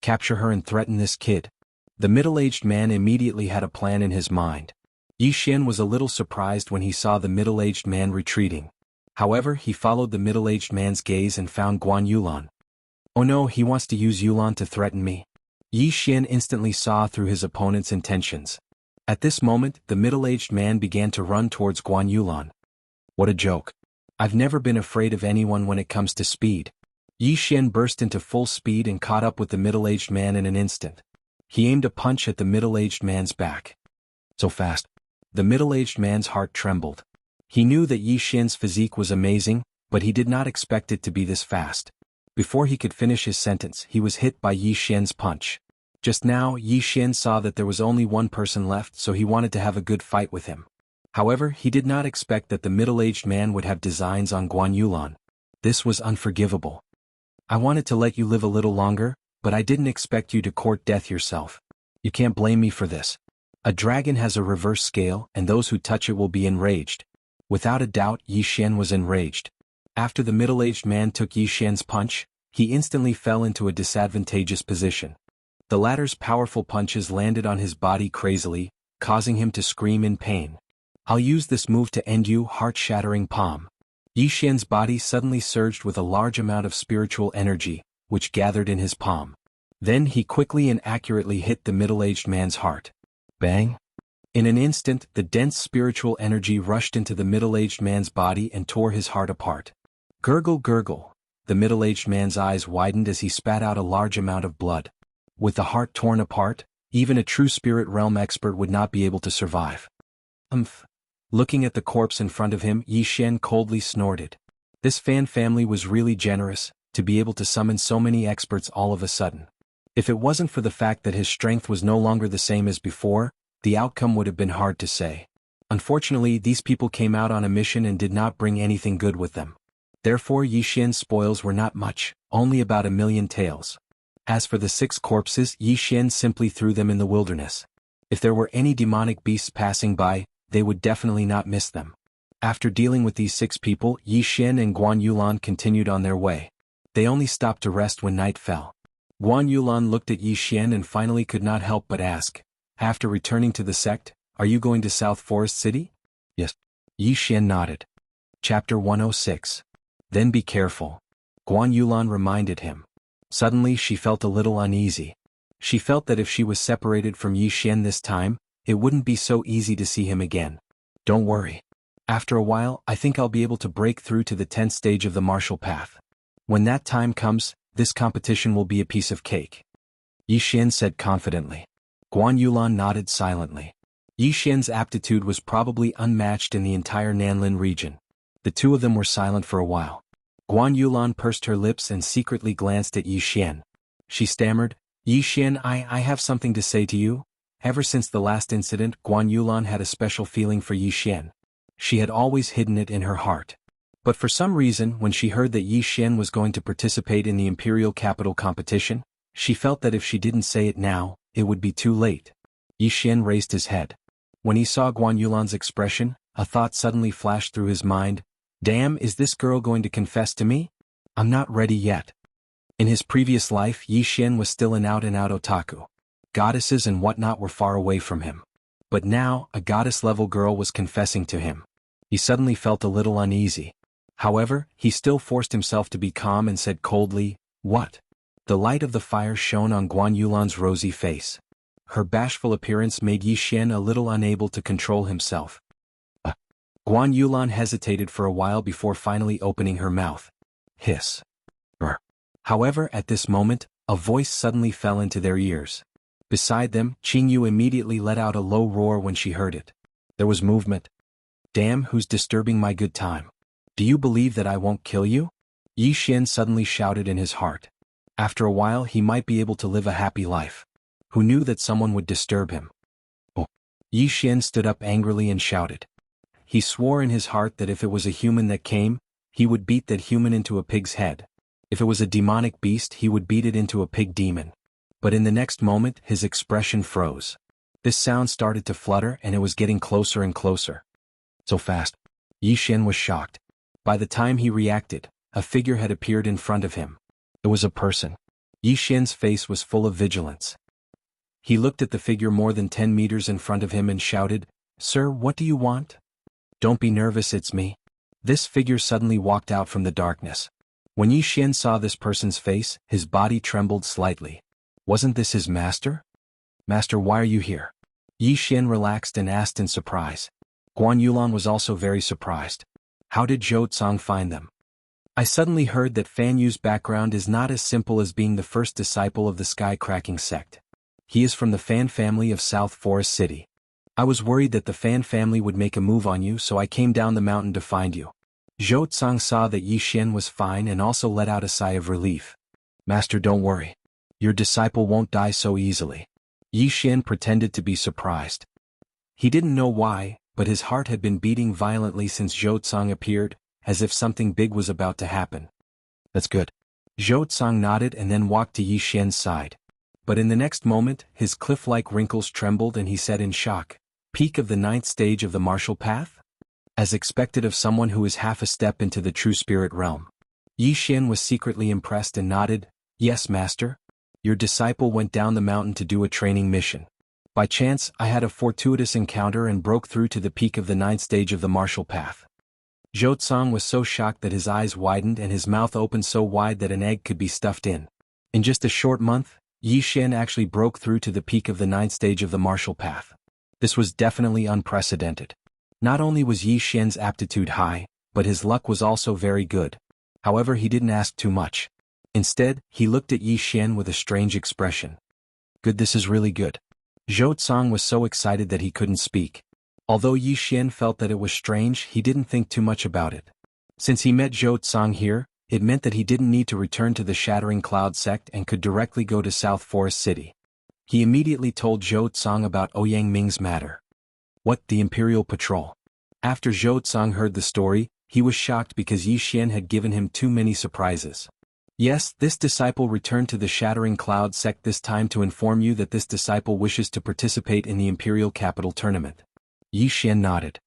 Capture her and threaten this kid. The middle-aged man immediately had a plan in his mind. Yi Xian was a little surprised when he saw the middle-aged man retreating. However, he followed the middle-aged man's gaze and found Guan Yulan. Oh no, he wants to use Yulan to threaten me. Yi Xian instantly saw through his opponent's intentions. At this moment, the middle-aged man began to run towards Guan Yulan. What a joke. I've never been afraid of anyone when it comes to speed. Yi Xian burst into full speed and caught up with the middle-aged man in an instant. He aimed a punch at the middle-aged man's back. So fast. The middle-aged man's heart trembled. He knew that Yi Xian's physique was amazing, but he did not expect it to be this fast. Before he could finish his sentence, he was hit by Yi Xian's punch. Just now, Yi Xian saw that there was only one person left, so he wanted to have a good fight with him. However, he did not expect that the middle-aged man would have designs on Guan Yulan. This was unforgivable. I wanted to let you live a little longer, but I didn't expect you to court death yourself. You can't blame me for this. A dragon has a reverse scale, and those who touch it will be enraged. Without a doubt, Yi Xian was enraged. After the middle-aged man took Yi Xian's punch, he instantly fell into a disadvantageous position. The latter's powerful punches landed on his body crazily, causing him to scream in pain. I'll use this move to end you, heart-shattering palm. Yi Xian's body suddenly surged with a large amount of spiritual energy, which gathered in his palm. Then he quickly and accurately hit the middle-aged man's heart. Bang! In an instant, the dense spiritual energy rushed into the middle-aged man's body and tore his heart apart. Gurgle, gurgle. The middle-aged man's eyes widened as he spat out a large amount of blood. With the heart torn apart, even a true spirit realm expert would not be able to survive. Looking at the corpse in front of him, Yi Xian coldly snorted. This Fan family was really generous, to be able to summon so many experts all of a sudden. If it wasn't for the fact that his strength was no longer the same as before, the outcome would have been hard to say. Unfortunately, these people came out on a mission and did not bring anything good with them. Therefore, Yi Xian's spoils were not much, only about 1,000,000 taels. As for the 6 corpses, Yi Xian simply threw them in the wilderness. If there were any demonic beasts passing by, they would definitely not miss them. After dealing with these 6 people, Yi Xian and Guan Yulan continued on their way. They only stopped to rest when night fell. Guan Yulan looked at Yi Xian and finally could not help but ask, after returning to the sect, are you going to South Forest City? Yes. Yi Xian nodded. Chapter 106. Then be careful. Guan Yulan reminded him. Suddenly she felt a little uneasy. She felt that if she was separated from Yi Xian this time, it wouldn't be so easy to see him again. Don't worry. After a while, I think I'll be able to break through to the 10th stage of the martial path. When that time comes, this competition will be a piece of cake. Yi Xian said confidently. Guan Yulan nodded silently. Yi Xian's aptitude was probably unmatched in the entire Nanlin region. The two of them were silent for a while. Guan Yulan pursed her lips and secretly glanced at Yi Xian. She stammered, Yi Xian, I have something to say to you. Ever since the last incident, Guan Yulan had a special feeling for Yi Xian. She had always hidden it in her heart. But for some reason, when she heard that Yi Xian was going to participate in the Imperial Capital competition, she felt that if she didn't say it now, it would be too late. Yi Xian raised his head. When he saw Guan Yulan's expression, a thought suddenly flashed through his mind. Damn, is this girl going to confess to me? I'm not ready yet. In his previous life, Yi Xian was still an out-and-out otaku. Goddesses and whatnot were far away from him. But now, a goddess-level girl was confessing to him. He suddenly felt a little uneasy. However, he still forced himself to be calm and said coldly, What? The light of the fire shone on Guan Yulan's rosy face. Her bashful appearance made Yi Xian a little unable to control himself. Guan Yulan hesitated for a while before finally opening her mouth. Hiss. However, at this moment, a voice suddenly fell into their ears. Beside them, Jianghu immediately let out a low roar when she heard it. There was movement. Damn, who's disturbing my good time? Do you believe that I won't kill you? Yi Xian suddenly shouted in his heart. After a while he might be able to live a happy life. Who knew that someone would disturb him? Oh! Yi Xian stood up angrily and shouted. He swore in his heart that if it was a human that came, he would beat that human into a pig's head. If it was a demonic beast he would beat it into a pig demon. But in the next moment his expression froze. This sound started to flutter and it was getting closer and closer. So fast. Yi Xian was shocked. By the time he reacted, a figure had appeared in front of him. It was a person. Yi Xian's face was full of vigilance. He looked at the figure more than 10 meters in front of him and shouted, "Sir, what do you want?" "Don't be nervous, it's me." This figure suddenly walked out from the darkness. When Yi Xian saw this person's face, his body trembled slightly. Wasn't this his master? "Master, why are you here?" Yi Xian relaxed and asked in surprise. Guan Yulan was also very surprised. How did Zhou Cang find them? I suddenly heard that Fan Yu's background is not as simple as being the first disciple of the sky-cracking sect. He is from the Fan family of South Forest City. I was worried that the Fan family would make a move on you, so I came down the mountain to find you. Zhou Cang saw that Yi Xian was fine and also let out a sigh of relief. "Master, don't worry. Your disciple won't die so easily." Yi Xian pretended to be surprised. He didn't know why, but his heart had been beating violently since Zhou Cang appeared, as if something big was about to happen. "That's good." Zhou Cang nodded and then walked to Yi Xian's side. But in the next moment, his cliff-like wrinkles trembled and he said in shock, "Peak of the 9th stage of the martial path?" As expected of someone who is half a step into the true spirit realm. Yi Xian was secretly impressed and nodded, "Yes, master. Your disciple went down the mountain to do a training mission. By chance, I had a fortuitous encounter and broke through to the peak of the 9th stage of the martial path." Zhou Cang was so shocked that his eyes widened and his mouth opened so wide that an egg could be stuffed in. In just a short month, Yi Xian actually broke through to the peak of the 9th stage of the martial path. This was definitely unprecedented. Not only was Yi Xian's aptitude high, but his luck was also very good. However, he didn't ask too much. Instead, he looked at Yi Xian with a strange expression. "Good, this is really good." Zhou Cang was so excited that he couldn't speak. Although Yi Xian felt that it was strange, he didn't think too much about it. Since he met Zhou Cang here, it meant that he didn't need to return to the Shattering Cloud sect and could directly go to South Forest City. He immediately told Zhou Cang about Ouyang Ming's matter. What, the Imperial Patrol? After Zhou Cang heard the story, he was shocked because Yi Xian had given him too many surprises. Yes, this disciple returned to the Shattering Cloud sect this time to inform you that this disciple wishes to participate in the Imperial Capital Tournament. Yi Xian nodded.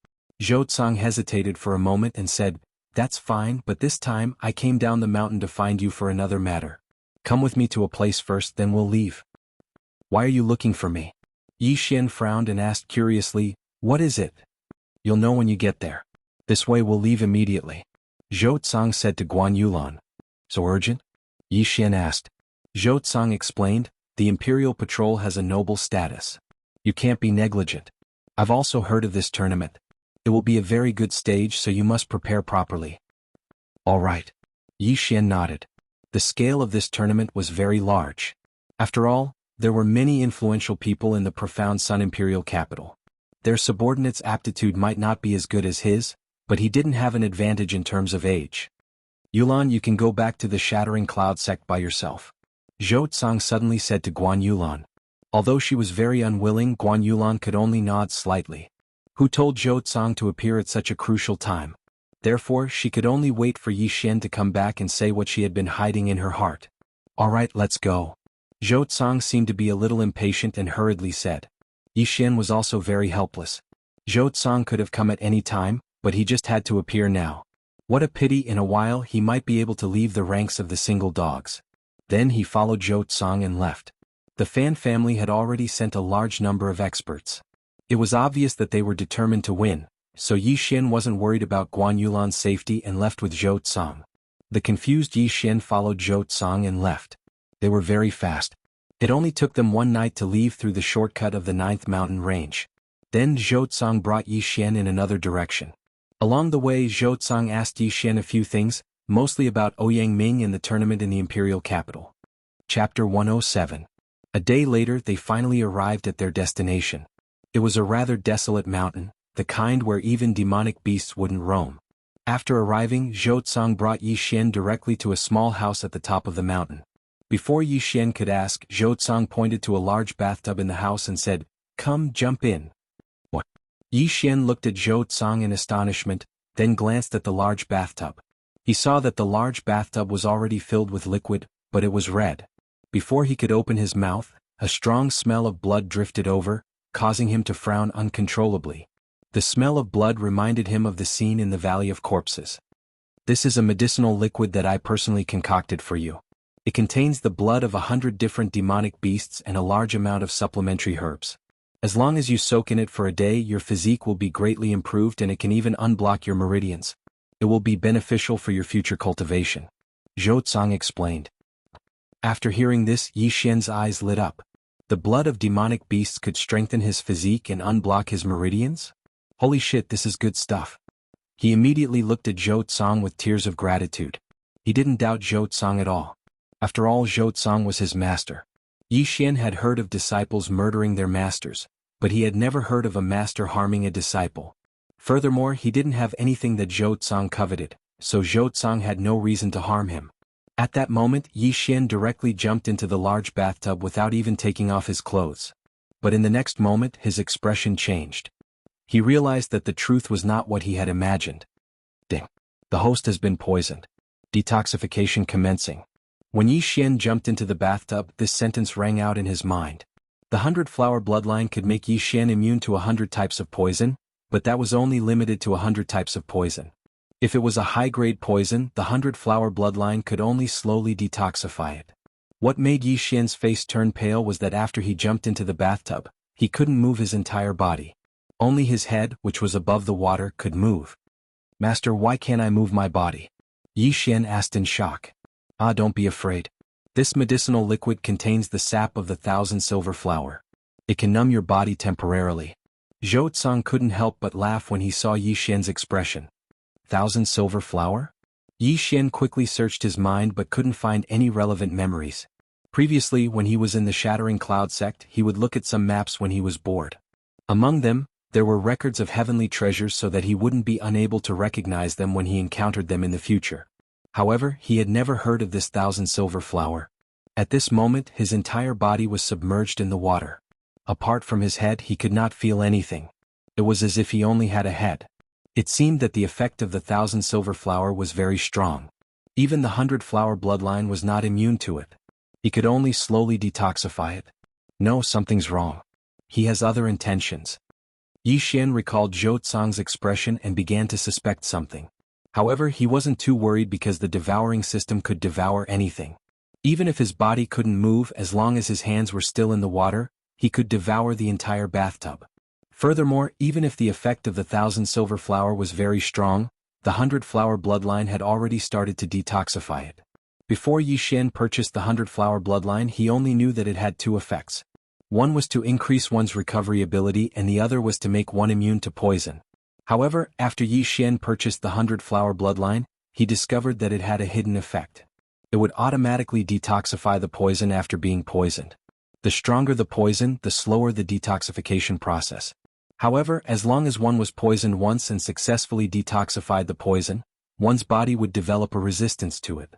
Zhou Cang hesitated for a moment and said, "That's fine, but this time I came down the mountain to find you for another matter. Come with me to a place first, then we'll leave." "Why are you looking for me?" Yi Xian frowned and asked curiously, "What is it?" "You'll know when you get there. This way we'll leave immediately." Zhou Cang said to Guan Yulan. "So urgent?" Yi Xian asked. Zhou Cang explained, "The Imperial Patrol has a noble status. You can't be negligent. I've also heard of this tournament. It will be a very good stage, so you must prepare properly." "All right." Yi Xian nodded. The scale of this tournament was very large. After all, there were many influential people in the profound Sun Imperial capital. Their subordinates' aptitude might not be as good as his, but he didn't have an advantage in terms of age. "Yulan, you can go back to the Shattering Cloud sect by yourself," Zhou Cang suddenly said to Guan Yulan. Although she was very unwilling, Guan Yulan could only nod slightly. Who told Zhou Cang to appear at such a crucial time? Therefore, she could only wait for Yi Xian to come back and say what she had been hiding in her heart. "All right, let's go." Zhou Cang seemed to be a little impatient and hurriedly said. Yi Xian was also very helpless. Zhou Cang could have come at any time, but he just had to appear now. What a pity, in a while he might be able to leave the ranks of the single dogs. Then he followed Zhou Cang and left. The Fan family had already sent a large number of experts. It was obvious that they were determined to win, so Yi Xian wasn't worried about Guan Yulan's safety and left with Zhou Cang. The confused Yi Xian followed Zhou Cang and left. They were very fast. It only took them one night to leave through the shortcut of the 9th mountain range. Then Zhou Cang brought Yi Xian in another direction. Along the way, Zhou Cang asked Yi Xian a few things, mostly about Ouyang Ming and the tournament in the Imperial capital. Chapter 107. A day later they finally arrived at their destination. It was a rather desolate mountain, the kind where even demonic beasts wouldn't roam. After arriving, Zhou Tsang brought Yi Xian directly to a small house at the top of the mountain. Before Yi Xian could ask, Zhou Tsang pointed to a large bathtub in the house and said, "Come, jump in." What? Yi Xian looked at Zhou Tsang in astonishment, then glanced at the large bathtub. He saw that the large bathtub was already filled with liquid, but it was red. Before he could open his mouth, a strong smell of blood drifted over, causing him to frown uncontrollably. The smell of blood reminded him of the scene in the Valley of Corpses. "This is a medicinal liquid that I personally concocted for you. It contains the blood of 100 different demonic beasts and a large amount of supplementary herbs. As long as you soak in it for a day, your physique will be greatly improved and it can even unblock your meridians. It will be beneficial for your future cultivation," Zhou Tsang explained. After hearing this, Yi Xian's eyes lit up. The blood of demonic beasts could strengthen his physique and unblock his meridians? Holy shit, this is good stuff. He immediately looked at Zhou Tsang with tears of gratitude. He didn't doubt Zhou Tsang at all. After all, Zhou Tsang was his master. Yi Xian had heard of disciples murdering their masters, but he had never heard of a master harming a disciple. Furthermore, he didn't have anything that Zhou Tsang coveted, so Zhou Tsang had no reason to harm him. At that moment, Yi Xian directly jumped into the large bathtub without even taking off his clothes. But in the next moment, his expression changed. He realized that the truth was not what he had imagined. Ding. The host has been poisoned. Detoxification commencing. When Yi Xian jumped into the bathtub, this sentence rang out in his mind. The 100-flower bloodline could make Yi Xian immune to 100 types of poison, but that was only limited to 100 types of poison. If it was a high-grade poison, the 100-flower bloodline could only slowly detoxify it. What made Yi Xian's face turn pale was that after he jumped into the bathtub, he couldn't move his entire body. Only his head, which was above the water, could move. "Master, why can't I move my body?" Yi Xian asked in shock. "Ah, don't be afraid. This medicinal liquid contains the sap of the 1,000 silver flower. It can numb your body temporarily." Zhou Tsang couldn't help but laugh when he saw Yi Xian's expression. 1,000 silver flower? Yi Xian quickly searched his mind but couldn't find any relevant memories. Previously, when he was in the Shattering Cloud sect, he would look at some maps when he was bored. Among them, there were records of heavenly treasures so that he wouldn't be unable to recognize them when he encountered them in the future. However, he had never heard of this 1,000 silver flower. At this moment, his entire body was submerged in the water. Apart from his head, he could not feel anything. It was as if he only had a head. It seemed that the effect of the 1,000 silver flower was very strong. Even the 100-flower bloodline was not immune to it. He could only slowly detoxify it. No, something's wrong. He has other intentions. Yi Xian recalled Zhou Tsang's expression and began to suspect something. However, he wasn't too worried because the devouring system could devour anything. Even if his body couldn't move, as long as his hands were still in the water, he could devour the entire bathtub. Furthermore, even if the effect of the 1,000 silver flower was very strong, the 100-flower bloodline had already started to detoxify it. Before Yi Xian purchased the 100-flower bloodline, he only knew that it had two effects. One was to increase one's recovery ability and the other was to make one immune to poison. However, after Yi Xian purchased the 100-flower bloodline, he discovered that it had a hidden effect. It would automatically detoxify the poison after being poisoned. The stronger the poison, the slower the detoxification process. However, as long as one was poisoned once and successfully detoxified the poison, one's body would develop a resistance to it.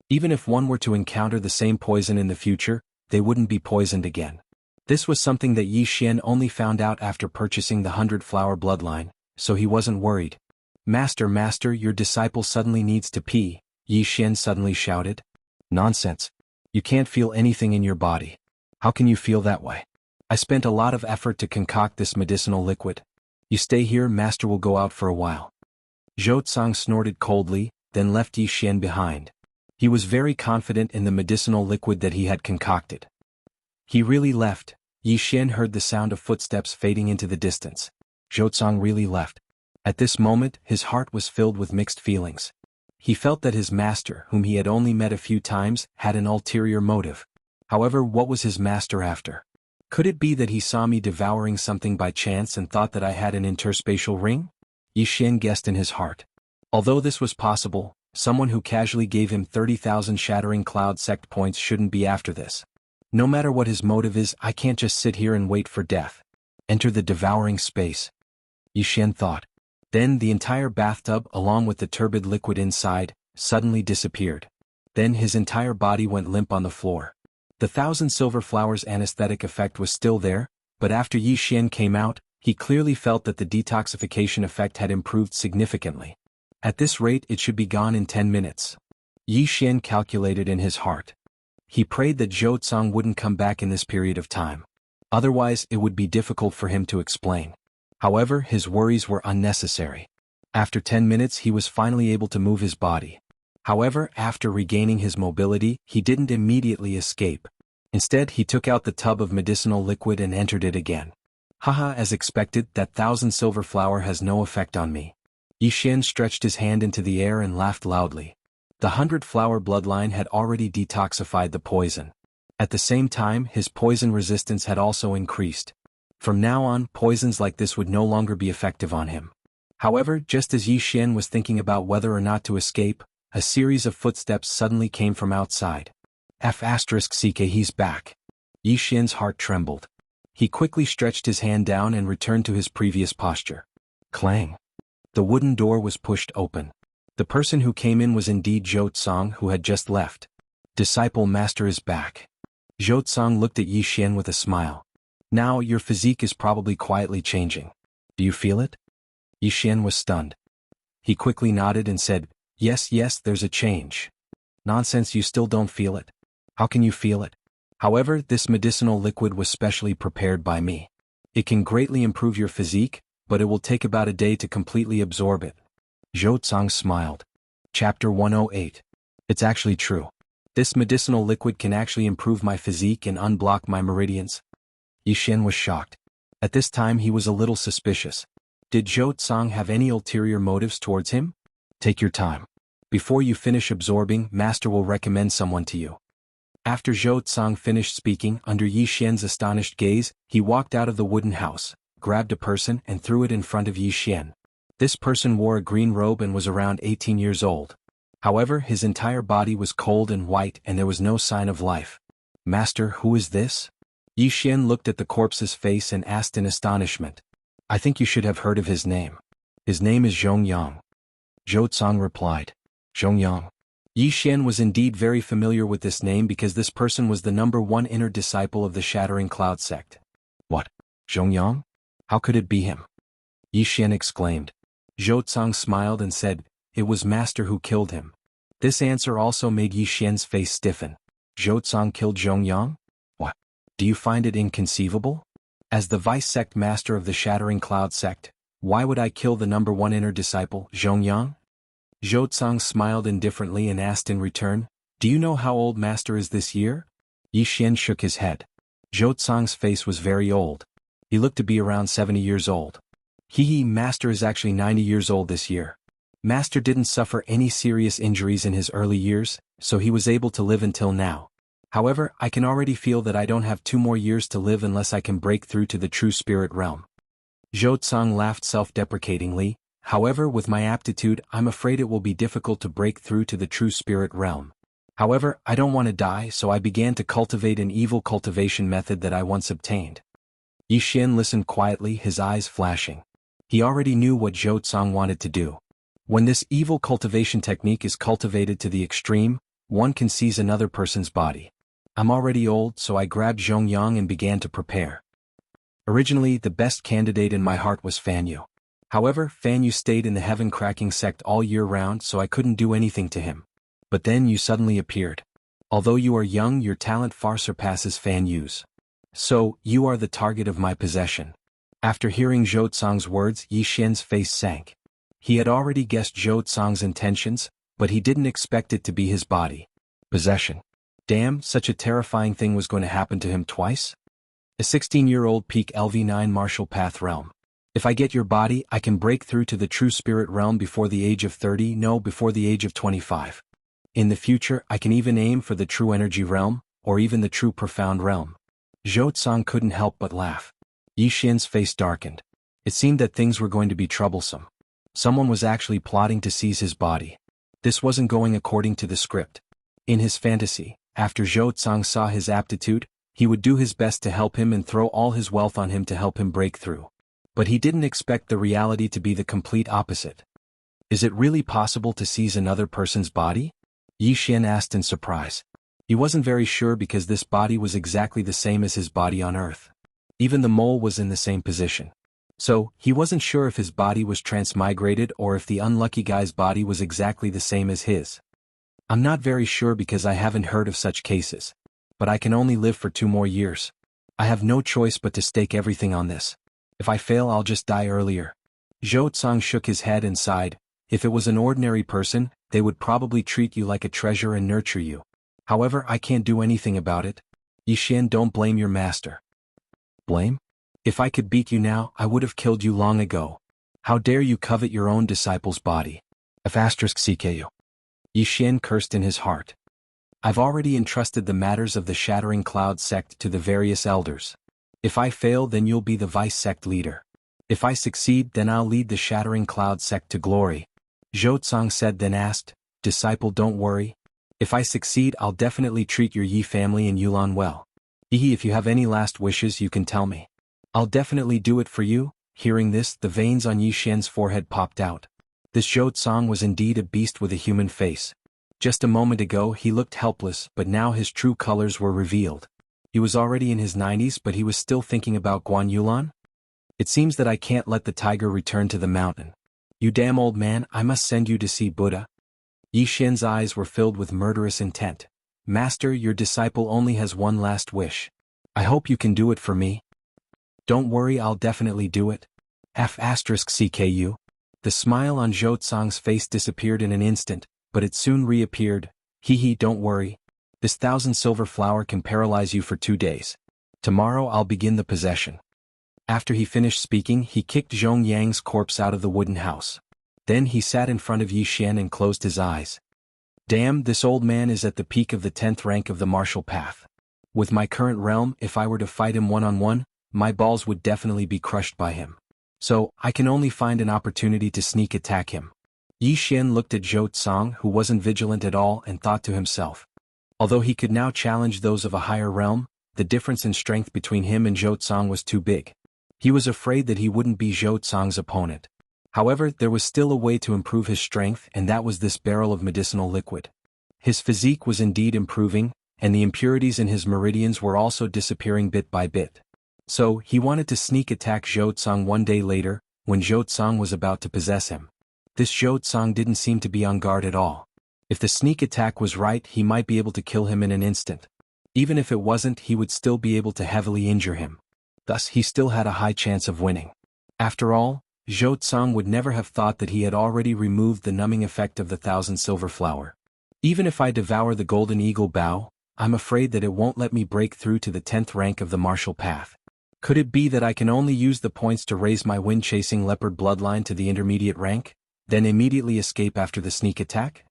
Even if one were to encounter the same poison in the future, they wouldn't be poisoned again. This was something that Yi Xian only found out after purchasing the 100-flower bloodline, so he wasn't worried. Master, your disciple suddenly needs to pee," Yi Xian suddenly shouted. "Nonsense. You can't feel anything in your body. How can you feel that way? I spent a lot of effort to concoct this medicinal liquid. You stay here, Master will go out for a while." Zhou Tsang snorted coldly, then left Yi Xian behind. He was very confident in the medicinal liquid that he had concocted. He really left. Yi Xian heard the sound of footsteps fading into the distance. Zhou Tsang really left. At this moment, his heart was filled with mixed feelings. He felt that his master, whom he had only met a few times, had an ulterior motive. However, what was his master after? Could it be that he saw me devouring something by chance and thought that I had an interspatial ring? Yi Xian guessed in his heart. Although this was possible, someone who casually gave him 30,000 Shattering Cloud sect points shouldn't be after this. No matter what his motive is, I can't just sit here and wait for death. Enter the devouring space. Yixian thought. Then the entire bathtub, along with the turbid liquid inside, suddenly disappeared. Then his entire body went limp on the floor. The 1,000 silver flowers anesthetic effect was still there, but after Yixian came out, he clearly felt that the detoxification effect had improved significantly. At this rate it should be gone in 10 minutes. Yixian calculated in his heart. He prayed that Zhou Cong wouldn't come back in this period of time. Otherwise it would be difficult for him to explain. However, his worries were unnecessary. After 10 minutes he was finally able to move his body. However, after regaining his mobility, he didn't immediately escape. Instead he took out the tub of medicinal liquid and entered it again. Haha, as expected, that 1,000 silver flower has no effect on me. Yixian stretched his hand into the air and laughed loudly. The 100-flower bloodline had already detoxified the poison. At the same time, his poison resistance had also increased. From now on, poisons like this would no longer be effective on him. However, just as Yixian was thinking about whether or not to escape, a series of footsteps suddenly came from outside. F***ck, he's back. Yixian's heart trembled. He quickly stretched his hand down and returned to his previous posture. Clang. The wooden door was pushed open. The person who came in was indeed Zhou Cong, who had just left. Disciple master is back. Zhou Cong looked at Yixian with a smile. Now your physique is probably quietly changing. Do you feel it? Yixian was stunned. He quickly nodded and said, yes, there's a change. Nonsense, you still don't feel it. How can you feel it? However, this medicinal liquid was specially prepared by me. It can greatly improve your physique, but it will take about a day to completely absorb it. Zhou Cong smiled. Chapter 108. It's actually true. This medicinal liquid can actually improve my physique and unblock my meridians. Yixian was shocked. At this time he was a little suspicious. Did Zhou Cong have any ulterior motives towards him? Take your time. Before you finish absorbing, Master will recommend someone to you. After Zhou Cong finished speaking, under Yixian's astonished gaze, he walked out of the wooden house, grabbed a person and threw it in front of Yixian. This person wore a green robe and was around 18 years old. However, his entire body was cold and white and there was no sign of life. Master, who is this? Yixian looked at the corpse's face and asked in astonishment. I think you should have heard of his name. His name is Zhongyang. Zhou Cong replied. Zhongyang. Yixian was indeed very familiar with this name because this person was the #1 inner disciple of the Shattering Cloud sect. What? Zhongyang? How could it be him? Yixian exclaimed. Zhou Cong smiled and said, it was Master who killed him. This answer also made Yixian's face stiffen. Zhou Cong killed Zhongyang? What? Do you find it inconceivable? As the vice-sect master of the Shattering Cloud sect, why would I kill the #1 inner disciple, Zhongyang? Zhou Cong smiled indifferently and asked in return, do you know how old Master is this year? Yixian shook his head. Zhou Cong's face was very old. He looked to be around 70 years old. Master is actually 90 years old this year. Master didn't suffer any serious injuries in his early years, so he was able to live until now. However, I can already feel that I don't have 2 more years to live unless I can break through to the true spirit realm. Zhou Cong laughed self-deprecatingly. However, with my aptitude, I'm afraid it will be difficult to break through to the true spirit realm. However, I don't want to die, so I began to cultivate an evil cultivation method that I once obtained. Yixian listened quietly, his eyes flashing. He already knew what Zhou Cong wanted to do. When this evil cultivation technique is cultivated to the extreme, one can seize another person's body. I'm already old, so I grabbed Zhongyang and began to prepare. Originally, the best candidate in my heart was Fan Yu. However, Fan Yu stayed in the heaven-cracking sect all year round, so I couldn't do anything to him. But then you suddenly appeared. Although you are young, your talent far surpasses Fan Yu's. So, you are the target of my possession. After hearing Zhou Cong's words, Yixian's face sank. He had already guessed Zhou Cong's intentions, but he didn't expect it to be his body. Possession. Damn, such a terrifying thing was going to happen to him twice? A 16-year-old peak LV9 martial path realm. If I get your body, I can break through to the true spirit realm before the age of 30, no, before the age of 25. In the future, I can even aim for the true energy realm, or even the true profound realm. Zhou Cong couldn't help but laugh. Yixian's face darkened. It seemed that things were going to be troublesome. Someone was actually plotting to seize his body. This wasn't going according to the script. In his fantasy, after Zhou Cong saw his aptitude, He would do his best to help him and throw all his wealth on him to help him break through. But he didn't expect the reality to be the complete opposite. Is it really possible to seize another person's body? Yixian asked in surprise. He wasn't very sure because this body was exactly the same as his body on Earth. Even the mole was in the same position. So, he wasn't sure if his body was transmigrated or if the unlucky guy's body was exactly the same as his. I'm not very sure because I haven't heard of such cases. But I can only live for 2 more years. I have no choice but to stake everything on this. If I fail, I'll just die earlier. Zhou Tsang shook his head and sighed. If it was an ordinary person, they would probably treat you like a treasure and nurture you. However, I can't do anything about it. Yixian, don't blame your master. Blame? If I could beat you now, I would have killed you long ago. How dare you covet your own disciple's body? *CKU. Yixian cursed in his heart. I've already entrusted the matters of the Shattering Cloud sect to the various elders. If I fail, then you'll be the vice sect leader. If I succeed, then I'll lead the Shattering Cloud sect to glory. Zhou Tsang said, then asked, Disciple, don't worry. If I succeed, I'll definitely treat your Yi family and Yulan well. Yi, if you have any last wishes, you can tell me. I'll definitely do it for you. Hearing this, the veins on Yi Xian's forehead popped out. This Zhou Tsang was indeed a beast with a human face. Just a moment ago he looked helpless, but now his true colors were revealed. He was already in his 90s, but he was still thinking about Guan Yulan? It seems that I can't let the tiger return to the mountain. You damn old man, I must send you to see Buddha. Yi Xian's eyes were filled with murderous intent. Master, your disciple only has one last wish. I hope you can do it for me. Don't worry, I'll definitely do it. *CKU. The smile on Zhou Tsang's face disappeared in an instant, but it soon reappeared. Hee, don't worry. This 1,000 silver flower can paralyze you for 2 days. Tomorrow I'll begin the possession. After he finished speaking, he kicked Zhong Yang's corpse out of the wooden house. Then he sat in front of Yi Xian and closed his eyes. Damn, this old man is at the peak of the 10th rank of the martial path. With my current realm, if I were to fight him one-on-one, my balls would definitely be crushed by him. So, I can only find an opportunity to sneak attack him. Yi Xian looked at Zhou Tsang, who wasn't vigilant at all, and thought to himself. Although he could now challenge those of a higher realm, the difference in strength between him and Zhou Tsang was too big. He was afraid that he wouldn't be Zhou Tsang's opponent. However, there was still a way to improve his strength, and that was this barrel of medicinal liquid. His physique was indeed improving, and the impurities in his meridians were also disappearing bit by bit. So, he wanted to sneak attack Zhou Tsang one day later, when Zhou Tsang was about to possess him. This Zhou Tsang didn't seem to be on guard at all. If the sneak attack was right, he might be able to kill him in an instant. Even if it wasn't, he would still be able to heavily injure him. Thus, he still had a high chance of winning. After all, Zhou Tsang would never have thought that he had already removed the numbing effect of the 1,000 silver flower. Even if I devour the golden eagle bough, I'm afraid that it won't let me break through to the 10th rank of the martial path. Could it be that I can only use the points to raise my wind-chasing leopard bloodline to the intermediate rank, then immediately escape after the sneak attack?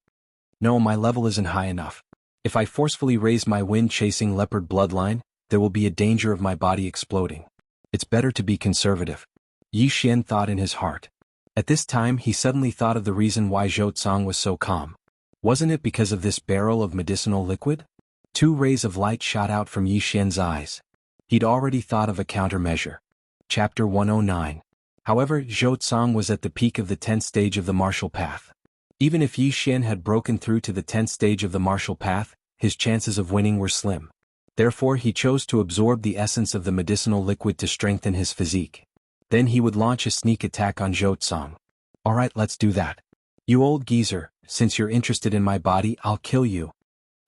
No, my level isn't high enough. If I forcefully raise my wind-chasing leopard bloodline, there will be a danger of my body exploding. It's better to be conservative. Yi Xian thought in his heart. At this time he suddenly thought of the reason why Zhou Tsang was so calm. Wasn't it because of this barrel of medicinal liquid? 2 rays of light shot out from Yi Xian's eyes. He'd already thought of a countermeasure. Chapter 109. However, Zhou Tsang was at the peak of the 10th stage of the martial path. Even if Yi Xian had broken through to the 10th stage of the martial path, his chances of winning were slim. Therefore he chose to absorb the essence of the medicinal liquid to strengthen his physique. Then he would launch a sneak attack on Zhou Tsang. Alright, let's do that. You old geezer, since you're interested in my body, I'll kill you.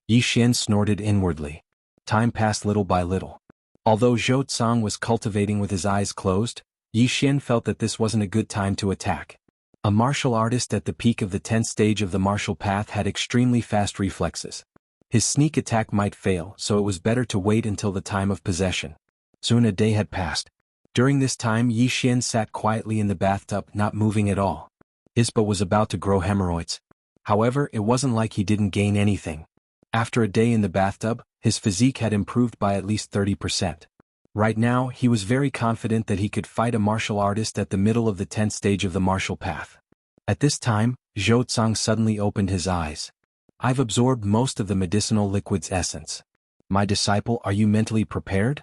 Yi Xian snorted inwardly. Time passed little by little. Although Zhou Tsang was cultivating with his eyes closed, Yi Xian felt that this wasn't a good time to attack. A martial artist at the peak of the 10th stage of the martial path had extremely fast reflexes. His sneak attack might fail, so it was better to wait until the time of possession. Soon a day had passed. During this time Yi Xian sat quietly in the bathtub, not moving at all. His butt was about to grow hemorrhoids. However, it wasn't like he didn't gain anything. After a day in the bathtub, his physique had improved by at least 30%. Right now, he was very confident that he could fight a martial artist at the middle of the 10th stage of the martial path. At this time, Zhou Tsang suddenly opened his eyes. I've absorbed most of the medicinal liquid's essence. My disciple, are you mentally prepared?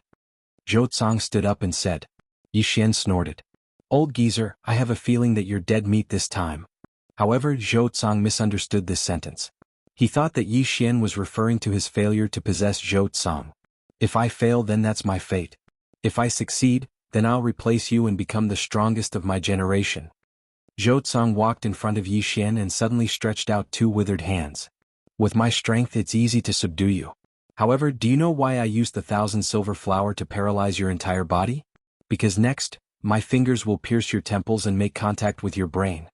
Zhou Cang stood up and said. Yi Xian snorted. Old geezer, I have a feeling that you're dead meat this time. However, Zhou Cang misunderstood this sentence. He thought that Yi Xian was referring to his failure to possess Zhou Cang. If I fail, then that's my fate. If I succeed, then I'll replace you and become the strongest of my generation. Zhou Cang walked in front of Yi Xian and suddenly stretched out two withered hands. With my strength, it's easy to subdue you. However, do you know why I used the 1,000 silver flower to paralyze your entire body? Because next, my fingers will pierce your temples and make contact with your brain.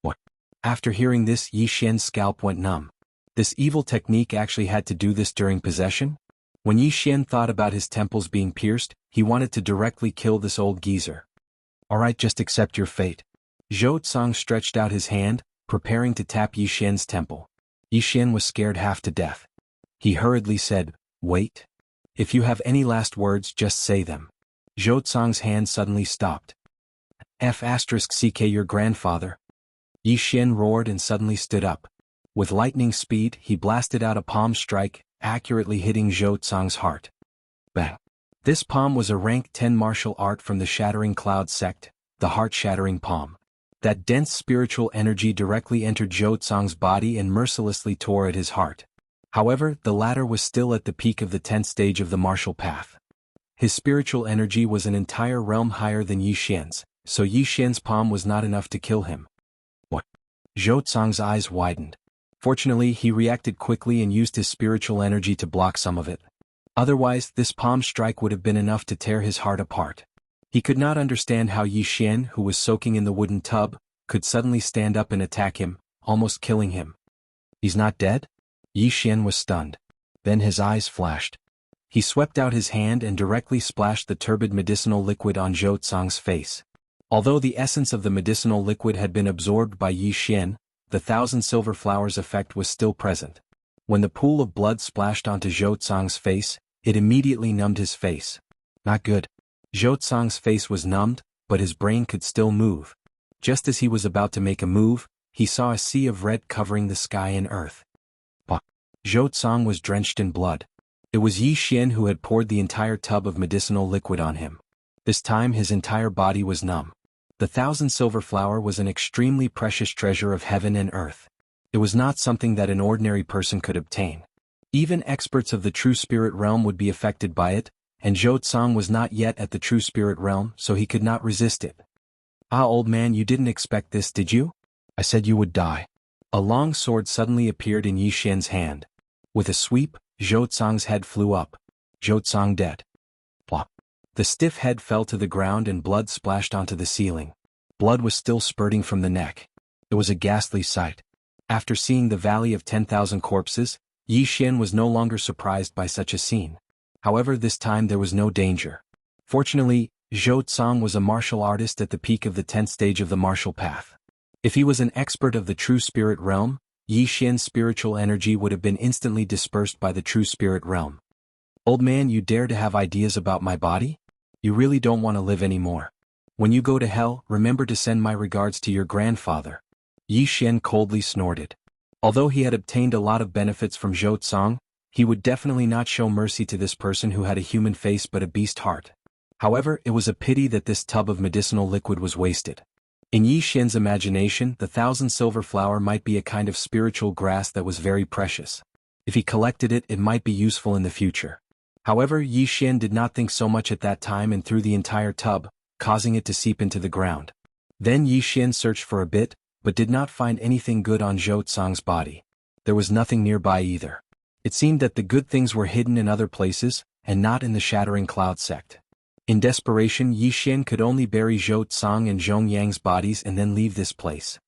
What? After hearing this, Yi Xian's scalp went numb. This evil technique actually had to do this during possession? When Yi Xian thought about his temples being pierced, he wanted to directly kill this old geezer. Alright, just accept your fate. Zhou Cang stretched out his hand, preparing to tap Yi Xian's temple. Yi Xian was scared half to death. He hurriedly said, Wait. If you have any last words, just say them. Zhou Cang's hand suddenly stopped. F***ck your grandfather. Yi Xian roared and suddenly stood up. With lightning speed, he blasted out a palm strike, accurately hitting Zhou Cang's heart. Bang. This palm was a rank 10 martial art from the Shattering Cloud sect, the heart-shattering palm. That dense spiritual energy directly entered Zhou Cang's body and mercilessly tore at his heart. However, the latter was still at the peak of the 10th stage of the martial path. His spiritual energy was an entire realm higher than Yi Xian's, so Yi Xian's palm was not enough to kill him. What? Zhou Cang's eyes widened. Fortunately, he reacted quickly and used his spiritual energy to block some of it. Otherwise, this palm strike would have been enough to tear his heart apart. He could not understand how Yi Xian, who was soaking in the wooden tub, could suddenly stand up and attack him, almost killing him. He's not dead? Yi Xian was stunned. Then his eyes flashed. He swept out his hand and directly splashed the turbid medicinal liquid on Zhou Cang's face. Although the essence of the medicinal liquid had been absorbed by Yi Xian, the 1,000 silver flowers effect was still present. When the pool of blood splashed onto Zhou Cang's face, it immediately numbed his face. Not good. Zhou Cang's face was numbed, but his brain could still move. Just as he was about to make a move, he saw a sea of red covering the sky and earth. Zhou Cang was drenched in blood. It was Yi Xian who had poured the entire tub of medicinal liquid on him. This time his entire body was numb. The 1,000 silver flower was an extremely precious treasure of heaven and earth. It was not something that an ordinary person could obtain. Even experts of the true spirit realm would be affected by it, and Zhou Cang was not yet at the true spirit realm, so he could not resist it. Ah, old man, you didn't expect this, did you? I said you would die. A long sword suddenly appeared in Yi Xian's hand. With a sweep, Zhou Cang's head flew up. Zhou Cang dead. Plop. The stiff head fell to the ground and blood splashed onto the ceiling. Blood was still spurting from the neck. It was a ghastly sight. After seeing the Valley of 10,000 Corpses, Yi Xian was no longer surprised by such a scene. However, this time there was no danger. Fortunately, Zhou Cang was a martial artist at the peak of the 10th stage of the martial path. If he was an expert of the true spirit realm, Yi Xian's spiritual energy would have been instantly dispersed by the true spirit realm. Old man, you dare to have ideas about my body? You really don't want to live anymore. When you go to hell, remember to send my regards to your grandfather. Yi Xian coldly snorted. Although he had obtained a lot of benefits from Zhou Cang, he would definitely not show mercy to this person who had a human face but a beast heart. However, it was a pity that this tub of medicinal liquid was wasted. In Yi Xian's imagination, the 1,000 silver flower might be a kind of spiritual grass that was very precious. If he collected it, it might be useful in the future. However, Yi Xian did not think so much at that time and threw the entire tub, causing it to seep into the ground. Then Yi Xian searched for a bit, but did not find anything good on Zhou Cang's body. There was nothing nearby either. It seemed that the good things were hidden in other places, and not in the Shattering Cloud sect. In desperation, Yi Xian could only bury Zhou Cang and Zhong Yang's bodies and then leave this place.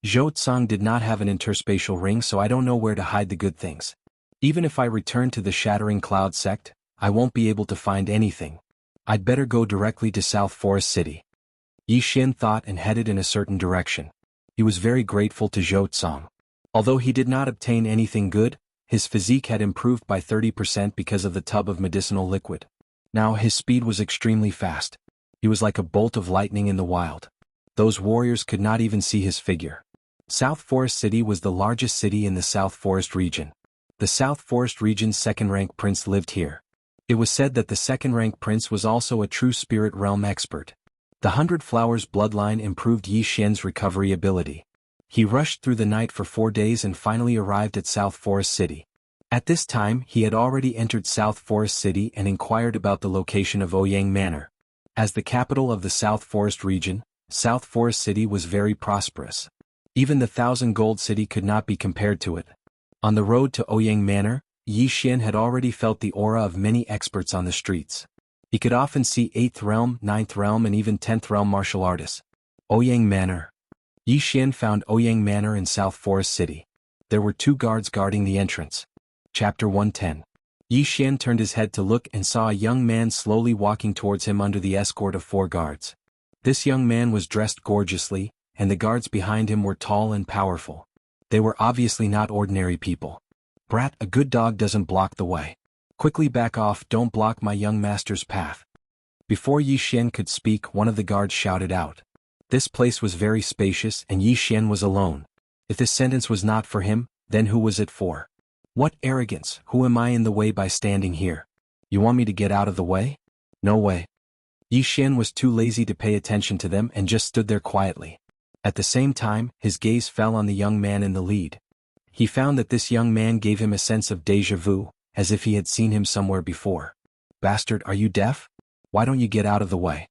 Zhou Cang did not have an interspatial ring, so I don't know where to hide the good things. Even if I return to the Shattering Cloud sect, I won't be able to find anything. I'd better go directly to South Forest City. Yi Xian thought and headed in a certain direction. He was very grateful to Zhou Cang. Although he did not obtain anything good, his physique had improved by 30% because of the tub of medicinal liquid. Now his speed was extremely fast. He was like a bolt of lightning in the wild. Those warriors could not even see his figure. South Forest City was the largest city in the South Forest region. The South Forest region's second-rank prince lived here. It was said that the second-rank prince was also a true spirit realm expert. The 100 Flowers bloodline improved Yi Xian's recovery ability. He rushed through the night for 4 days and finally arrived at South Forest City. At this time he had already entered South Forest City and inquired about the location of Ouyang Manor. As the capital of the South Forest region, South Forest City was very prosperous. Even the 1,000 Gold City could not be compared to it. On the road to Ouyang Manor, Yi Xian had already felt the aura of many experts on the streets. He could often see 8th realm, 9th realm and even 10th realm martial artists. Ouyang Manor. Yi Xian found Ouyang Manor in South Forest City. There were 2 guards guarding the entrance. Chapter 110. Yi Xian turned his head to look and saw a young man slowly walking towards him under the escort of 4 guards. This young man was dressed gorgeously, and the guards behind him were tall and powerful. They were obviously not ordinary people. Brat, a good dog doesn't block the way. Quickly back off, don't block my young master's path. Before Yi Xian could speak, one of the guards shouted out. This place was very spacious and Yi Xian was alone. If this sentence was not for him, then who was it for? What arrogance, who am I in the way by standing here? You want me to get out of the way? No way. Yi Xian was too lazy to pay attention to them and just stood there quietly. At the same time, his gaze fell on the young man in the lead. He found that this young man gave him a sense of déjà vu, as if he had seen him somewhere before. Bastard, are you deaf? Why don't you get out of the way?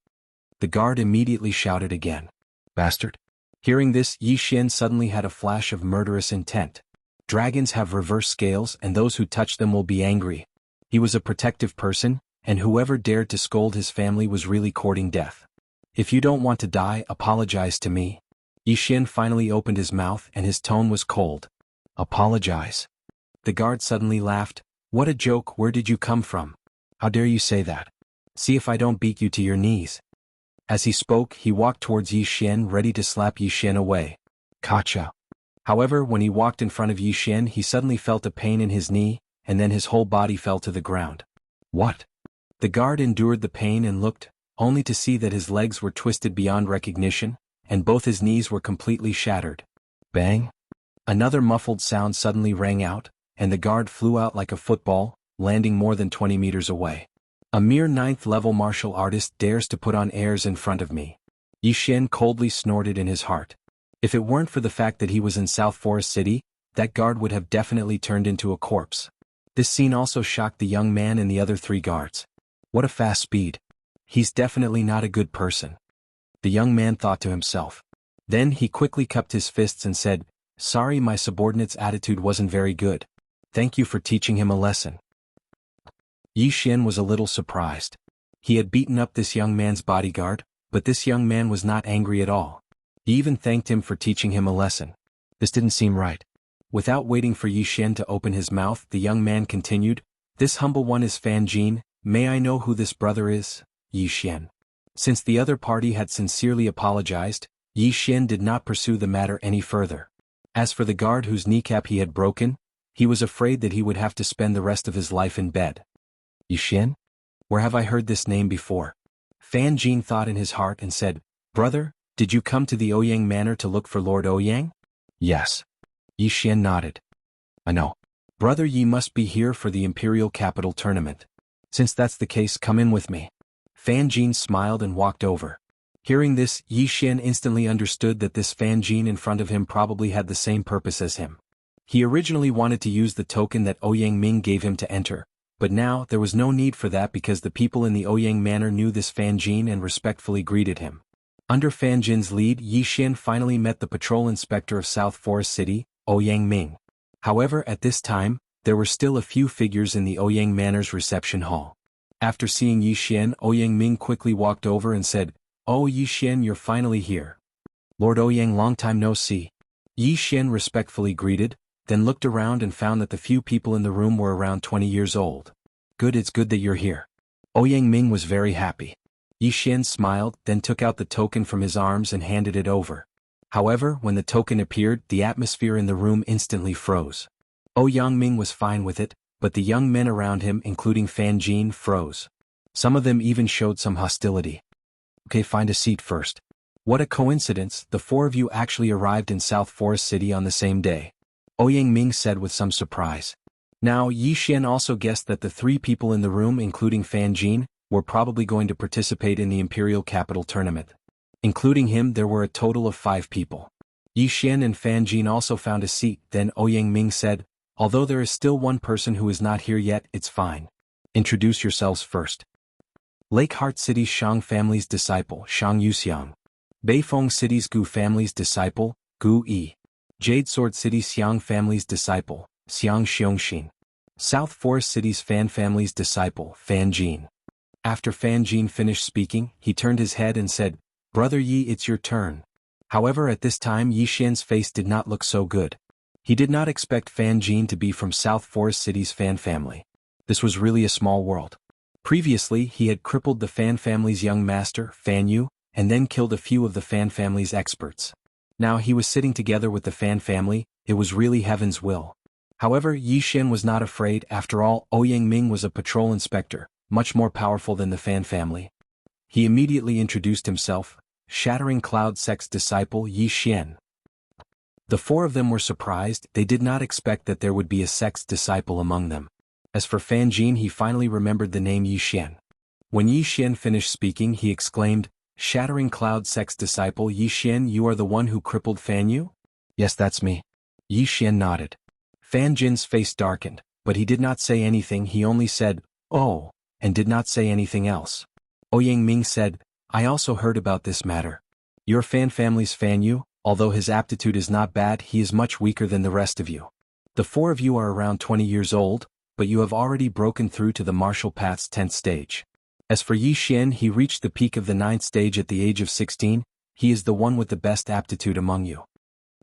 The guard immediately shouted again. Bastard. Hearing this, Yi Xian suddenly had a flash of murderous intent. Dragons have reverse scales and those who touch them will be angry. He was a protective person, and whoever dared to scold his family was really courting death. If you don't want to die, apologize to me. Yi Xian finally opened his mouth and his tone was cold. Apologize. The guard suddenly laughed. What a joke, where did you come from? How dare you say that? See if I don't beat you to your knees. As he spoke, he walked towards Yi Xian ready to slap Yi Xian away. Gotcha. However, when he walked in front of Yi Xian he suddenly felt a pain in his knee, and then his whole body fell to the ground. What? The guard endured the pain and looked, only to see that his legs were twisted beyond recognition, and both his knees were completely shattered. Bang! Another muffled sound suddenly rang out, and the guard flew out like a football, landing more than 20 meters away. A mere 9th-level martial artist dares to put on airs in front of me. Yi Xian coldly snorted in his heart. If it weren't for the fact that he was in South Forest City, that guard would have definitely turned into a corpse. This scene also shocked the young man and the other 3 guards. What a fast speed. He's definitely not a good person. The young man thought to himself. Then he quickly cupped his fists and said, Sorry, my subordinate's attitude wasn't very good. Thank you for teaching him a lesson. Yi Xian was a little surprised. He had beaten up this young man's bodyguard, but this young man was not angry at all. He even thanked him for teaching him a lesson. This didn't seem right. Without waiting for Yi Xian to open his mouth, the young man continued, This humble one is Fan Jin, may I know who this brother is? Yi Xian. Since the other party had sincerely apologized, Yi Xian did not pursue the matter any further. As for the guard whose kneecap he had broken, he was afraid that he would have to spend the rest of his life in bed. Yi Xian? Where have I heard this name before? Fan Jin thought in his heart and said, Brother, did you come to the Ouyang Manor to look for Lord Ouyang? Yes. Yi Xian nodded. I know. Brother, ye must be here for the Imperial Capital Tournament. Since that's the case, come in with me. Fan Jin smiled and walked over. Hearing this, Yi Xian instantly understood that this Fan Jin in front of him probably had the same purpose as him. He originally wanted to use the token that Ouyang Ming gave him to enter, but now there was no need for that because the people in the Ouyang Manor knew this Fan Jin and respectfully greeted him. Under Fan Jin's lead, Yi Xian finally met the patrol inspector of South Forest City, Ouyang Ming. However, at this time, there were still a few figures in the Ouyang Manor's reception hall. After seeing Yi Xian, Ouyang Ming quickly walked over and said, Oh Yi Xian, you're finally here. Lord Ouyang, long time no see. Yi Xian respectfully greeted, then looked around and found that the few people in the room were around 20 years old. Good, it's good that you're here. Ouyang Ming was very happy. Yi Xian smiled, then took out the token from his arms and handed it over. However, when the token appeared, the atmosphere in the room instantly froze. Ouyang Ming was fine with it, but the young men around him, including Fan Jin, froze. Some of them even showed some hostility. Okay, find a seat first. What a coincidence, the 4 of you actually arrived in South Forest City on the same day. Ouyang Ming said with some surprise. Now Yi Xian also guessed that the three people in the room, including Fan Jin, were probably going to participate in the Imperial Capital Tournament. Including him, there were a total of 5 people. Yi Xian and Fan Jin also found a seat. Then Ouyang Ming said, although there is still one person who is not here yet, it's fine. Introduce yourselves first. Lake Heart City's Shang family's disciple, Shang Yuxiang. Beifeng City's Gu family's disciple, Gu Yi. Jade Sword City's Xiang family's disciple, Xiang Xiongxin. South Forest City's Fan family's disciple, Fan Jin. After Fan Jin finished speaking, he turned his head and said, Brother Yi, it's your turn. However, at this time Yi Xian's face did not look so good. He did not expect Fan Jin to be from South Forest City's Fan family. This was really a small world. Previously, he had crippled the Fan family's young master, Fan Yu, and then killed a few of the Fan family's experts. Now he was sitting together with the Fan family. It was really heaven's will. However, Yi Xian was not afraid. After all, Ouyang Ming was a patrol inspector, much more powerful than the Fan family. He immediately introduced himself, Shattering Cloud Sect's disciple Yi Xian. The 4 of them were surprised. They did not expect that there would be a sect's disciple among them. As for Fan Jin, he finally remembered the name Yi Xian. When Yi Xian finished speaking, he exclaimed, Shattering Cloud Sect's disciple Yi Xian, you are the one who crippled Fan Yu? Yes, that's me. Yi Xian nodded. Fan Jin's face darkened, but he did not say anything. He only said, oh, and did not say anything else. Ouyang Ming said, I also heard about this matter. Your Fan family's Fan Yu, although his aptitude is not bad, he is much weaker than the rest of you. The 4 of you are around 20 years old, but you have already broken through to the martial path's 10th stage. As for Yi Xian, he reached the peak of the 9th stage at the age of 16, he is the one with the best aptitude among you.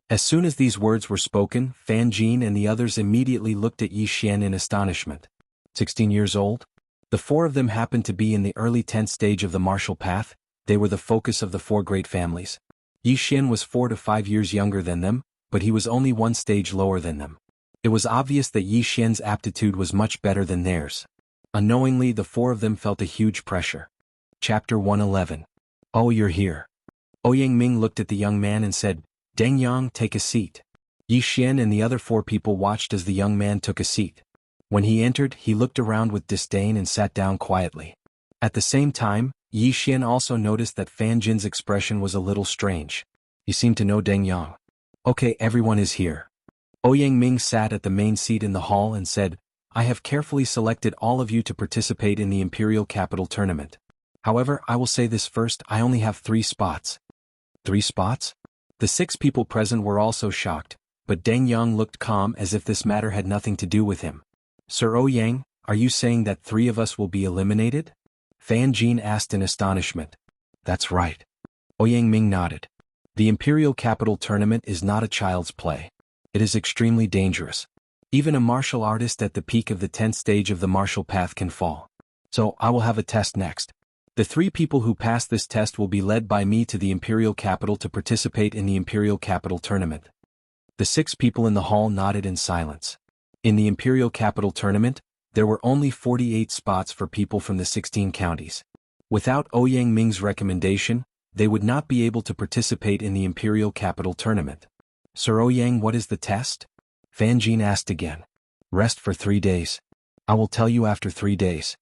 As soon as these words were spoken, Fan Jin and the others immediately looked at Yi Xian in astonishment. 16 years old? The 4 of them happened to be in the early 10th stage of the martial path. They were the focus of the 4 great families. Yi Xian was 4 to 5 years younger than them, but he was only 1 stage lower than them. It was obvious that Yi Xian's aptitude was much better than theirs. Unknowingly, the 4 of them felt a huge pressure. Chapter 111. Oh, you're here. Ouyang Ming looked at the young man and said, Deng Yang, take a seat. Yi Xian and the other 4 people watched as the young man took a seat. When he entered, he looked around with disdain and sat down quietly. At the same time, Yi Xian also noticed that Fan Jin's expression was a little strange. He seemed to know Deng Yang. Okay, everyone is here. Ouyang Ming sat at the main seat in the hall and said, I have carefully selected all of you to participate in the Imperial Capital Tournament. However, I will say this first, I only have 3 spots. 3 spots? The 6 people present were also shocked, but Deng Yang looked calm as if this matter had nothing to do with him. Sir Ouyang, are you saying that 3 of us will be eliminated? Fan Jin asked in astonishment. That's right. Ouyang Ming nodded. The Imperial Capital Tournament is not a child's play. It is extremely dangerous. Even a martial artist at the peak of the 10th stage of the martial path can fall. So, I will have a test next. The 3 people who pass this test will be led by me to the Imperial Capital to participate in the Imperial Capital Tournament. The 6 people in the hall nodded in silence. In the Imperial Capital Tournament, there were only 48 spots for people from the 16 counties. Without Ouyang Ming's recommendation, they would not be able to participate in the Imperial Capital Tournament. Sir Ouyang, what is the test? Fan Jin asked again. Rest for 3 days. I will tell you after 3 days.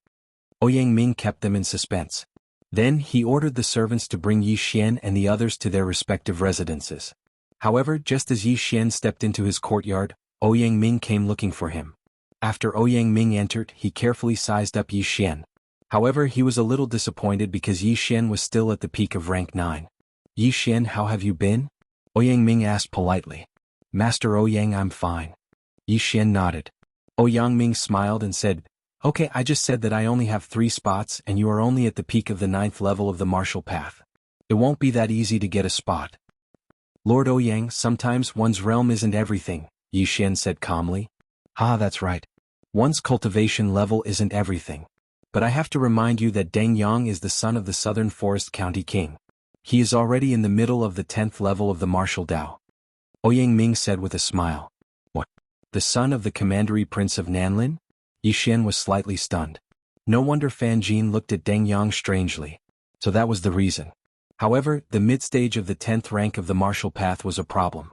Ouyang Ming kept them in suspense. Then he ordered the servants to bring Yi Xian and the others to their respective residences. However, just as Yi Xian stepped into his courtyard, Ouyang Ming came looking for him. After Ouyang Ming entered, he carefully sized up Yi Xian. However, he was a little disappointed because Yi Xian was still at the peak of rank 9. Yi Xian, how have you been? Ouyang Ming asked politely. Master Ouyang, I'm fine. Yi Xian nodded. Ouyang Ming smiled and said, Okay, I just said that I only have 3 spots and you are only at the peak of the 9th level of the martial path. It won't be that easy to get a spot. Lord Ouyang, sometimes one's realm isn't everything, Yi Xian said calmly. That's right. One's cultivation level isn't everything. But I have to remind you that Deng Yang is the son of the Southern Forest County King. He is already in the middle of the 10th level of the martial Dao. Ouyang Ming said with a smile. What? The son of the Commandery Prince of Nanlin? Yi Xian was slightly stunned. No wonder Fan Jin looked at Deng Yang strangely. So that was the reason. However, the mid-stage of the 10th rank of the martial path was a problem.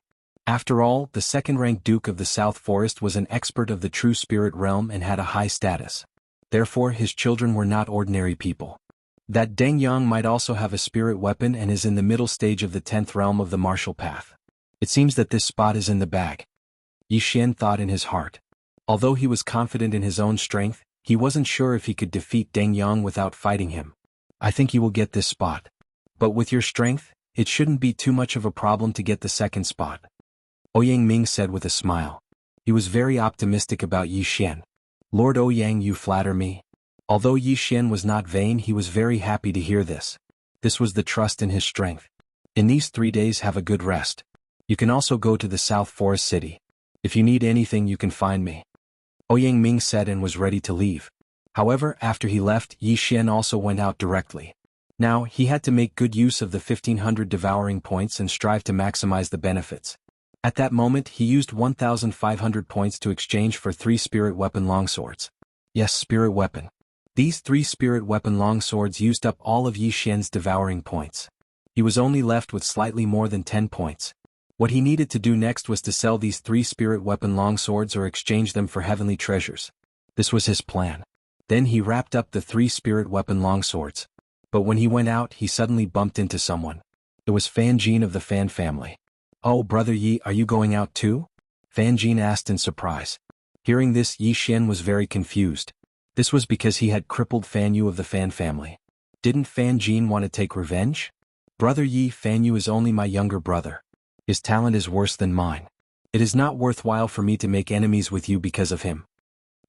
After all, the second-ranked Duke of the South Forest was an expert of the true spirit realm and had a high status. Therefore his children were not ordinary people. That Deng Yang might also have a spirit weapon and is in the middle stage of the 10th realm of the martial path. It seems that this spot is in the bag. Yi Xian thought in his heart. Although he was confident in his own strength, he wasn't sure if he could defeat Deng Yang without fighting him. I think you will get this spot. But with your strength, it shouldn't be too much of a problem to get the second spot. Ouyang Ming said with a smile. He was very optimistic about Yi Xian. Lord Ouyang, you flatter me. Although Yi Xian was not vain, he was very happy to hear this. This was the trust in his strength. In these 3 days have a good rest. You can also go to the South Forest City. If you need anything you can find me. Ouyang Ming said and was ready to leave. However, after he left, Yi Xian also went out directly. Now, he had to make good use of the 1500 devouring points and strive to maximize the benefits. At that moment he used 1500 points to exchange for 3 spirit weapon longswords. Yes, spirit weapon. These 3 spirit weapon longswords used up all of Yi Xian's devouring points. He was only left with slightly more than 10 points. What he needed to do next was to sell these 3 spirit weapon longswords or exchange them for heavenly treasures. This was his plan. Then he wrapped up the 3 spirit weapon longswords. But when he went out he suddenly bumped into someone. It was Fan Jin of the Fan family. Oh, Brother Yi, are you going out too? Fan Jin asked in surprise. Hearing this, Yi Xian was very confused. This was because he had crippled Fan Yu of the Fan family. Didn't Fan Jin want to take revenge? Brother Yi, Fan Yu is only my younger brother. His talent is worse than mine. It is not worthwhile for me to make enemies with you because of him.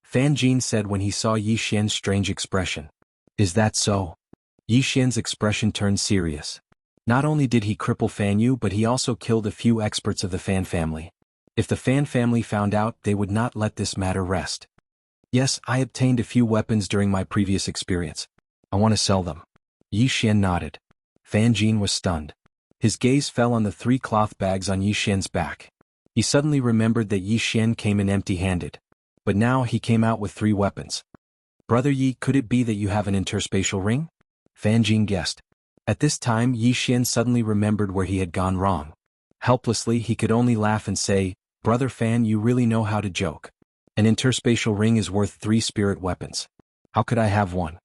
Fan Jin said when he saw Yi Xian's strange expression. Is that so? Yi Xian's expression turned serious. Not only did he cripple Fan Yu, but he also killed a few experts of the Fan family. If the Fan family found out, they would not let this matter rest. Yes, I obtained a few weapons during my previous experience. I want to sell them. Yi Xian nodded. Fan Jin was stunned. His gaze fell on the 3 cloth bags on Yi Xian's back. He suddenly remembered that Yi Xian came in empty-handed. But now he came out with 3 weapons. Brother Yi, could it be that you have an interspatial ring? Fan Jin guessed. At this time Yi Xian suddenly remembered where he had gone wrong. Helplessly he could only laugh and say, Brother Fan, you really know how to joke. An interspatial ring is worth 3 spirit weapons. How could I have one?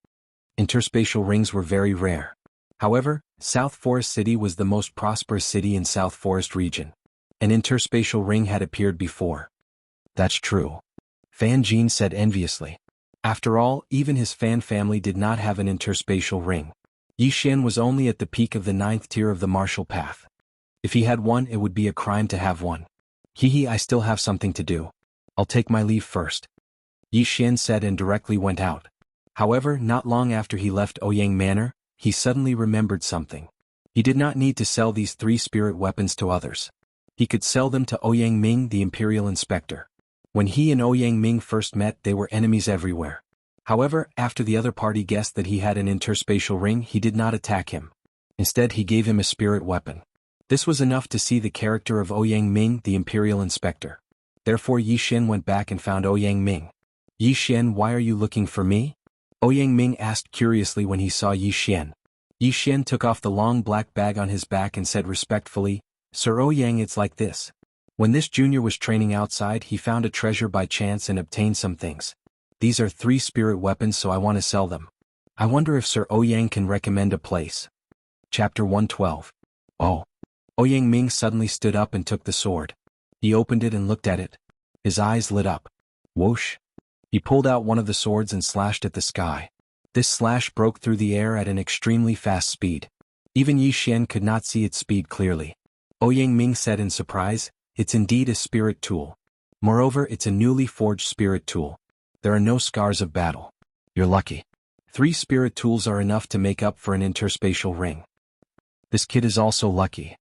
Interspatial rings were very rare. However, South Forest City was the most prosperous city in South Forest region. An interspatial ring had appeared before. That's true. Fan Jin said enviously. After all, even his Fan family did not have an interspatial ring. Yi Xian was only at the peak of the 9th tier of the martial path. If he had one, it would be a crime to have one. Hehe, I still have something to do. I'll take my leave first. Yi Xian said and directly went out. However, not long after he left Ouyang Manor, he suddenly remembered something. He did not need to sell these 3 spirit weapons to others. He could sell them to Ouyang Ming, the Imperial Inspector. When he and Ouyang Ming first met, they were enemies everywhere. However, after the other party guessed that he had an interspatial ring, he did not attack him. Instead, he gave him a spirit weapon. This was enough to see the character of Ouyang Ming, the Imperial Inspector. Therefore Yi Xian went back and found Ouyang Ming. Yi Xian, why are you looking for me? Ouyang Ming asked curiously when he saw Yi Xian. Yi Xian took off the long black bag on his back and said respectfully, Sir Ouyang, it's like this. When this junior was training outside, he found a treasure by chance and obtained some things. These are 3 spirit weapons, so I want to sell them. I wonder if Sir Ouyang can recommend a place. Chapter 112. Oh. Ouyang Ming suddenly stood up and took the sword. He opened it and looked at it. His eyes lit up. Whoosh. He pulled out one of the swords and slashed at the sky. This slash broke through the air at an extremely fast speed. Even Yi Xian could not see its speed clearly. Ouyang Ming said in surprise, it's indeed a spirit tool. Moreover, it's a newly forged spirit tool. There are no scars of battle. You're lucky. 3 spirit tools are enough to make up for an interspatial ring. This kid is also lucky.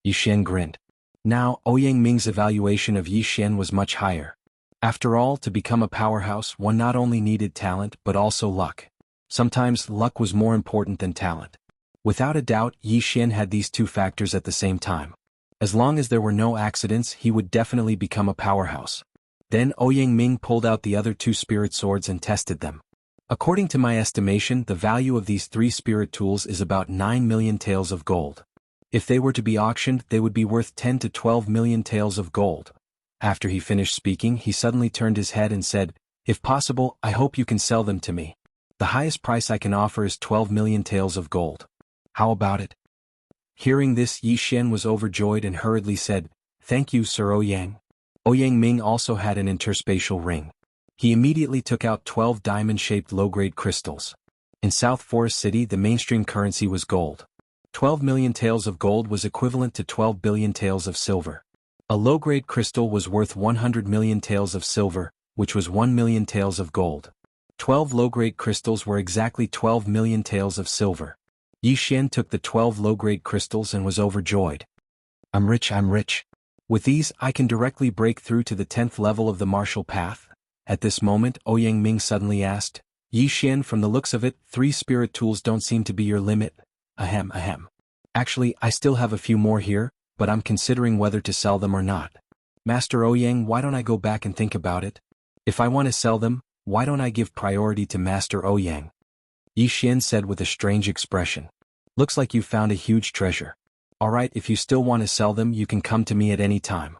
Yi Xian grinned. Now, Ouyang Ming's evaluation of Yi Xian was much higher. After all, to become a powerhouse, one not only needed talent but also luck. Sometimes luck was more important than talent. Without a doubt, Yi Xian had these 2 factors at the same time. As long as there were no accidents, he would definitely become a powerhouse. Then Ouyang Ming pulled out the other 2 spirit swords and tested them. According to my estimation, the value of these 3 spirit tools is about 9 million taels of gold. If they were to be auctioned, they would be worth 10 to 12 million taels of gold. After he finished speaking, he suddenly turned his head and said, "If possible, I hope you can sell them to me. The highest price I can offer is 12 million taels of gold. How about it?" Hearing this, Xian was overjoyed and hurriedly said, "Thank you, Sir Ouyang." Ouyang Ming also had an interspatial ring. He immediately took out 12 diamond-shaped low-grade crystals. In South Forest City, the mainstream currency was gold. 12 million taels of gold was equivalent to 12 billion taels of silver. A low-grade crystal was worth 100 million taels of silver, which was 1 million taels of gold. 12 low-grade crystals were exactly 12 million taels of silver. Xian took the 12 low-grade crystals and was overjoyed. I'm rich. With these, I can directly break through to the 10th level of the martial path." At this moment, Ouyang Ming suddenly asked, "Xian, from the looks of it, 3 spirit tools don't seem to be your limit." Ahem. Actually, I still have a few more here, but I'm considering whether to sell them or not. Master Ouyang, why don't I go back and think about it? If I want to sell them, why don't I give priority to Master Ouyang?" Xian said with a strange expression. "Looks like you found a huge treasure. Alright, if you still want to sell them, you can come to me at any time."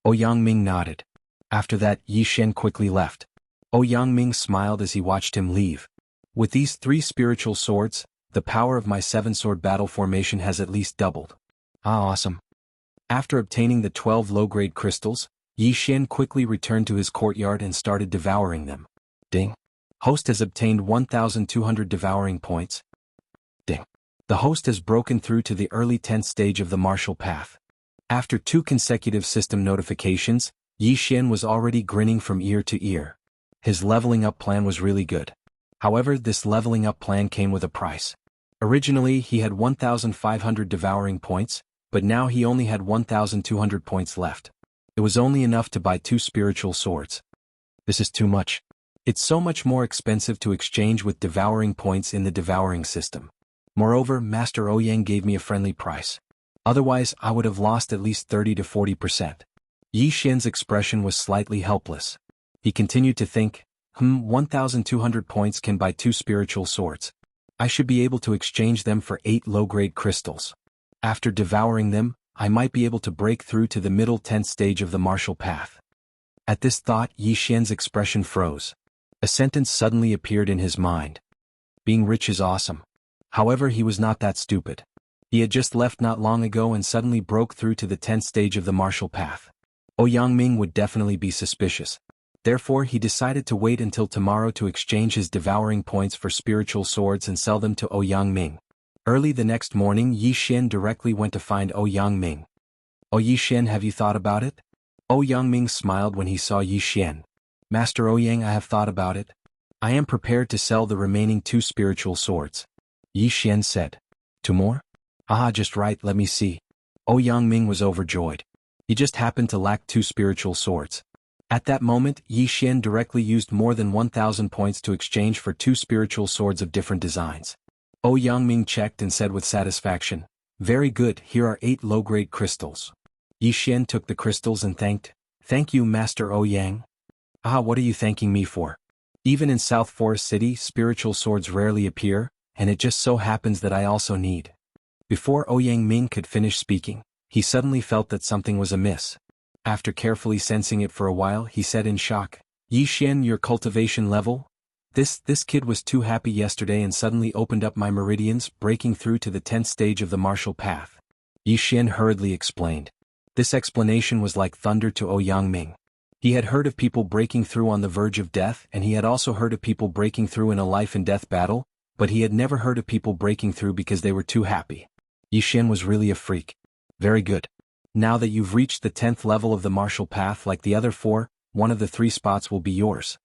Ouyang Ming nodded. After that, Xian quickly left. Ouyang Ming smiled as he watched him leave. "With these 3 spiritual swords, the power of my 7-sword battle formation has at least doubled. Awesome." After obtaining the 12 low-grade crystals, Xian quickly returned to his courtyard and started devouring them. Ding. Host has obtained 1,200 devouring points. Ding. The host has broken through to the early 10th stage of the martial path. After 2 consecutive system notifications, Xian was already grinning from ear to ear. His leveling up plan was really good. However, this leveling up plan came with a price. Originally, he had 1,500 devouring points, but now he only had 1,200 points left. It was only enough to buy 2 spiritual swords. This is too much. It's so much more expensive to exchange with devouring points in the devouring system. Moreover, Master Ouyang gave me a friendly price. Otherwise, I would have lost at least 30 to 40%. Xian's expression was slightly helpless. He continued to think, 1,200 points can buy 2 spiritual swords. I should be able to exchange them for 8 low-grade crystals. After devouring them, I might be able to break through to the middle 10th stage of the martial path. At this thought, Xian's expression froze. A sentence suddenly appeared in his mind. Being rich is awesome. However, he was not that stupid. He had just left not long ago and suddenly broke through to the 10th stage of the martial path. Ouyang Ming would definitely be suspicious. Therefore, he decided to wait until tomorrow to exchange his devouring points for spiritual swords and sell them to Ouyang Ming. Early the next morning, Xian directly went to find Ouyang Ming. "Oh Xian, have you thought about it?" Ouyang Ming smiled when he saw Xian. "Master Ouyang, I have thought about it. I am prepared to sell the remaining 2 spiritual swords." Xian said. "2 more? Just right, let me see." Ouyang Ming was overjoyed. He just happened to lack 2 spiritual swords. At that moment, Xian directly used more than 1,000 points to exchange for 2 spiritual swords of different designs. Ouyang Ming checked and said with satisfaction, "Very good, here are 8 low-grade crystals." Xian took the crystals and thanked, "Thank you, Master Ouyang." What are you thanking me for? Even in South Forest City, spiritual swords rarely appear, and it just so happens that I also need. Before Ouyang Ming could finish speaking, he suddenly felt that something was amiss. After carefully sensing it for a while, he said in shock, "Xian, your cultivation level? This kid was too happy yesterday and suddenly opened up my meridians, breaking through to the 10th stage of the martial path." Xian hurriedly explained. This explanation was like thunder to Ouyang Ming. He had heard of people breaking through on the verge of death, and he had also heard of people breaking through in a life-and-death battle, but he had never heard of people breaking through because they were too happy. Xian was really a freak. "Very good. Now that you've reached the 10th level of the martial path like the other 4, one of the 3 spots will be yours."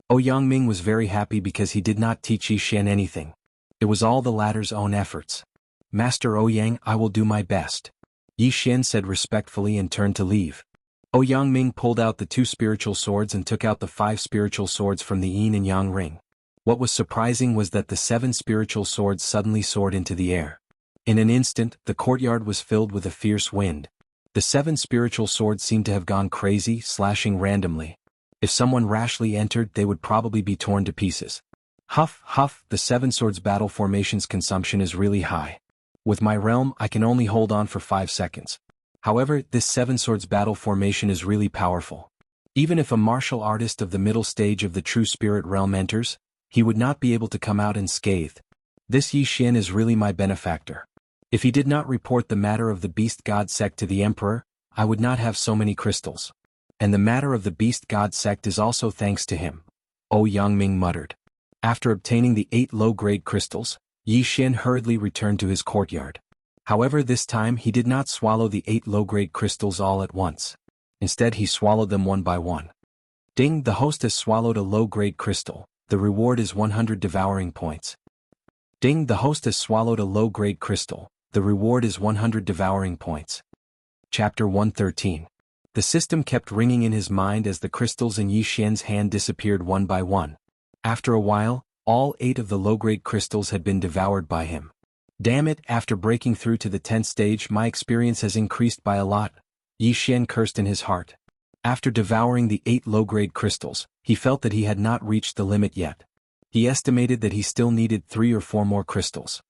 Ouyang Ming was very happy because he did not teach Xian anything. It was all the latter's own efforts. "Master Ouyang, I will do my best," Xian said respectfully and turned to leave. Ouyang Ming pulled out the 2 spiritual swords and took out the 5 spiritual swords from the yin and yang ring. What was surprising was that the 7 spiritual swords suddenly soared into the air. In an instant, the courtyard was filled with a fierce wind. The 7 spiritual swords seemed to have gone crazy, slashing randomly. If someone rashly entered, they would probably be torn to pieces. Huff, the 7 swords battle formation's consumption is really high. With my realm I can only hold on for 5 seconds. However, this Seven Swords battle formation is really powerful. Even if a martial artist of the middle stage of the true spirit realm enters, he would not be able to come out unscathed. This Yi Xian is really my benefactor. If he did not report the matter of the Beast God sect to the Emperor, I would not have so many crystals. And the matter of the Beast God sect is also thanks to him. Yangming muttered. After obtaining the 8 low-grade crystals, Yi Xian hurriedly returned to his courtyard. However, this time he did not swallow the 8 low-grade crystals all at once. Instead he swallowed them one by one. Ding, the host has swallowed a low-grade crystal. The reward is 100 devouring points. Ding, the host has swallowed a low-grade crystal. The reward is 100 devouring points. Chapter 113. The system kept ringing in his mind as the crystals in Yi Xian's hand disappeared one by one. After a while, all 8 of the low-grade crystals had been devoured by him. Damn it, after breaking through to the 10th stage my experience has increased by a lot, Yi Xian cursed in his heart. After devouring the 8 low-grade crystals, he felt that he had not reached the limit yet. He estimated that he still needed 3 or 4 more crystals.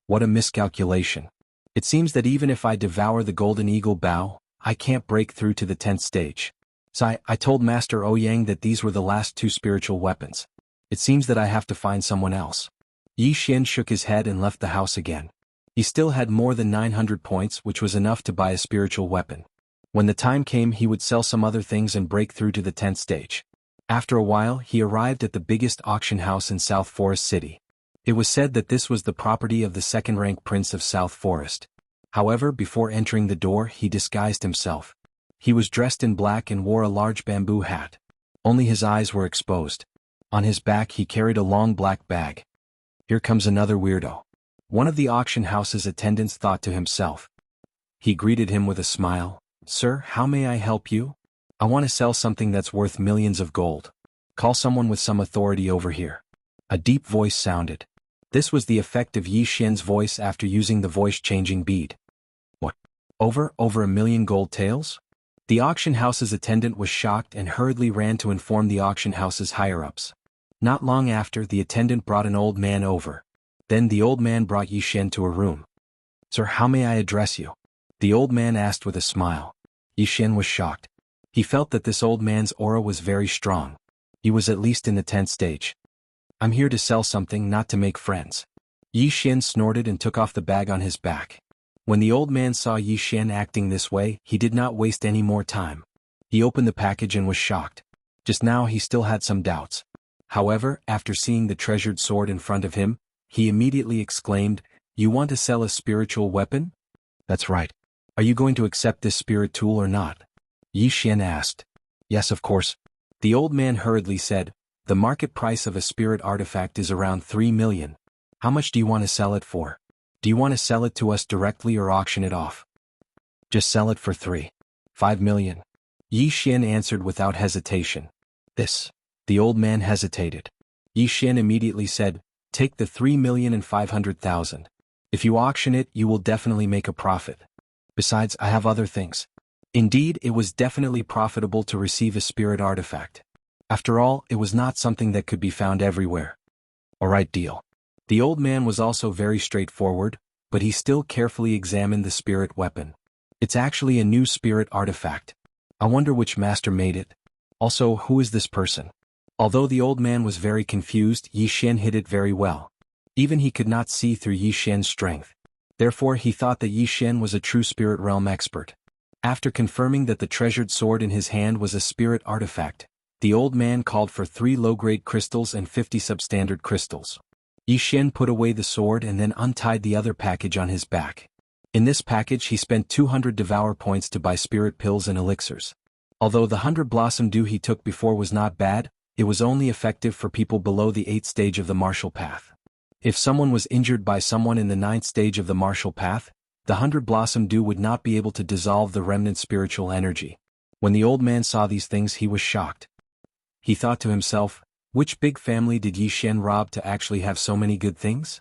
What a miscalculation. It seems that even if I devour the Golden Eagle Bow, I can't break through to the 10th stage. So I told Master Ouyang that these were the last 2 spiritual weapons. It seems that I have to find someone else. Yi Xian shook his head and left the house again. He still had more than 900 points, which was enough to buy a spiritual weapon. When the time came he would sell some other things and break through to the 10th stage. After a while he arrived at the biggest auction house in South Forest City. It was said that this was the property of the second-rank prince of South Forest. However, before entering the door he disguised himself. He was dressed in black and wore a large bamboo hat. Only his eyes were exposed. On his back he carried a long black bag. Here comes another weirdo. One of the auction house's attendants thought to himself. He greeted him with a smile. Sir, how may I help you? I want to sell something that's worth millions of gold. Call someone with some authority over here. A deep voice sounded. This was the effect of Yi Xian's voice after using the voice-changing bead. What? Over 1,000,000 gold taels? The auction house's attendant was shocked and hurriedly ran to inform the auction house's higher-ups. Not long after, the attendant brought an old man over. Then the old man brought Yi Xian to a room. Sir, how may I address you? The old man asked with a smile. Yi Xian was shocked. He felt that this old man's aura was very strong. He was at least in the 10th stage. I'm here to sell something, not to make friends. Yi Xian snorted and took off the bag on his back. When the old man saw Yi Xian acting this way, he did not waste any more time. He opened the package and was shocked. Just now he still had some doubts. However, after seeing the treasured sword in front of him, he immediately exclaimed, You want to sell a spiritual weapon? That's right. Are you going to accept this spirit tool or not? Yi Xian asked. Yes, of course. The old man hurriedly said, The market price of a spirit artifact is around 3 million. How much do you want to sell it for? Do you want to sell it to us directly or auction it off? Just sell it for 5 million. Yi Xian answered without hesitation. This. The old man hesitated. Yi Xian immediately said, Take the 3,500,000. If you auction it, you will definitely make a profit. Besides, I have other things. Indeed, it was definitely profitable to receive a spirit artifact. After all, it was not something that could be found everywhere. Alright, deal. The old man was also very straightforward, but he still carefully examined the spirit weapon. It's actually a new spirit artifact. I wonder which master made it. Also, who is this person? Although the old man was very confused, Yi Xian hid it very well. Even he could not see through Yi Xian's strength. Therefore he thought that Yi Xian was a true spirit realm expert. After confirming that the treasured sword in his hand was a spirit artifact, the old man called for 3 low-grade crystals and 50 substandard crystals. Yi Xian put away the sword and then untied the other package on his back. In this package he spent 200 devour points to buy spirit pills and elixirs. Although the 100 blossom dew he took before was not bad, it was only effective for people below the 8th stage of the martial path. If someone was injured by someone in the 9th stage of the martial path, the 100 blossom dew would not be able to dissolve the remnant spiritual energy. When the old man saw these things he was shocked. He thought to himself, which big family did Yi Xian rob to actually have so many good things?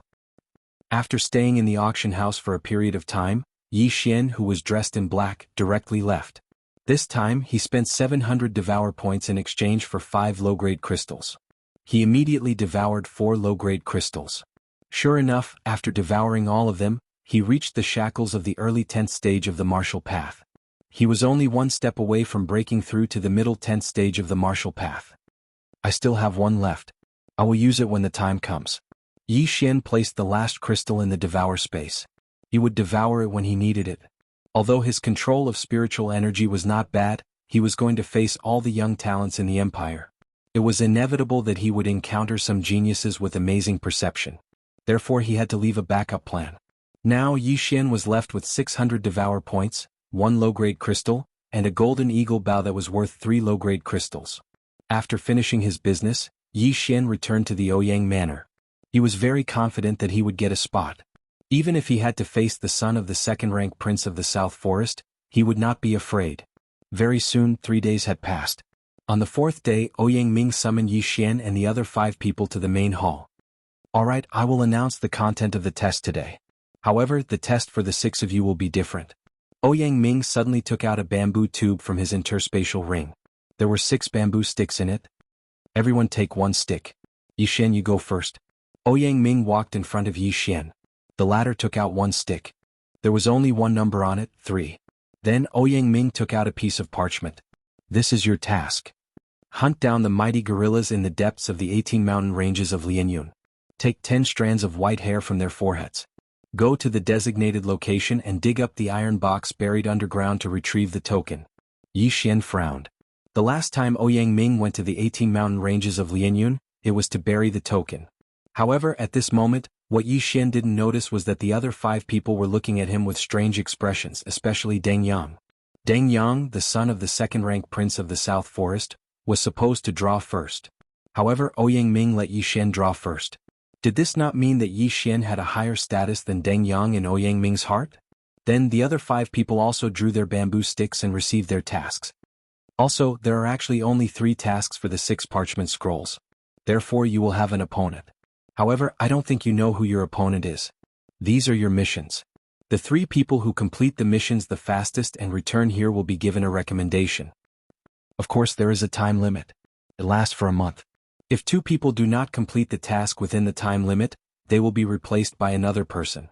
After staying in the auction house for a period of time, Yi Xian, who was dressed in black, directly left. This time he spent 700 devour points in exchange for 5 low-grade crystals. He immediately devoured 4 low-grade crystals. Sure enough, after devouring all of them, he reached the shackles of the early 10th stage of the martial path. He was only one step away from breaking through to the middle 10th stage of the martial path. I still have one left. I will use it when the time comes. Yi Xian placed the last crystal in the devour space. He would devour it when he needed it. Although his control of spiritual energy was not bad, he was going to face all the young talents in the empire. It was inevitable that he would encounter some geniuses with amazing perception. Therefore he had to leave a backup plan. Now Yi Xian was left with 600 devour points, 1 low-grade crystal, and a golden eagle bow that was worth 3 low-grade crystals. After finishing his business, Yi Xian returned to the Ouyang Manor. He was very confident that he would get a spot. Even if he had to face the son of the second-rank prince of the South Forest, he would not be afraid. Very soon 3 days had passed. On the 4th day, Ouyang Ming summoned Yi Xian and the other 5 people to the main hall. Alright, I will announce the content of the test today. However, the test for the 6 of you will be different. Ouyang Ming suddenly took out a bamboo tube from his interspatial ring. There were 6 bamboo sticks in it. Everyone take 1 stick. Yi Xian, you go first. Ouyang Ming walked in front of Yi Xian. The latter took out 1 stick. There was only one number on it, 3. Then Ouyang Ming took out a piece of parchment. This is your task. Hunt down the mighty gorillas in the depths of the 18 mountain ranges of Lianyun. Take 10 strands of white hair from their foreheads. Go to the designated location and dig up the iron box buried underground to retrieve the token. Yi Xian frowned. The last time Ouyang Ming went to the 18 mountain ranges of Lianyun, it was to bury the token. However, at this moment, what Yi Xian didn't notice was that the other 5 people were looking at him with strange expressions, especially Deng Yang. Deng Yang, the son of the second-rank prince of the South Forest, was supposed to draw first. However, Ouyang Ming let Yi Xian draw first. Did this not mean that Yi Xian had a higher status than Deng Yang in Ouyang Ming's heart? Then the other 5 people also drew their bamboo sticks and received their tasks. Also, there are actually only 3 tasks for the 6 parchment scrolls. Therefore you will have an opponent. However, I don't think you know who your opponent is. These are your missions. The 3 people who complete the missions the fastest and return here will be given a recommendation. Of course, there is a time limit. It lasts for a month. If 2 people do not complete the task within the time limit, they will be replaced by another person.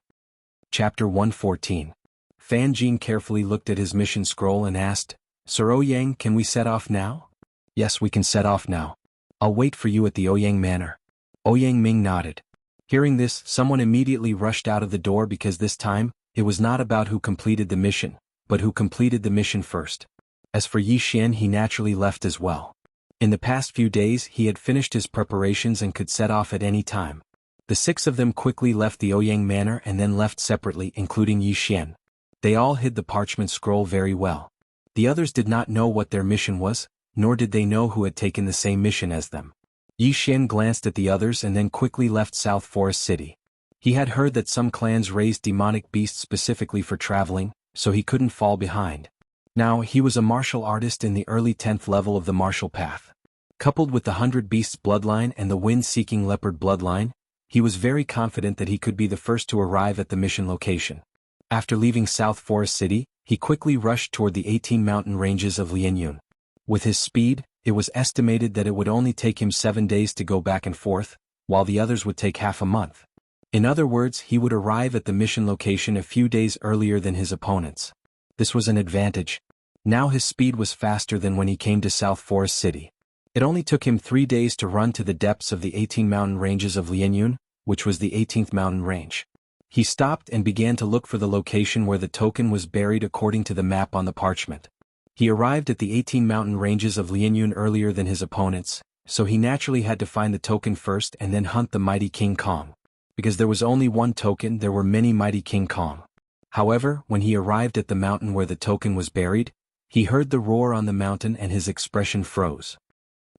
Chapter 114. Fan Jin carefully looked at his mission scroll and asked, Sir Ouyang, can we set off now? Yes, we can set off now. I'll wait for you at the Ouyang Manor. Ouyang Ming nodded. Hearing this, someone immediately rushed out of the door because this time, it was not about who completed the mission, but who completed the mission first. As for Yi Xian, he naturally left as well. In the past few days he had finished his preparations and could set off at any time. The 6 of them quickly left the Ouyang Manor and then left separately, including Yi Xian. They all hid the parchment scroll very well. The others did not know what their mission was, nor did they know who had taken the same mission as them. Yi Xian glanced at the others and then quickly left South Forest City. He had heard that some clans raised demonic beasts specifically for traveling, so he couldn't fall behind. Now, he was a martial artist in the early 10th level of the martial path. Coupled with the 100 Beasts bloodline and the wind-seeking leopard bloodline, he was very confident that he could be the first to arrive at the mission location. After leaving South Forest City, he quickly rushed toward the 18 mountain ranges of Lianyun. With his speed, it was estimated that it would only take him 7 days to go back and forth, while the others would take half a month. In other words, he would arrive at the mission location a few days earlier than his opponents. This was an advantage. Now his speed was faster than when he came to South Forest City. It only took him 3 days to run to the depths of the 18 mountain ranges of Lianyun, which was the 18th mountain range. He stopped and began to look for the location where the token was buried according to the map on the parchment. He arrived at the 18 mountain ranges of Lianyun earlier than his opponents, so he naturally had to find the token first and then hunt the mighty King Kong. Because there was only one token, there were many mighty King Kong. However, when he arrived at the mountain where the token was buried, he heard the roar on the mountain and his expression froze.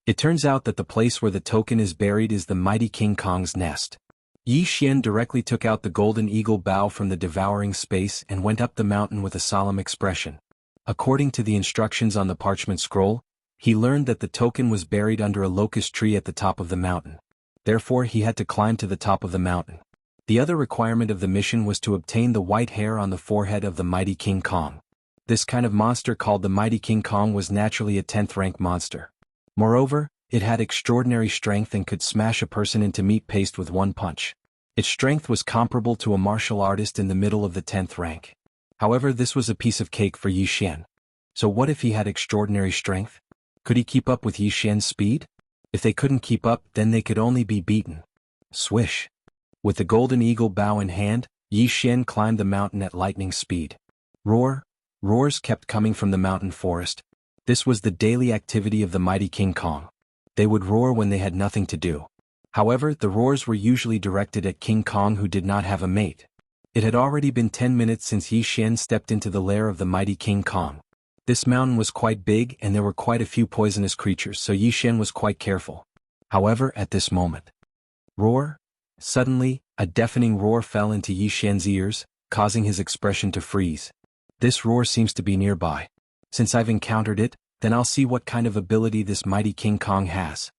It turns out that the place where the token is buried is the mighty King Kong's nest. Yi Xian directly took out the golden eagle bow from the devouring space and went up the mountain with a solemn expression. According to the instructions on the parchment scroll, he learned that the token was buried under a locust tree at the top of the mountain. Therefore he had to climb to the top of the mountain. The other requirement of the mission was to obtain the white hair on the forehead of the mighty King Kong. This kind of monster called the mighty King Kong was naturally a 10th rank monster. Moreover, it had extraordinary strength and could smash a person into meat paste with one punch. Its strength was comparable to a martial artist in the middle of the 10th rank. However, this was a piece of cake for Yixian. So what if he had extraordinary strength? Could he keep up with Yixian's speed? If they couldn't keep up, then they could only be beaten. Swish. With the golden eagle bow in hand, Yixian climbed the mountain at lightning speed. Roar. Roars kept coming from the mountain forest. This was the daily activity of the mighty King Kong. They would roar when they had nothing to do. However, the roars were usually directed at King Kong, who did not have a mate. It had already been 10 minutes since Yixian stepped into the lair of the mighty King Kong. This mountain was quite big and there were quite a few poisonous creatures, so Yixian was quite careful. However, at this moment, roar! Suddenly, a deafening roar fell into Yixian's ears, causing his expression to freeze. This roar seems to be nearby. Since I've encountered it, then I'll see what kind of ability this mighty King Kong has.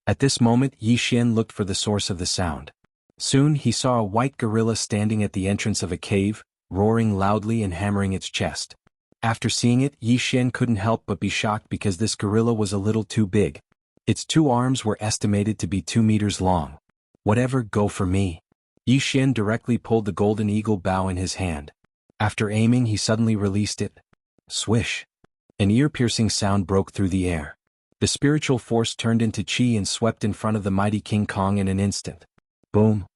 At this moment, Yixian looked for the source of the sound. Soon he saw a white gorilla standing at the entrance of a cave, roaring loudly and hammering its chest. After seeing it, Yixian couldn't help but be shocked because this gorilla was a little too big. Its 2 arms were estimated to be 2 meters long. Whatever, go for me. Yixian directly pulled the golden eagle bow in his hand. After aiming, he suddenly released it. Swish. An ear-piercing sound broke through the air. The spiritual force turned into chi and swept in front of the mighty King Kong in an instant. Boom.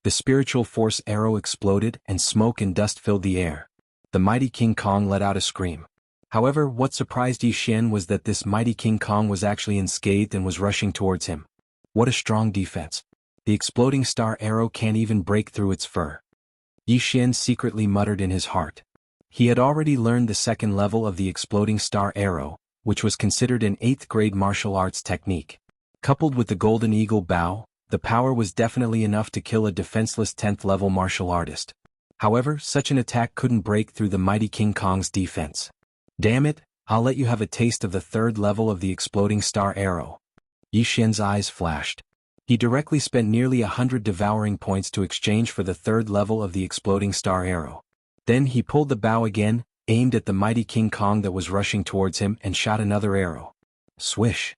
The spiritual force arrow exploded and smoke and dust filled the air. The mighty King Kong let out a scream. However, what surprised Yixian was that this mighty King Kong was actually unscathed and was rushing towards him. What a strong defense. The exploding star arrow can't even break through its fur. Yixian secretly muttered in his heart. He had already learned the 2nd level of the exploding star arrow, which was considered an 8th grade martial arts technique. Coupled with the golden eagle bow, the power was definitely enough to kill a defenseless 10th level martial artist. However, such an attack couldn't break through the mighty King Kong's defense. Damn it, I'll let you have a taste of the 3rd level of the exploding star arrow. Yixian's eyes flashed. He directly spent nearly 100 devouring points to exchange for the 3rd level of the exploding star arrow. Then he pulled the bow again, aimed at the mighty King Kong that was rushing towards him, and shot another arrow. Swish.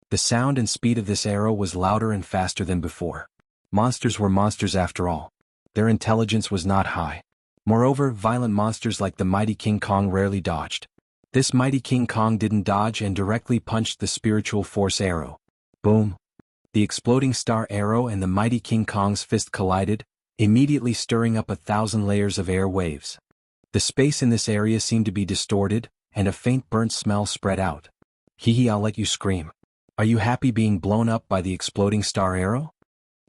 The sound and speed of this arrow was louder and faster than before. Monsters were monsters after all. Their intelligence was not high. Moreover, violent monsters like the mighty King Kong rarely dodged. This mighty King Kong didn't dodge and directly punched the spiritual force arrow. Boom. The exploding star arrow and the mighty King Kong's fist collided, immediately stirring up 1,000 layers of air waves. The space in this area seemed to be distorted, and a faint burnt smell spread out. Hee, I'll let you scream. Are you happy being blown up by the exploding star arrow?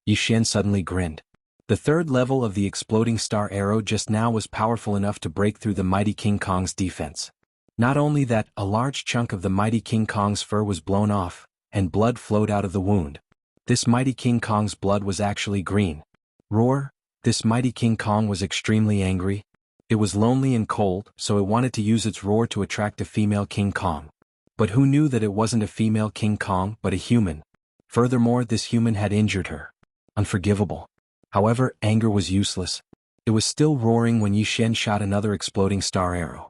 Yixian suddenly grinned. The 3rd level of the exploding star arrow just now was powerful enough to break through the mighty King Kong's defense. Not only that, a large chunk of the mighty King Kong's fur was blown off, and blood flowed out of the wound. This mighty King Kong's blood was actually green. Roar! This mighty King Kong was extremely angry. It was lonely and cold, so it wanted to use its roar to attract a female King Kong. But who knew that it wasn't a female King Kong but a human? Furthermore, this human had injured her. Unforgivable. However, anger was useless. It was still roaring when Yixian shot another exploding star arrow.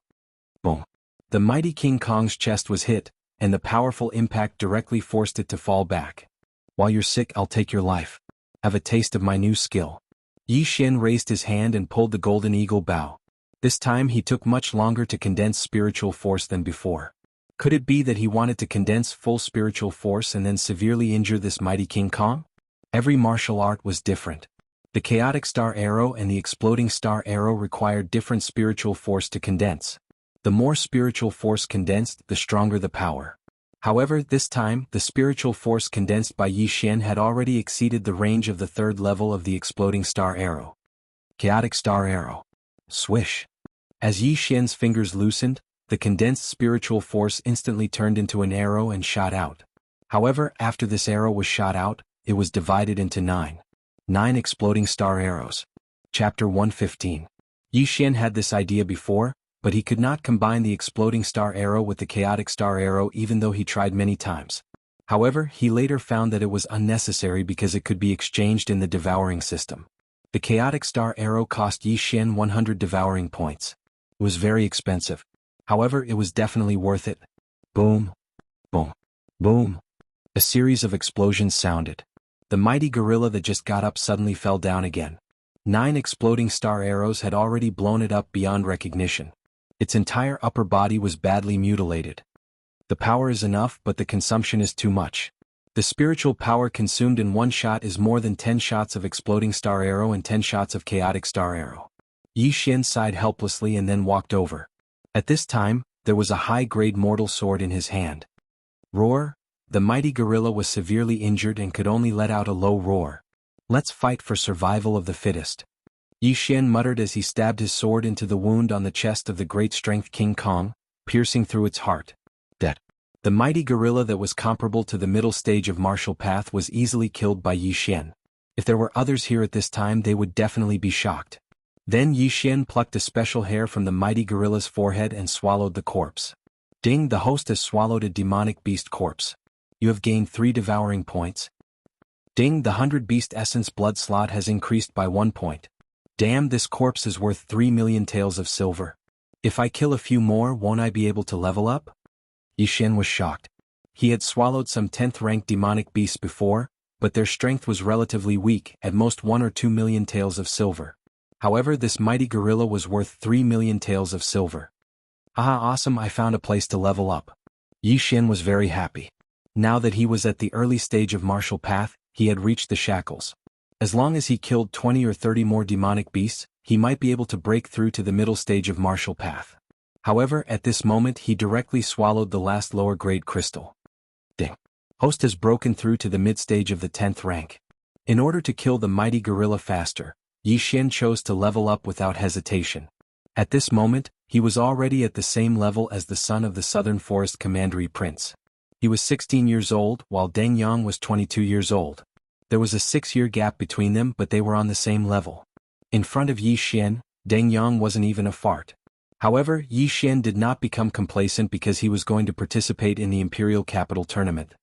Boom. The mighty King Kong's chest was hit, and the powerful impact directly forced it to fall back. While you're sick, I'll take your life. Have a taste of my new skill. Yixian raised his hand and pulled the golden eagle bow. This time he took much longer to condense spiritual force than before. Could it be that he wanted to condense full spiritual force and then severely injure this mighty King Kong? Every martial art was different. The chaotic star arrow and the exploding star arrow required different spiritual force to condense. The more spiritual force condensed, the stronger the power. However, this time, the spiritual force condensed by Yixian had already exceeded the range of the 3rd level of the exploding star arrow. Chaotic star arrow. Swish. As Yixian's fingers loosened, the condensed spiritual force instantly turned into an arrow and shot out. However, after this arrow was shot out, it was divided into 9 exploding star arrows. Chapter 115. Yixian had this idea before, but he could not combine the exploding star arrow with the chaotic star arrow even though he tried many times. However, he later found that it was unnecessary because it could be exchanged in the devouring system. The chaotic star arrow cost Yixian 100 devouring points. It was very expensive. However, it was definitely worth it. Boom. Boom. Boom. A series of explosions sounded. The mighty gorilla that just got up suddenly fell down again. 9 exploding star arrows had already blown it up beyond recognition. Its entire upper body was badly mutilated. The power is enough, but the consumption is too much. The spiritual power consumed in one shot is more than 10 shots of exploding star arrow and 10 shots of chaotic star arrow. Yi Xian sighed helplessly and then walked over. At this time, there was a high-grade mortal sword in his hand. Roar! The mighty gorilla was severely injured and could only let out a low roar. Let's fight for survival of the fittest. Yi Xian muttered as he stabbed his sword into the wound on the chest of the great strength King Kong, piercing through its heart. Dead. The mighty gorilla that was comparable to the middle stage of martial path was easily killed by Yi Xian. If there were others here at this time, they would definitely be shocked. Then Yi Xian plucked a special hair from the mighty gorilla's forehead and swallowed the corpse. Ding! The host has swallowed a demonic beast corpse. You have gained 3 devouring points. Ding! The 100 beast essence blood slot has increased by 1 point. Damn, this corpse is worth 3 million taels of silver. If I kill a few more, won't I be able to level up? Yi Xian was shocked. He had swallowed some 10th rank demonic beasts before, but their strength was relatively weak, at most 1 or 2 million taels of silver. However, this mighty gorilla was worth 3 million taels of silver. Ah, awesome, I found a place to level up. Yi Xian was very happy. Now that he was at the early stage of martial path, he had reached the shackles. As long as he killed 20 or 30 more demonic beasts, he might be able to break through to the middle stage of martial path. However, at this moment he directly swallowed the last lower grade crystal. Ding! Host has broken through to the mid stage of the 10th rank. In order to kill the mighty gorilla faster, Yi Xian chose to level up without hesitation. At this moment, he was already at the same level as the son of the Southern Forest Commandery Prince. He was 16 years old, while Deng Yang was 22 years old. There was a 6-year gap between them, but they were on the same level. In front of Yi Xian, Deng Yang wasn't even a fart. However, Yi Xian did not become complacent because he was going to participate in the Imperial Capital Tournament.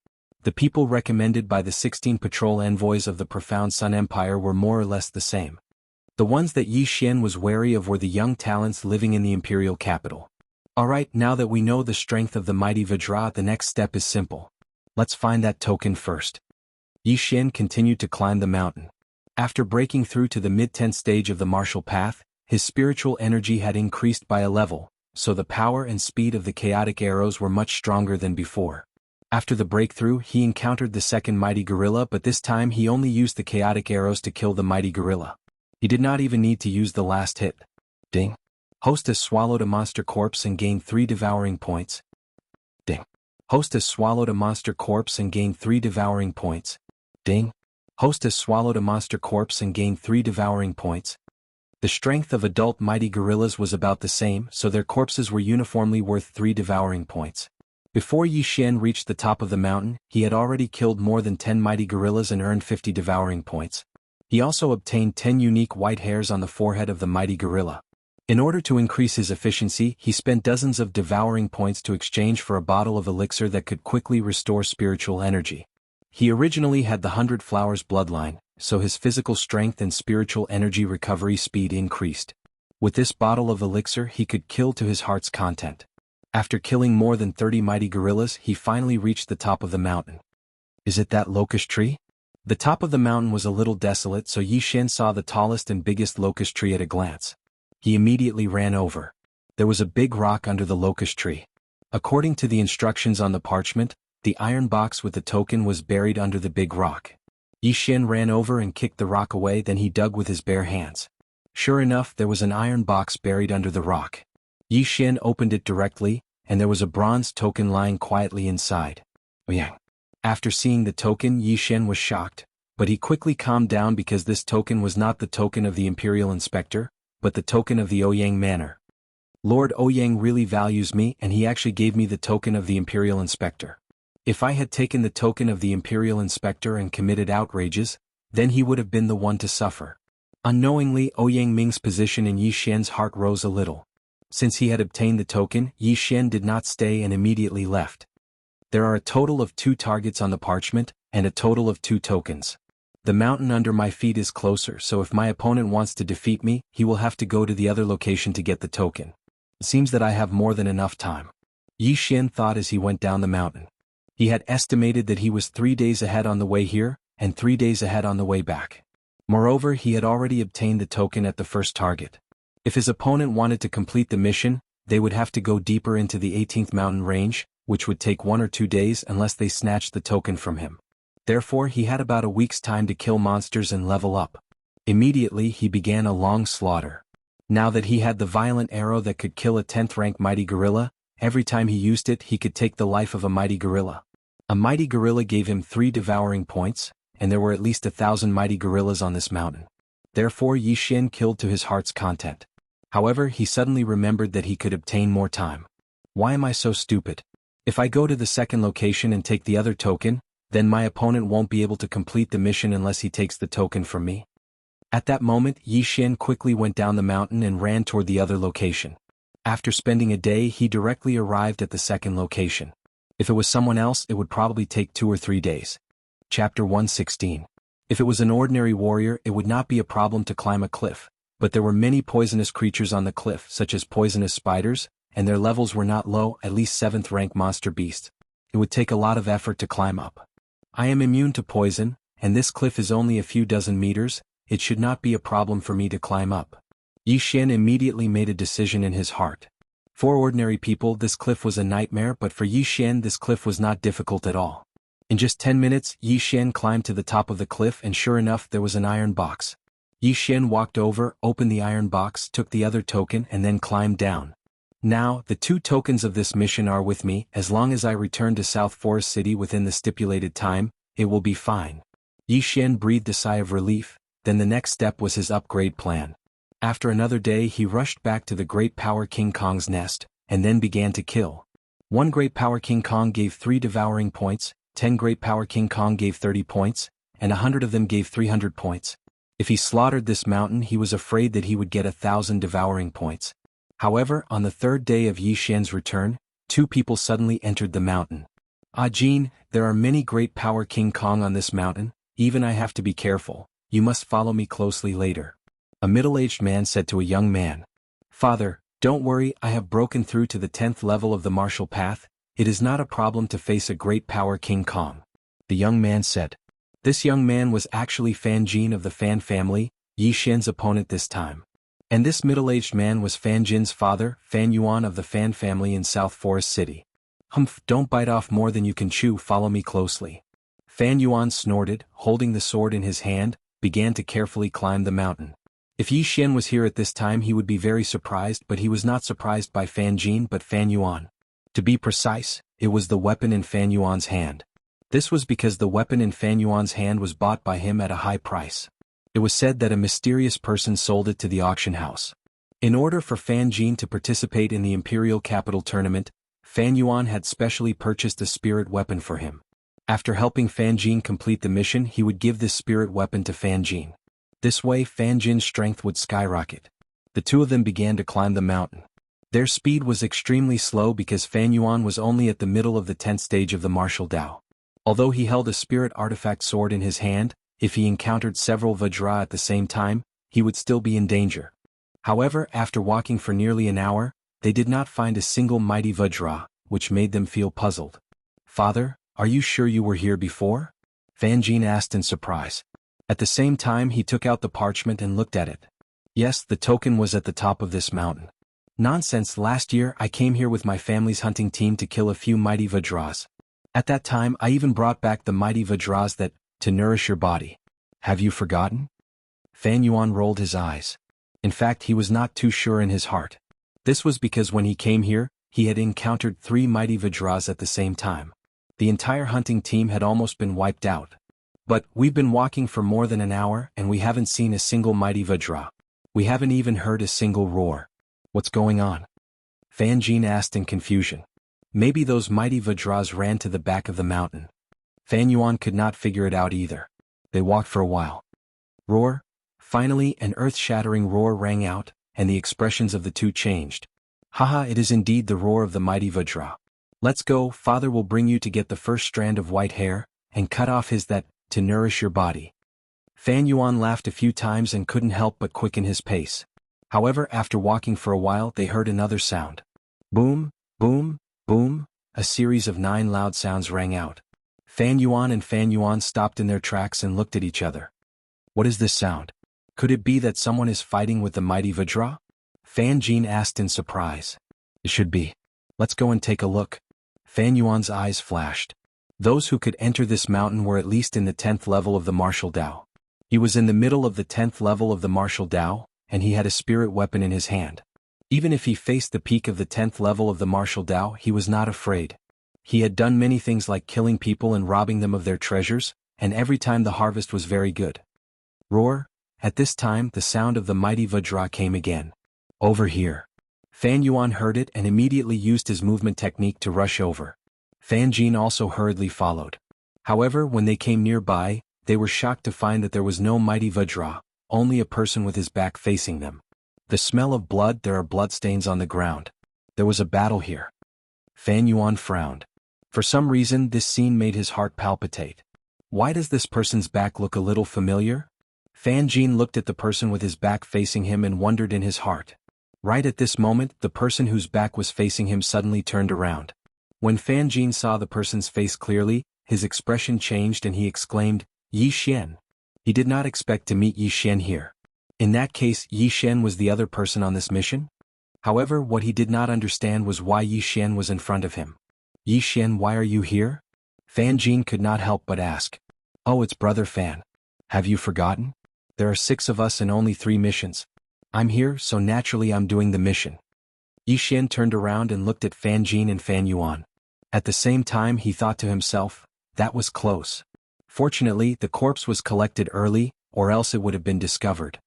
The people recommended by the 16 patrol envoys of the Profound Sun Empire were more or less the same. The ones that Yi Xian was wary of were the young talents living in the Imperial Capital. Alright, now that we know the strength of the mighty Vajra, the next step is simple. Let's find that token first. Yi Xian continued to climb the mountain. After breaking through to the mid-10th stage of the martial path, his spiritual energy had increased by a level, so the power and speed of the chaotic arrows were much stronger than before. After the breakthrough, he encountered the second mighty gorilla, but this time he only used the chaotic arrows to kill the mighty gorilla. He did not even need to use the last hit. Ding! Host has swallowed a monster corpse and gained 3 devouring points. Ding! Host has swallowed a monster corpse and gained 3 devouring points. Ding! Host has swallowed a monster corpse and gained 3 devouring points. The strength of adult mighty gorillas was about the same, so their corpses were uniformly worth 3 devouring points. Before Yi Xian reached the top of the mountain, he had already killed more than 10 mighty gorillas and earned 50 devouring points. He also obtained 10 unique white hairs on the forehead of the mighty gorilla. In order to increase his efficiency, he spent dozens of devouring points to exchange for a bottle of elixir that could quickly restore spiritual energy. He originally had the 100 Flowers bloodline, so his physical strength and spiritual energy recovery speed increased. With this bottle of elixir he could kill to his heart's content. After killing more than 30 mighty gorillas, he finally reached the top of the mountain. Is it that locust tree? The top of the mountain was a little desolate, so Yi Xian saw the tallest and biggest locust tree at a glance. He immediately ran over. There was a big rock under the locust tree. According to the instructions on the parchment, the iron box with the token was buried under the big rock. Yi Xian ran over and kicked the rock away, then he dug with his bare hands. Sure enough, there was an iron box buried under the rock. Yi Xian opened it directly, and there was a bronze token lying quietly inside. Yang. After seeing the token, Yi Xian was shocked, but he quickly calmed down because this token was not the token of the Imperial Inspector, but the token of the Ouyang Manor. Lord Ouyang really values me, and he actually gave me the token of the Imperial Inspector. If I had taken the token of the Imperial Inspector and committed outrages, then he would have been the one to suffer. Unknowingly, Ouyang Ming's position in Yi Xian's heart rose a little. Since he had obtained the token, Yi Xian did not stay and immediately left. There are a total of 2 targets on the parchment, and a total of 2 tokens. The mountain under my feet is closer, so if my opponent wants to defeat me, he will have to go to the other location to get the token. It seems that I have more than enough time. Yi Xian thought as he went down the mountain. He had estimated that he was 3 days ahead on the way here, and 3 days ahead on the way back. Moreover, he had already obtained the token at the first target. If his opponent wanted to complete the mission, they would have to go deeper into the 18th mountain range, which would take 1 or 2 days unless they snatched the token from him. Therefore, he had about a week's time to kill monsters and level up. Immediately, he began a long slaughter. Now that he had the violent arrow that could kill a 10th rank mighty gorilla, every time he used it he could take the life of a mighty gorilla. A mighty gorilla gave him 3 devouring points, and there were at least 1,000 mighty gorillas on this mountain. Therefore Yi Xian killed to his heart's content. However, he suddenly remembered that he could obtain more time. Why am I so stupid? If I go to the second location and take the other token, then my opponent won't be able to complete the mission unless he takes the token from me. At that moment, Yi Xian quickly went down the mountain and ran toward the other location. After spending a day, he directly arrived at the second location. If it was someone else, it would probably take 2 or 3 days. Chapter 116. If it was an ordinary warrior, it would not be a problem to climb a cliff, but there were many poisonous creatures on the cliff, such as poisonous spiders, and their levels were not low, at least 7th rank monster beasts. It would take a lot of effort to climb up. I am immune to poison, and this cliff is only a few dozen meters. It should not be a problem for me to climb up. Yi Xian immediately made a decision in his heart. For ordinary people this cliff was a nightmare, but for Yi Xian this cliff was not difficult at all. In just 10 minutes, Yi Xian climbed to the top of the cliff, and sure enough there was an iron box. Yi Xian walked over, opened the iron box, took the other token, and then climbed down. Now, the 2 tokens of this mission are with me. As long as I return to South Forest City within the stipulated time, it will be fine. Yi Xian breathed a sigh of relief. Then the next step was his upgrade plan. After another day he rushed back to the Great Power King Kong's nest, and then began to kill. 1 Great Power King Kong gave 3 devouring points, 10 Great Power King Kong gave 30 points, and 100 of them gave 300 points. If he slaughtered this mountain he was afraid that he would get 1,000 devouring points. However, on the 3rd day of Yi Xian's return, 2 people suddenly entered the mountain. "Ah Jin, there are many Great Power King Kong on this mountain, even I have to be careful. You must follow me closely later." A middle-aged man said to a young man, "Father, don't worry, I have broken through to the 10th level of the martial path. It is not a problem to face a Great Power King Kong." The young man said. This young man was actually Fan Jin of the Fan family, Yi Xian's opponent this time. And this middle-aged man was Fan Jin's father, Fan Yuan of the Fan family in South Forest City. "Humph, don't bite off more than you can chew, follow me closely." Fan Yuan snorted, holding the sword in his hand, began to carefully climb the mountain. If Yi Xian was here at this time he would be very surprised, but he was not surprised by Fan Jin but Fan Yuan. To be precise, it was the weapon in Fan Yuan's hand. This was because the weapon in Fan Yuan's hand was bought by him at a high price. It was said that a mysterious person sold it to the auction house. In order for Fan Jin to participate in the Imperial Capital Tournament, Fan Yuan had specially purchased a spirit weapon for him. After helping Fan Jin complete the mission he would give this spirit weapon to Fan Jin. This way Fan Jin's strength would skyrocket. The 2 of them began to climb the mountain. Their speed was extremely slow because Fan Yuan was only at the middle of the 10th stage of the martial Dao. Although he held a spirit artifact sword in his hand, if he encountered several Vajra at the same time, he would still be in danger. However, after walking for nearly an hour, they did not find a single mighty Vajra, which made them feel puzzled. "Father, are you sure you were here before?" Fan Jin asked in surprise. At the same time he took out the parchment and looked at it. "Yes, the token was at the top of this mountain." "Nonsense, last year I came here with my family's hunting team to kill a few mighty Vajras. At that time I even brought back the mighty Vajras that, to nourish your body. Have you forgotten?" Fan Yuan rolled his eyes. In fact he was not too sure in his heart. This was because when he came here, he had encountered 3 mighty Vajras at the same time. The entire hunting team had almost been wiped out. "But, we've been walking for more than an hour and we haven't seen a single mighty Vajra. We haven't even heard a single roar. What's going on?" Fan Jin asked in confusion. Maybe those mighty Vajras ran to the back of the mountain. Fan Yuan could not figure it out either. They walked for a while. Roar. Finally an earth-shattering roar rang out, and the expressions of the 2 changed. "Haha, it is indeed the roar of the mighty Vajra. Let's go, father will bring you to get the first strand of white hair, and cut off his that, to nourish your body." Fan Yuan laughed a few times and couldn't help but quicken his pace. However, after walking for a while they heard another sound. Boom, boom, boom, a series of 9 loud sounds rang out. Fan Yuan stopped in their tracks and looked at each other. What is this sound? Could it be that someone is fighting with the mighty Vajra? Fan Jin asked in surprise. It should be. Let's go and take a look. Fan Yuan's eyes flashed. Those who could enter this mountain were at least in the 10th level of the martial Dao. He was in the middle of the 10th level of the martial Dao, and he had a spirit weapon in his hand. Even if he faced the peak of the 10th level of the martial Dao, he was not afraid. He had done many things like killing people and robbing them of their treasures, and every time the harvest was very good. Roar! At this time the sound of the mighty Vajra came again. Over here. Fan Yuan heard it and immediately used his movement technique to rush over. Fan Jin also hurriedly followed. However, when they came nearby, they were shocked to find that there was no mighty Vajra, only a person with his back facing them. The smell of blood. There are bloodstains on the ground. There was a battle here. Fan Yuan frowned. For some reason this scene made his heart palpitate. Why does this person's back look a little familiar? Fan Jin looked at the person with his back facing him and wondered in his heart. Right at this moment, the person whose back was facing him suddenly turned around. When Fan Jin saw the person's face clearly, his expression changed and he exclaimed, Yi Xian. He did not expect to meet Yi Xian here. In that case, Yi Xian was the other person on this mission? However, what he did not understand was why Yi Xian was in front of him. Yi Xian, why are you here? Fan Jin could not help but ask. Oh, it's Brother Fan. Have you forgotten? There are 6 of us and only 3 missions. I'm here, so naturally I'm doing the mission. Yi Xian turned around and looked at Fan Jin and Fan Yuan. At the same time he thought to himself, that was close. Fortunately, the corpse was collected early, or else it would have been discovered.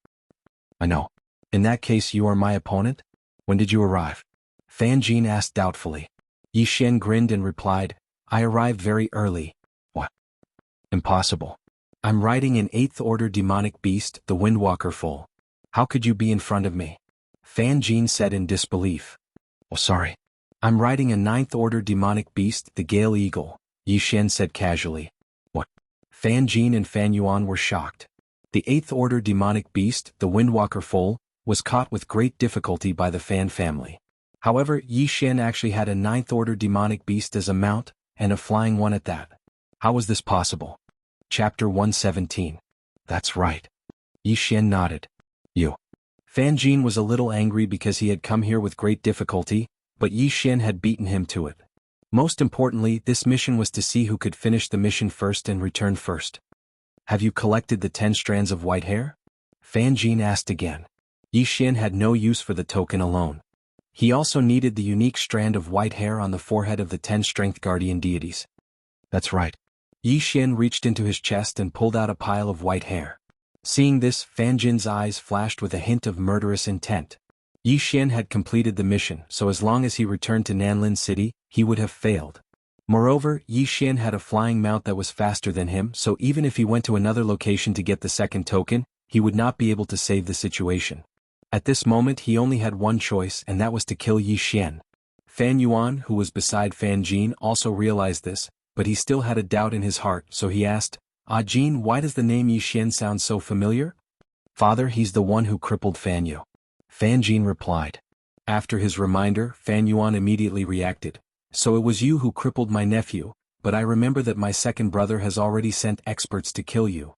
I know. In that case you are my opponent? When did you arrive? Fan Jin asked doubtfully. Yi Xian grinned and replied, I arrived very early. What? Impossible. I'm riding an 8th order demonic beast, the Windwalker foal. How could you be in front of me? Fan Jin said in disbelief. Oh, sorry. I'm riding a 9th order demonic beast, the Gale Eagle, Yi Xian said casually. What? Fan Jin and Fan Yuan were shocked. The 8th order demonic beast, the Windwalker foal, was caught with great difficulty by the Fan family. However, Yi Xian actually had a 9th order demonic beast as a mount, and a flying one at that. How was this possible? Chapter 117. That's right. Yi Xian nodded. You. Fan Jin was a little angry because he had come here with great difficulty, but Yi Xian had beaten him to it. Most importantly, this mission was to see who could finish the mission first and return first. Have you collected the 10 strands of white hair? Fan Jin asked again. Yi Xian had no use for the token alone. He also needed the unique strand of white hair on the forehead of the 10 strength guardian deities. That's right. Yi Xian reached into his chest and pulled out a pile of white hair. Seeing this, Fan Jin's eyes flashed with a hint of murderous intent. Yi Xian had completed the mission, so as long as he returned to Nanlin City, he would have failed. Moreover, Yi Xian had a flying mount that was faster than him, so even if he went to another location to get the second token, he would not be able to save the situation. At this moment he only had one choice, and that was to kill Yi Xian. Fan Yuan, who was beside Fan Jin, also realized this, but he still had a doubt in his heart, so he asked, Ah Jin, why does the name Yi Xian sound so familiar? Father, he's the one who crippled Fan Yu. Fan Jin replied. After his reminder, Fan Yuan immediately reacted. So it was you who crippled my nephew, but I remember that my second brother has already sent experts to kill you.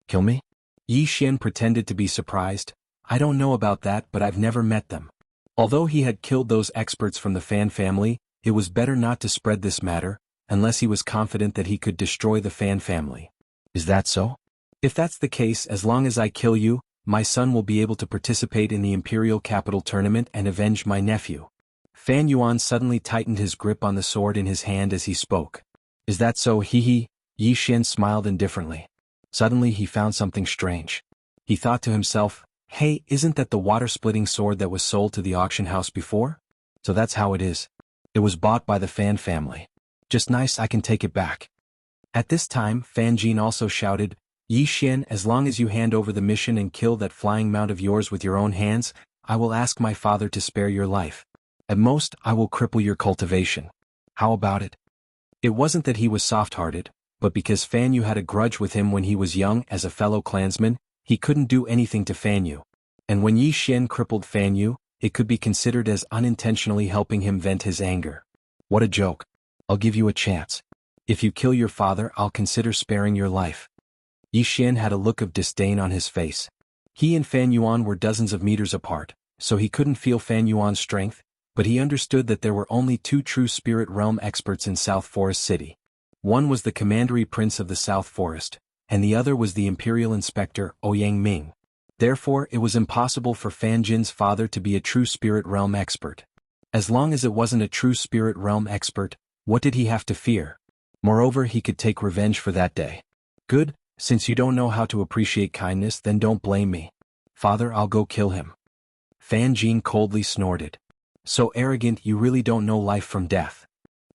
Kill me? Yi Xian pretended to be surprised. I don't know about that, but I've never met them. Although he had killed those experts from the Fan family, it was better not to spread this matter, unless he was confident that he could destroy the Fan family. Is that so? If that's the case, as long as I kill you, my son will be able to participate in the Imperial Capital Tournament and avenge my nephew. Fan Yuan suddenly tightened his grip on the sword in his hand as he spoke. Is that so? Hee. Yi Xian smiled indifferently. Suddenly he found something strange. He thought to himself, hey, isn't that the water-splitting sword that was sold to the auction house before? So that's how it is. It was bought by the Fan family. Just nice, I can take it back. At this time, Fan Jin also shouted, Yi Xian, as long as you hand over the mission and kill that flying mount of yours with your own hands, I will ask my father to spare your life. At most, I will cripple your cultivation. How about it? It wasn't that he was soft-hearted, but because Fan Yu had a grudge with him when he was young as a fellow clansman, he couldn't do anything to Fan Yu. And when Yi Xian crippled Fan Yu, it could be considered as unintentionally helping him vent his anger. What a joke. I'll give you a chance. If you kill your father, I'll consider sparing your life. Yi Xian had a look of disdain on his face. He and Fan Yuan were dozens of meters apart, so he couldn't feel Fan Yuan's strength, but he understood that there were only two true spirit realm experts in South Forest City. One was the commandery prince of the South Forest, and the other was the imperial inspector, Ouyang Ming. Therefore it was impossible for Fan Jin's father to be a true spirit realm expert. As long as it wasn't a true spirit realm expert, what did he have to fear? Moreover, he could take revenge for that day. Good, since you don't know how to appreciate kindness, then don't blame me. Father, I'll go kill him. Fan Jin coldly snorted. So arrogant, you really don't know life from death.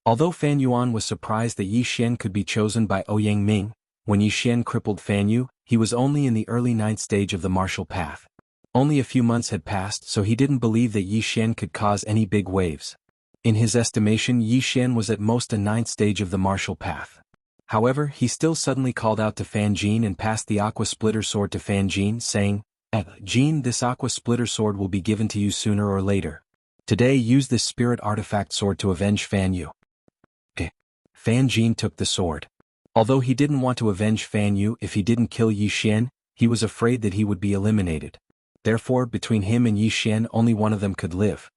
Although Fan Yuan was surprised that Yi Xian could be chosen by Ouyang Ming, when Yi Xian crippled Fan Yu, he was only in the early 9th stage of the martial path. Only a few months had passed, so he didn't believe that Yi Xian could cause any big waves. In his estimation, Yi Xian was at most a 9th stage of the martial path. However, he still suddenly called out to Fan Jin and passed the Aqua Splitter Sword to Fan Jin, saying, Jin, this Aqua Splitter Sword will be given to you sooner or later. Today use this spirit artifact sword to avenge Fan Yu. Fan Jin took the sword. Although he didn't want to avenge Fan Yu if he didn't kill Yi Xian, he was afraid that he would be eliminated. Therefore, between him and Yi Xian, only one of them could live.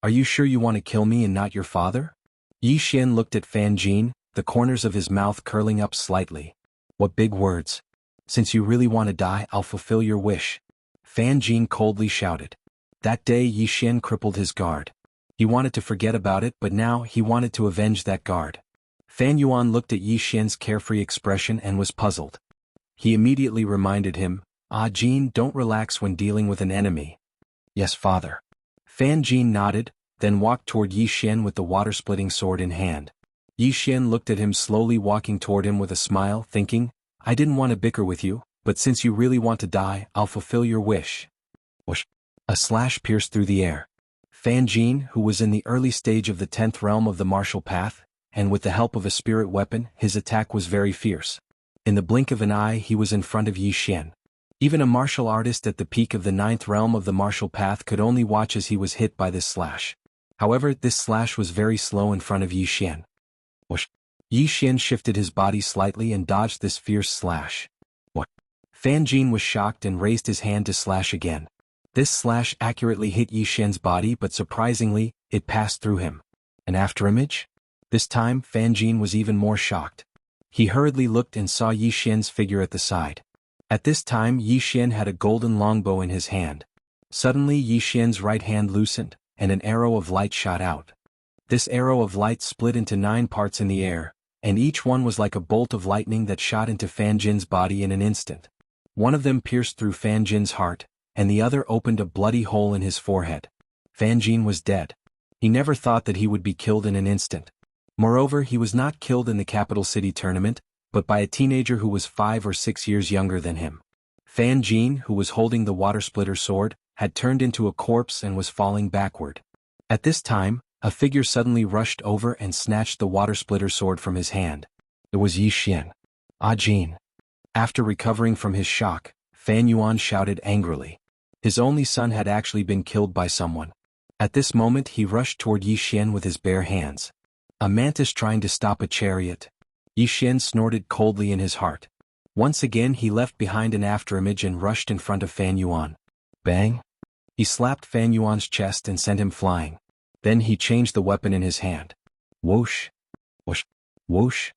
Are you sure you want to kill me and not your father? Yi Xian looked at Fan Jin, the corners of his mouth curling up slightly. What big words. Since you really want to die, I'll fulfill your wish. Fan Jin coldly shouted. That day Yi Xian crippled his guard. He wanted to forget about it, but now he wanted to avenge that guard. Fan Yuan looked at Yi Xian's carefree expression and was puzzled. He immediately reminded him, Jin, don't relax when dealing with an enemy. Yes, father. Fan Jin nodded, then walked toward Yi Xian with the water-splitting sword in hand. Yi Xian looked at him slowly, walking toward him with a smile, thinking, I didn't want to bicker with you, but since you really want to die, I'll fulfill your wish. Whoosh! A slash pierced through the air. Fan Jin, who was in the early stage of the 10th realm of the martial path, and with the help of a spirit weapon, his attack was very fierce. In the blink of an eye he was in front of Yi Xian. Even a martial artist at the peak of the 9th realm of the martial path could only watch as he was hit by this slash. However, this slash was very slow in front of Yi Xian. Whoosh! Yi Xian shifted his body slightly and dodged this fierce slash. What? Fan Jin was shocked and raised his hand to slash again. This slash accurately hit Yi Xian's body, but surprisingly, it passed through him. An afterimage? This time, Fan Jin was even more shocked. He hurriedly looked and saw Yi Xian's figure at the side. At this time, Yi Xian had a golden longbow in his hand. Suddenly, Yi Xian's right hand loosened, and an arrow of light shot out. This arrow of light split into 9 parts in the air, and each one was like a bolt of lightning that shot into Fan Jin's body in an instant. One of them pierced through Fan Jin's heart, and the other opened a bloody hole in his forehead. Fan Jin was dead. He never thought that he would be killed in an instant. Moreover, he was not killed in the capital city tournament, but by a teenager who was 5 or 6 years younger than him. Fan Jin, who was holding the water splitter sword, had turned into a corpse and was falling backward. At this time, a figure suddenly rushed over and snatched the water splitter sword from his hand. It was Yi Xian. Jin. After recovering from his shock, Fan Yuan shouted angrily. His only son had actually been killed by someone. At this moment he rushed toward Yi Xian with his bare hands. A mantis trying to stop a chariot. Yi Xian snorted coldly in his heart. Once again he left behind an afterimage and rushed in front of Fan Yuan. Bang! He slapped Fan Yuan's chest and sent him flying. Then he changed the weapon in his hand. Whoosh! Whoosh! Whoosh!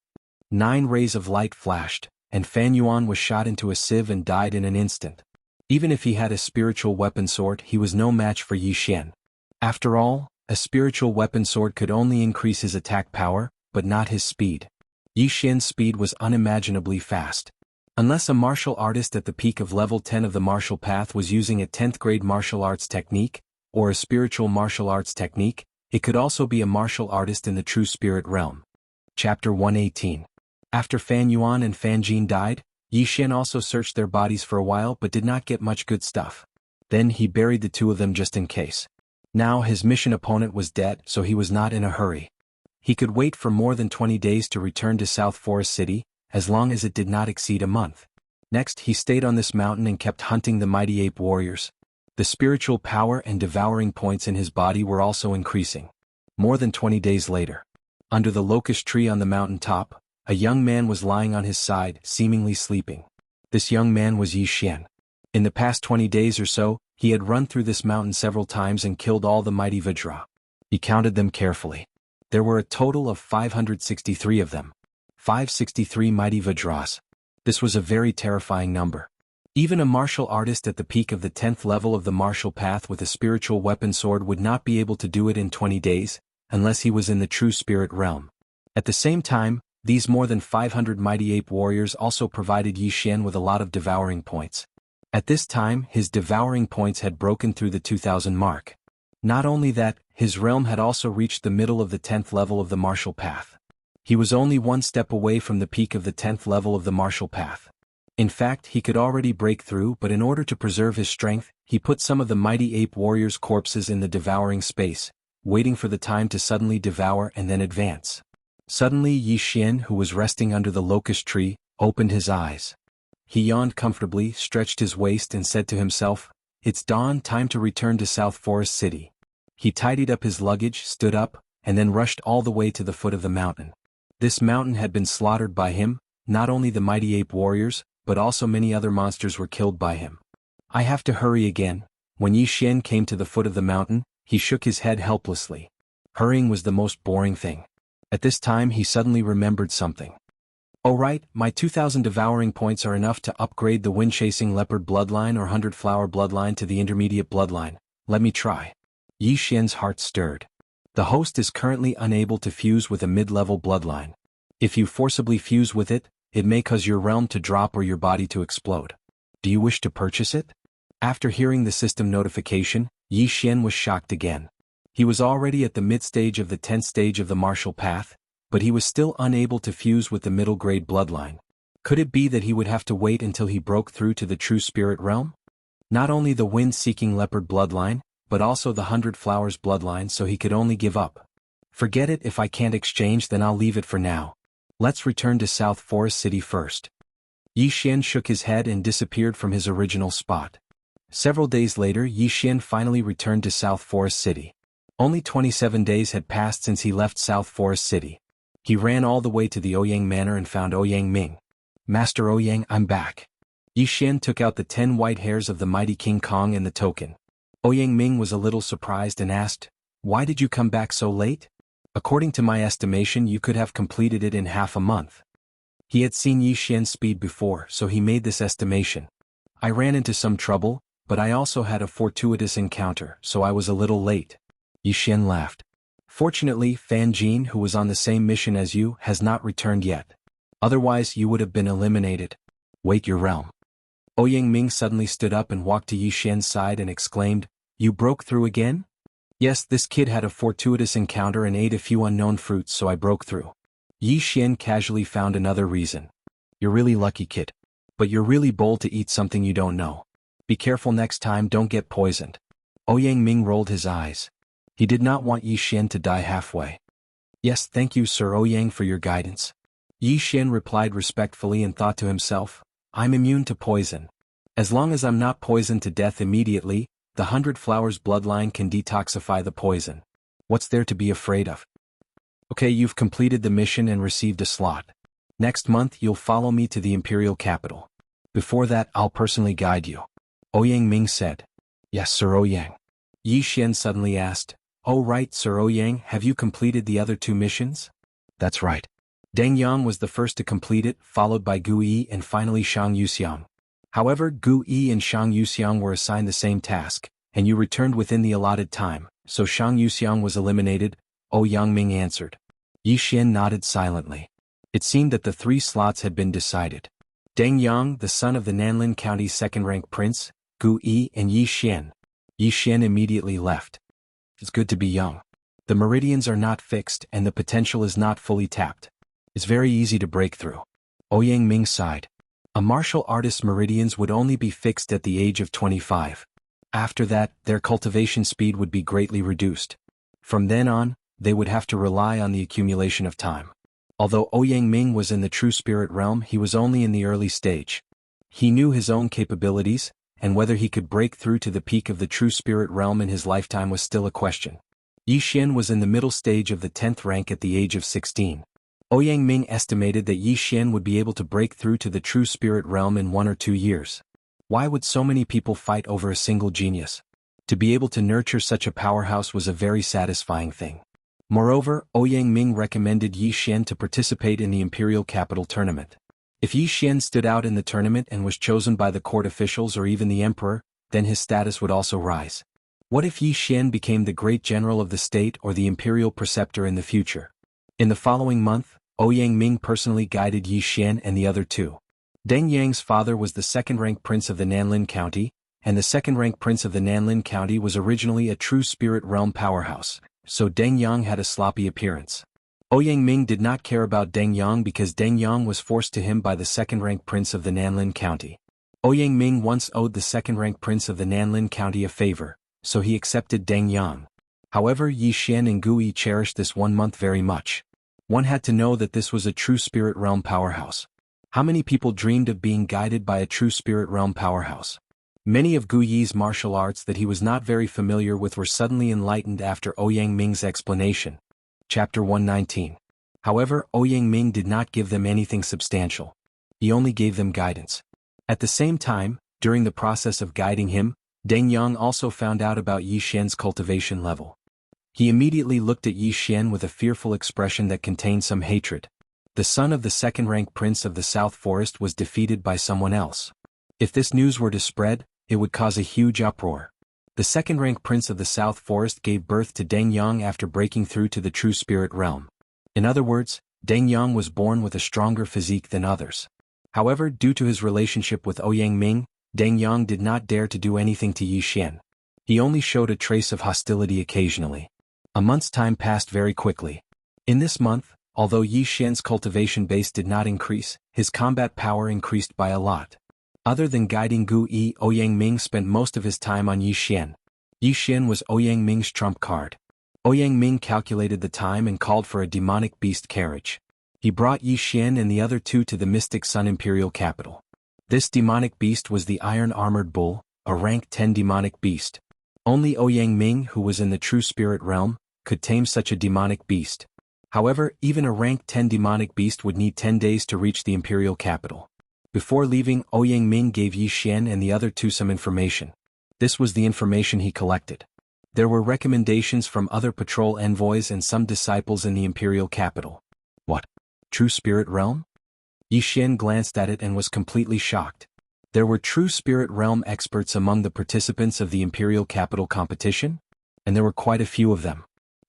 9 rays of light flashed, and Fan Yuan was shot into a sieve and died in an instant. Even if he had a spiritual weapon sword, he was no match for Yi Xian. After all, a spiritual weapon sword could only increase his attack power, but not his speed. Yi Xian's speed was unimaginably fast. Unless a martial artist at the peak of level 10 of the martial path was using a 10th grade martial arts technique, or a spiritual martial arts technique, it could also be a martial artist in the true spirit realm. Chapter 118. After Fan Yuan and Fan Jin died, Yi Xian also searched their bodies for a while but did not get much good stuff. Then he buried the 2 of them just in case. Now his mission opponent was dead, so he was not in a hurry. He could wait for more than 20 days to return to South Forest City, as long as it did not exceed a month. Next he stayed on this mountain and kept hunting the mighty ape warriors. The spiritual power and devouring points in his body were also increasing. More than 20 days later, under the locust tree on the mountain top, a young man was lying on his side, seemingly sleeping. This young man was Xian. In the past 20 days or so, he had run through this mountain several times and killed all the mighty Vajra. He counted them carefully. There were a total of 563 of them. 563 mighty Vajras. This was a very terrifying number. Even a martial artist at the peak of the 10th level of the martial path with a spiritual weapon sword would not be able to do it in 20 days, unless he was in the true spirit realm. At the same time, these more than 500 mighty ape warriors also provided Xian with a lot of devouring points. At this time, his devouring points had broken through the 2000 mark. Not only that, his realm had also reached the middle of the 10th level of the martial path. He was only one step away from the peak of the 10th level of the martial path. In fact, he could already break through, but in order to preserve his strength, he put some of the mighty ape warriors' corpses in the devouring space, waiting for the time to suddenly devour and then advance. Suddenly Xian, who was resting under the locust tree, opened his eyes. He yawned comfortably, stretched his waist and said to himself, "It's dawn, time to return to South Forest City." He tidied up his luggage, stood up, and then rushed all the way to the foot of the mountain. This mountain had been slaughtered by him. Not only the mighty ape warriors, but also many other monsters were killed by him. "I have to hurry again." When Xian came to the foot of the mountain, he shook his head helplessly. Hurrying was the most boring thing. At this time he suddenly remembered something. "Oh right, my 2000 devouring points are enough to upgrade the wind-chasing leopard bloodline or 100-flower bloodline to the intermediate bloodline. Let me try." Xian's heart stirred. The host is currently unable to fuse with a mid-level bloodline. If you forcibly fuse with it, it may cause your realm to drop or your body to explode. Do you wish to purchase it? After hearing the system notification, Xian was shocked again. He was already at the mid-stage of the 10th stage of the martial path, but he was still unable to fuse with the middle-grade bloodline. Could it be that he would have to wait until he broke through to the true spirit realm? Not only the wind-seeking leopard bloodline, but also the 100 flowers bloodline, so he could only give up. "Forget it, if I can't exchange then I'll leave it for now. Let's return to South Forest City first." Xian shook his head and disappeared from his original spot. Several days later Xian finally returned to South Forest City. Only 27 days had passed since he left South Forest City. He ran all the way to the Ouyang Manor and found Ouyang Ming. "Master Ouyang, I'm back." Xian took out the 10 white hairs of the mighty King Kong and the token. Ouyang Ming was a little surprised and asked, "Why did you come back so late? According to my estimation you could have completed it in half a month." He had seen Xian's speed before, so he made this estimation. "I ran into some trouble, but I also had a fortuitous encounter, so I was a little late." Xian laughed. "Fortunately, Fan Jin, who was on the same mission as you, has not returned yet. Otherwise you would have been eliminated. Wait your realm." Ouyang Ming suddenly stood up and walked to Xian's side and exclaimed, "You broke through again?" "Yes, this kid had a fortuitous encounter and ate a few unknown fruits, so I broke through." Xian casually found another reason. "You're really lucky, kid. But you're really bold to eat something you don't know. Be careful next time, don't get poisoned." Ouyang Ming rolled his eyes. He did not want Xian to die halfway. "Yes, thank you Sir Ouyang for your guidance." Xian replied respectfully and thought to himself, "I'm immune to poison. As long as I'm not poisoned to death immediately, the 100 flowers bloodline can detoxify the poison. What's there to be afraid of?" "Okay, you've completed the mission and received a slot. Next month you'll follow me to the imperial capital. Before that I'll personally guide you." Ouyang Ming said. "Yes Sir Ouyang." Xian suddenly asked, "Oh right Sir Ouyang, have you completed the other 2 missions?" "That's right." Deng Yang was the first to complete it, followed by Gu Yi and finally Shang Yuxiang. However, Gu Yi and Shang Yuxiang were assigned the same task, and you returned within the allotted time, so Shang Yuxiang was eliminated, Ouyang Ming answered. Xian nodded silently. It seemed that the 3 slots had been decided. Deng Yang, the son of the Nanlin County's second-rank prince, Gu Yi and Xian. Xian immediately left. It's good to be young. The meridians are not fixed and the potential is not fully tapped. It's very easy to break through. Ouyang Ming sighed. A martial artist's meridians would only be fixed at the age of 25. After that, their cultivation speed would be greatly reduced. From then on, they would have to rely on the accumulation of time. Although Ouyang Ming was in the true spirit realm, he was only in the early stage. He knew his own capabilities, and whether he could break through to the peak of the true spirit realm in his lifetime was still a question. Xian was in the middle stage of the 10th rank at the age of 16. Ouyang Ming estimated that Yi Xian would be able to break through to the true spirit realm in 1 or 2 years. Why would so many people fight over a single genius? To be able to nurture such a powerhouse was a very satisfying thing. Moreover, Ouyang Ming recommended Yi Xian to participate in the Imperial Capital Tournament. If Yi Xian stood out in the tournament and was chosen by the court officials or even the emperor, then his status would also rise. What if Yi Xian became the great general of the state or the imperial preceptor in the future? In the following month, Ouyang Ming personally guided Yi Xian and the other two. Deng Yang's father was the second-rank prince of the Nanlin County, and the second-rank prince of the Nanlin County was originally a true spirit realm powerhouse, so Deng Yang had a sloppy appearance. Ouyang Ming did not care about Deng Yang because Deng Yang was forced to him by the second-rank prince of the Nanlin County. Ouyang Ming once owed the second-rank prince of the Nanlin County a favor, so he accepted Deng Yang. However, Yi Xian and Gu Yi cherished this 1 month very much. One had to know that this was a true spirit realm powerhouse. How many people dreamed of being guided by a true spirit realm powerhouse? Many of Gu Yi's martial arts that he was not very familiar with were suddenly enlightened after Ouyang Ming's explanation. Chapter 119. However, Ouyang Ming did not give them anything substantial. He only gave them guidance. At the same time, during the process of guiding him, Deng Yang also found out about Yi Xian's cultivation level. He immediately looked at Yi Xian with a fearful expression that contained some hatred. The son of the second-rank prince of the South Forest was defeated by someone else. If this news were to spread, it would cause a huge uproar. The second-rank prince of the South Forest gave birth to Deng Yang after breaking through to the true spirit realm. In other words, Deng Yang was born with a stronger physique than others. However, due to his relationship with Ouyang Ming, Deng Yang did not dare to do anything to Yi Xian. He only showed a trace of hostility occasionally. A month's time passed very quickly. In this month, although Yi Xian's cultivation base did not increase, his combat power increased by a lot. Other than guiding Gu Yi, Ouyang Ming spent most of his time on Yi Xian. Yi Xian was Ouyang Ming's trump card. Ouyang Ming calculated the time and called for a demonic beast carriage. He brought Yi Xian and the other two to the Mystic Sun Imperial capital. This demonic beast was the Iron-Armored Bull, a rank 10 demonic beast. Only Ouyang Ming, who was in the true spirit realm, could tame such a demonic beast. However, even a rank 10 demonic beast would need 10 days to reach the imperial capital. Before leaving, Ouyang Ming gave Yi Xian and the other two some information. This was the information he collected. There were recommendations from other patrol envoys and some disciples in the imperial capital. What? True spirit realm? Yi Xian glanced at it and was completely shocked. There were true spirit realm experts among the participants of the imperial capital competition? And there were quite a few of them.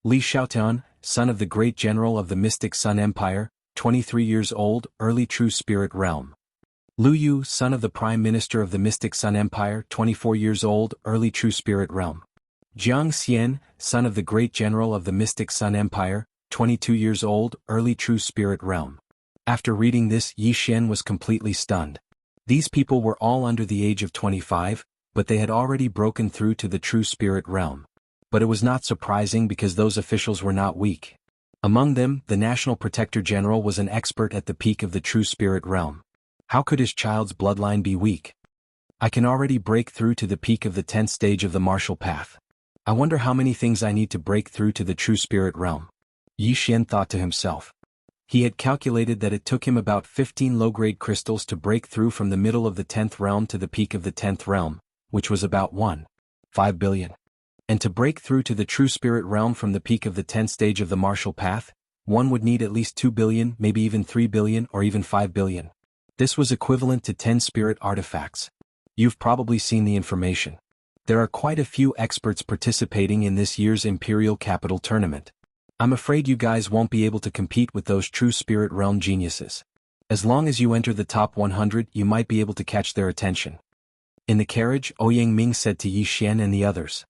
Li Xiaotian, son of the great general of the Mystic Sun Empire, 23 years old, early true spirit realm. Lu Yu, son of the prime minister of the Mystic Sun Empire, 24 years old, early true spirit realm. Jianghu, son of the great general of the Mystic Sun Empire, 22 years old, early true spirit realm. After reading this, Yi Xian was completely stunned. These people were all under the age of 25, but they had already broken through to the true spirit realm. But it was not surprising because those officials were not weak. Among them, the National Protector General was an expert at the peak of the true spirit realm. How could his child's bloodline be weak? I can already break through to the peak of the 10th stage of the martial path. I wonder how many things I need to break through to the true spirit realm. Yi Xian thought to himself. He had calculated that it took him about 15 low-grade crystals to break through from the middle of the 10th realm to the peak of the 10th realm, which was about 1.5 billion. And to break through to the true spirit realm from the peak of the 10th stage of the martial path, one would need at least 2 billion, maybe even 3 billion or even 5 billion. This was equivalent to 10 spirit artifacts. You've probably seen the information. There are quite a few experts participating in this year's Imperial Capital Tournament. I'm afraid you guys won't be able to compete with those true spirit realm geniuses. As long as you enter the top 100, you might be able to catch their attention. In the carriage, Ouyang Ming said to Yi Xian and the others.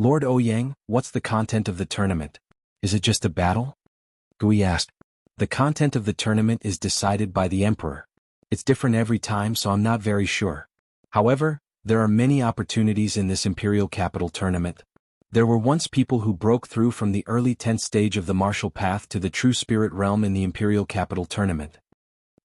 Lord Ouyang, what's the content of the tournament? Is it just a battle? Gui asked. The content of the tournament is decided by the emperor. It's different every time, so I'm not very sure. However, there are many opportunities in this Imperial Capital Tournament. There were once people who broke through from the early 10th stage of the martial path to the true spirit realm in the Imperial Capital Tournament.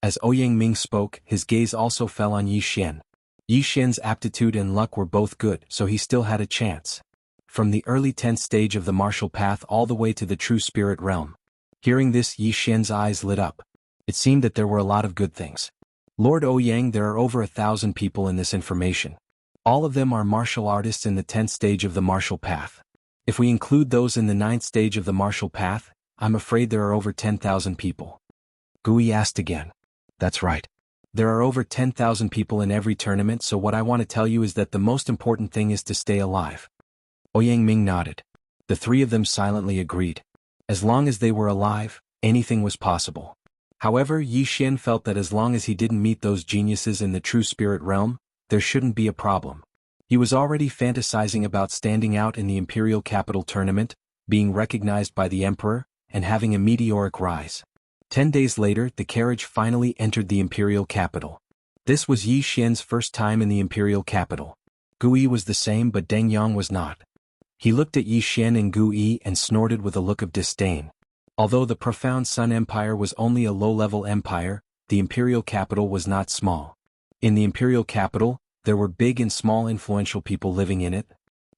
As Ouyang Ming spoke, his gaze also fell on Yi Xian. Yi Xian's aptitude and luck were both good, so he still had a chance. From the early 10th stage of the martial path all the way to the true spirit realm. Hearing this, Yi Xian's eyes lit up. It seemed that there were a lot of good things. Lord Ouyang, there are over 1,000 people in this information. All of them are martial artists in the 10th stage of the martial path. If we include those in the 9th stage of the martial path, I'm afraid there are over 10,000 people. Gui asked again. That's right. There are over 10,000 people in every tournament, so what I want to tell you is that the most important thing is to stay alive. Ouyang Ming nodded. The three of them silently agreed. As long as they were alive, anything was possible. However, Yi Xian felt that as long as he didn't meet those geniuses in the true spirit realm, there shouldn't be a problem. He was already fantasizing about standing out in the Imperial Capital tournament, being recognized by the Emperor, and having a meteoric rise. 10 days later, the carriage finally entered the Imperial Capital. This was Yi Xian's first time in the Imperial Capital. Gui was the same, but Deng Yang was not. He looked at Yi Xian and Gui and snorted with a look of disdain. Although the Profound Sun Empire was only a low-level empire, the Imperial Capital was not small. In the Imperial Capital, there were big and small influential people living in it.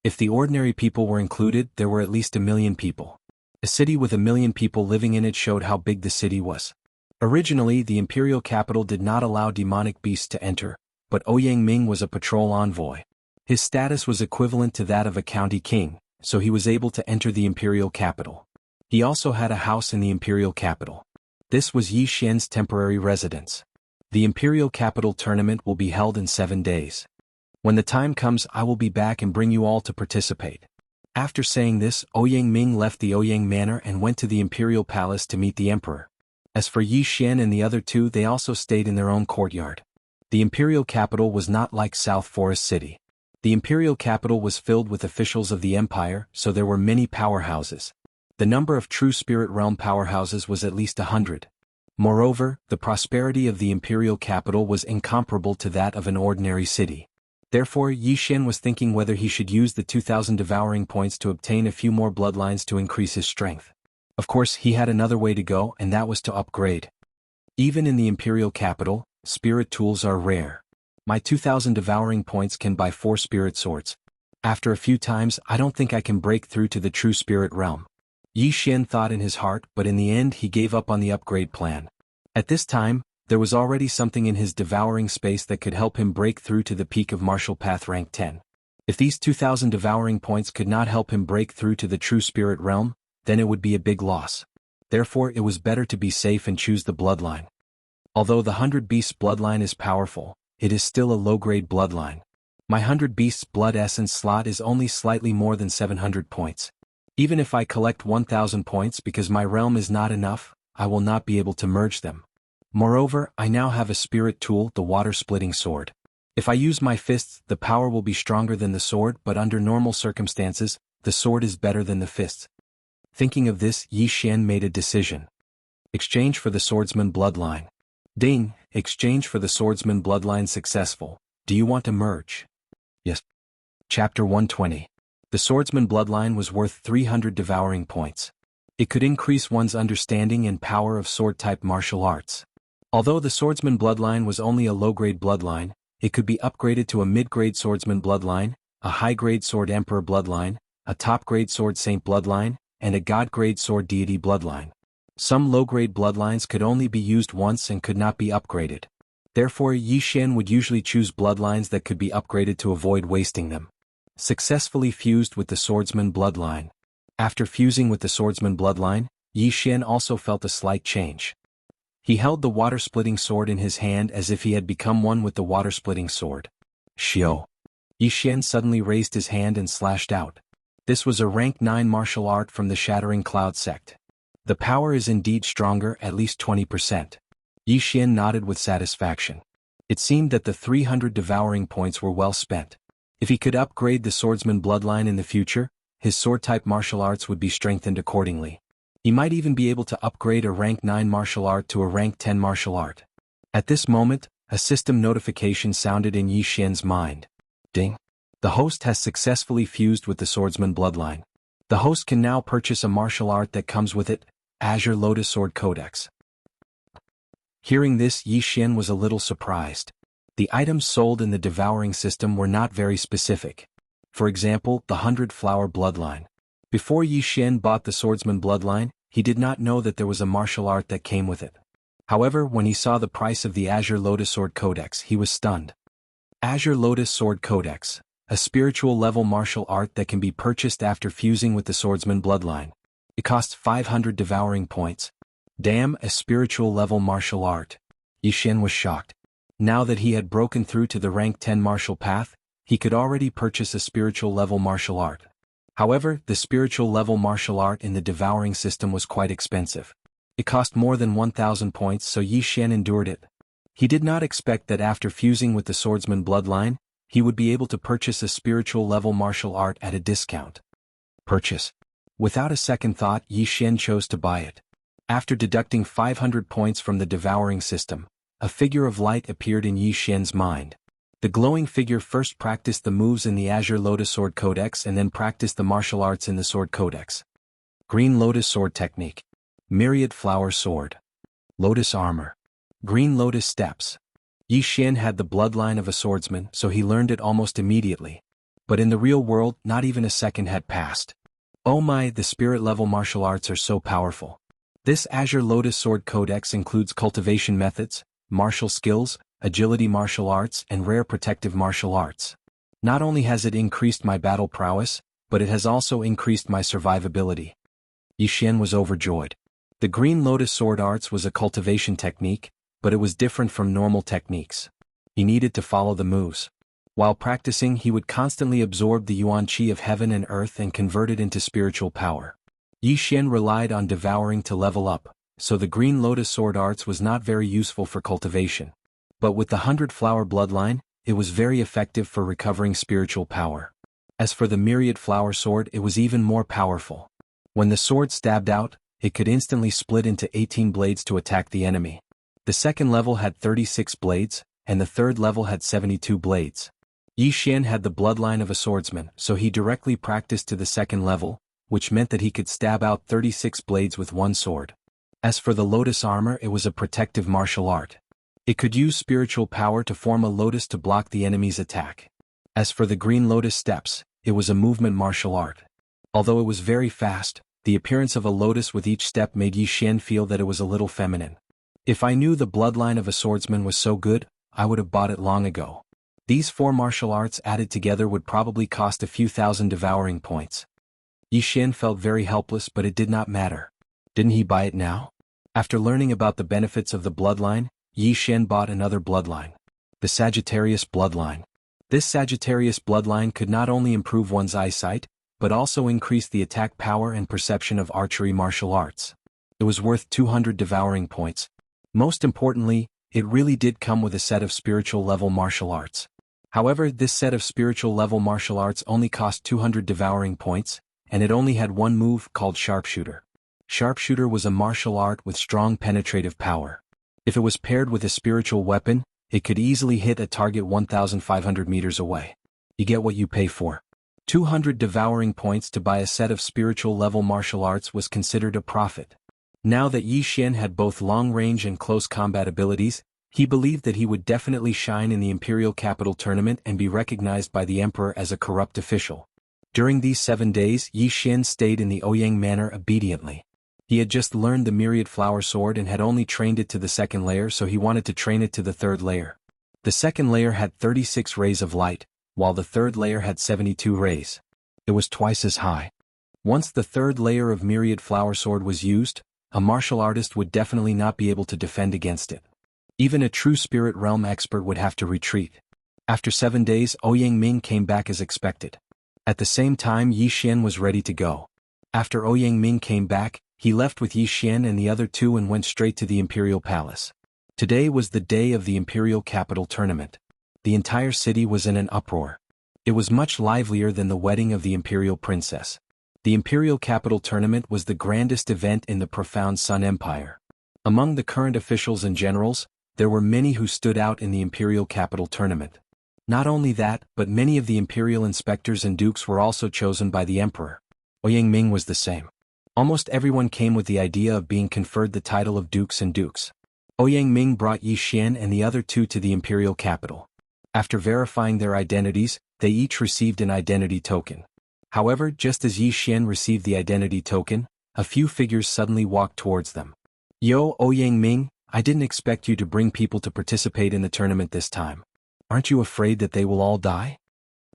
If the ordinary people were included, there were at least 1 million people. A city with 1 million people living in it showed how big the city was. Originally, the Imperial Capital did not allow demonic beasts to enter, but Ouyang Ming was a patrol envoy. His status was equivalent to that of a county king, so he was able to enter the Imperial Capital. He also had a house in the Imperial Capital. This was Yi Xian's temporary residence. The Imperial Capital tournament will be held in 7 days. When the time comes, I will be back and bring you all to participate. After saying this, Ouyang Ming left the Ouyang Manor and went to the Imperial Palace to meet the Emperor. As for Yi Xian and the other two, they also stayed in their own courtyard. The Imperial Capital was not like South Forest City. The Imperial Capital was filled with officials of the Empire, so there were many powerhouses. The number of true Spirit Realm powerhouses was at least 100. Moreover, the prosperity of the Imperial Capital was incomparable to that of an ordinary city. Therefore, Yi Xian was thinking whether he should use the 2,000 devouring points to obtain a few more bloodlines to increase his strength. Of course, he had another way to go, and that was to upgrade. Even in the Imperial Capital, spirit tools are rare. My 2,000 devouring points can buy 4 spirit swords. After a few times, I don't think I can break through to the true spirit realm. Yi Xian thought in his heart, but in the end he gave up on the upgrade plan. At this time, there was already something in his devouring space that could help him break through to the peak of martial path rank 10. If these 2,000 devouring points could not help him break through to the true spirit realm, then it would be a big loss. Therefore, it was better to be safe and choose the bloodline. Although the 100 Beasts bloodline is powerful, it is still a low-grade bloodline. My 100 Beasts blood essence slot is only slightly more than 700 points. Even if I collect 1,000 points because my realm is not enough, I will not be able to merge them. Moreover, I now have a spirit tool, the water-splitting sword. If I use my fists, the power will be stronger than the sword, but under normal circumstances, the sword is better than the fists. Thinking of this, Yi Xian made a decision. Exchange for the swordsman bloodline. Ding, exchange for the swordsman bloodline successful. Do you want to merge? Yes. Chapter 120. The swordsman bloodline was worth 300 devouring points. It could increase one's understanding and power of sword-type martial arts. Although the swordsman bloodline was only a low-grade bloodline, it could be upgraded to a mid-grade swordsman bloodline, a high-grade sword emperor bloodline, a top-grade sword saint bloodline, and a god-grade sword deity bloodline. Some low-grade bloodlines could only be used once and could not be upgraded. Therefore, Yi Xian would usually choose bloodlines that could be upgraded to avoid wasting them. Successfully fused with the swordsman bloodline. After fusing with the swordsman bloodline, Yi Xian also felt a slight change. He held the water-splitting sword in his hand as if he had become one with the water-splitting sword. Xiao. Yi Xian suddenly raised his hand and slashed out. This was a rank 9 martial art from the Shattering Cloud sect. The power is indeed stronger, at least 20%. Yi Xian nodded with satisfaction. It seemed that the 300 devouring points were well spent. If he could upgrade the swordsman bloodline in the future, his sword-type martial arts would be strengthened accordingly. He might even be able to upgrade a rank 9 martial art to a rank 10 martial art. At this moment, a system notification sounded in Yi Xian's mind. Ding. The host has successfully fused with the swordsman bloodline. The host can now purchase a martial art that comes with it, Azure Lotus Sword Codex. Hearing this, Yi Xian was a little surprised. The items sold in the devouring system were not very specific. For example, the 100 Flower bloodline. Before Yi Xian bought the swordsman bloodline, he did not know that there was a martial art that came with it. However, when he saw the price of the Azure Lotus Sword Codex, he was stunned. Azure Lotus Sword Codex, a spiritual level martial art that can be purchased after fusing with the swordsman bloodline. It costs 500 devouring points. Damn, a spiritual level martial art. Xian was shocked. Now that he had broken through to the rank 10 martial path, he could already purchase a spiritual level martial art. However, the spiritual level martial art in the devouring system was quite expensive. It cost more than 1,000 points, so Xian endured it. He did not expect that after fusing with the swordsman bloodline, he would be able to purchase a spiritual level martial art at a discount. Purchase. Without a second thought, Xian chose to buy it. After deducting 500 points from the devouring system, a figure of light appeared in Xian's mind. The glowing figure first practiced the moves in the Azure Lotus Sword Codex and then practiced the martial arts in the Sword Codex. Green Lotus Sword Technique. Myriad Flower Sword. Lotus Armor. Green Lotus Steps. Xian had the bloodline of a swordsman, so he learned it almost immediately. But in the real world, not even a second had passed. Oh my, the spirit level martial arts are so powerful. This Azure Lotus Sword Codex includes cultivation methods, martial skills, agility martial arts, and rare protective martial arts. Not only has it increased my battle prowess, but it has also increased my survivability. Xian was overjoyed. The Green Lotus Sword Arts was a cultivation technique, but it was different from normal techniques. He needed to follow the moves. While practicing, he would constantly absorb the yuan qi of heaven and earth and convert it into spiritual power. Xian relied on devouring to level up, so the Green Lotus Sword Arts was not very useful for cultivation. But with the 100-flower bloodline, it was very effective for recovering spiritual power. As for the Myriad Flower Sword, it was even more powerful. When the sword stabbed out, it could instantly split into 18 blades to attack the enemy. The second level had 36 blades, and the third level had 72 blades. Xian had the bloodline of a swordsman, so he directly practiced to the second level, which meant that he could stab out 36 blades with one sword. As for the Lotus Armor, it was a protective martial art. It could use spiritual power to form a lotus to block the enemy's attack. As for the Green Lotus Steps, it was a movement martial art. Although it was very fast, the appearance of a lotus with each step made Xian feel that it was a little feminine. If I knew the bloodline of a swordsman was so good, I would have bought it long ago. These 4 martial arts added together would probably cost a few thousand devouring points. Xian felt very helpless, but it did not matter. Didn't he buy it now? After learning about the benefits of the bloodline, Xian bought another bloodline. The Sagittarius bloodline. This Sagittarius bloodline could not only improve one's eyesight, but also increase the attack power and perception of archery martial arts. It was worth 200 devouring points. Most importantly, it really did come with a set of spiritual level martial arts. However, this set of spiritual level martial arts only cost 200 devouring points, and it only had one move called Sharpshooter. Sharpshooter was a martial art with strong penetrative power. If it was paired with a spiritual weapon, it could easily hit a target 1,500 meters away. You get what you pay for. 200 devouring points to buy a set of spiritual level martial arts was considered a profit. Now that Xian had both long-range and close combat abilities, he believed that he would definitely shine in the Imperial Capital Tournament and be recognized by the Emperor as a corrupt official. During these 7 days, Xian stayed in the Ouyang Manor obediently. He had just learned the Myriad Flower Sword and had only trained it to the second layer, so he wanted to train it to the third layer. The second layer had 36 rays of light, while the third layer had 72 rays. It was twice as high. Once the third layer of Myriad Flower Sword was used, a martial artist would definitely not be able to defend against it. Even a true spirit realm expert would have to retreat. After 7 days, Ouyang Ming came back as expected. At the same time, Xian was ready to go. After Ouyang Ming came back, he left with Xian and the other 2 and went straight to the Imperial Palace. Today was the day of the Imperial Capital Tournament. The entire city was in an uproar. It was much livelier than the wedding of the Imperial Princess. The Imperial Capital Tournament was the grandest event in the profound Sun Empire. Among the current officials and generals, there were many who stood out in the Imperial Capital Tournament. Not only that, but many of the Imperial inspectors and dukes were also chosen by the Emperor. Ouyang Ming was the same. Almost everyone came with the idea of being conferred the title of dukes and dukes. Ouyang Ming brought Xian and the other 2 to the Imperial Capital. After verifying their identities, they each received an identity token. However, just as Xian received the identity token, a few figures suddenly walked towards them. Yo, Ouyang Ming, I didn't expect you to bring people to participate in the tournament this time. Aren't you afraid that they will all die?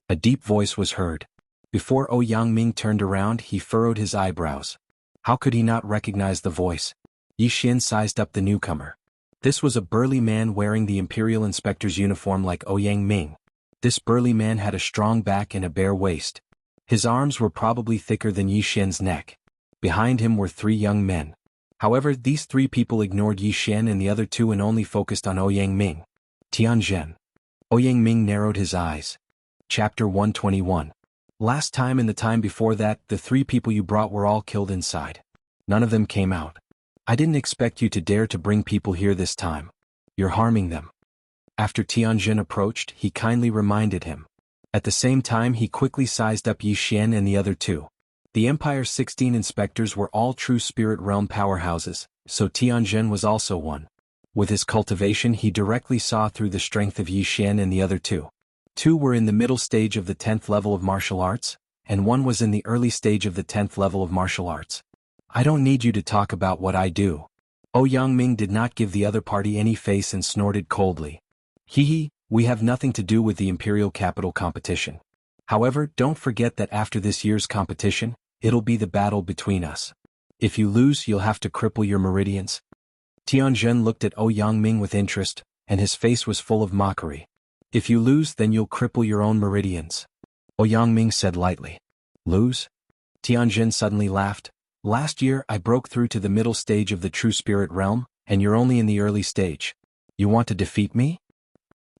A deep voice was heard. Before Ouyang Ming turned around, he furrowed his eyebrows. How could he not recognize the voice? Yi Xian sized up the newcomer. This was a burly man wearing the Imperial Inspector's uniform like Ouyang Ming. This burly man had a strong back and a bare waist. His arms were probably thicker than Yi Xian's neck. Behind him were 3 young men. However, these 3 people ignored Yi Xian and the other 2 and only focused on Ouyang Ming. Tianzhen. Ouyang Ming narrowed his eyes. Chapter 121. Last time and the time before that, the 3 people you brought were all killed inside. None of them came out. I didn't expect you to dare to bring people here this time. You're harming them. After Tianzhen approached, he kindly reminded him. At the same time, he quickly sized up Yi Xian and the other 2. The Empire's 16 inspectors were all true spirit realm powerhouses, so Tianzhen was also one. With his cultivation, he directly saw through the strength of Yi Xian and the other 2. 2 were in the middle stage of the 10th level of martial arts, and 1 was in the early stage of the 10th level of martial arts. I don't need you to talk about what I do. Ouyang Ming did not give the other party any face and snorted coldly. Hee, we have nothing to do with the Imperial Capital competition. However, don't forget that after this year's competition, it'll be the battle between us. If you lose, you'll have to cripple your meridians. Tianzhen looked at Ouyang Ming with interest, and his face was full of mockery. If you lose, then you'll cripple your own meridians. Ouyang Ming said lightly. Lose? Tianzhen suddenly laughed. Last year I broke through to the middle stage of the true spirit realm, and you're only in the early stage. You want to defeat me?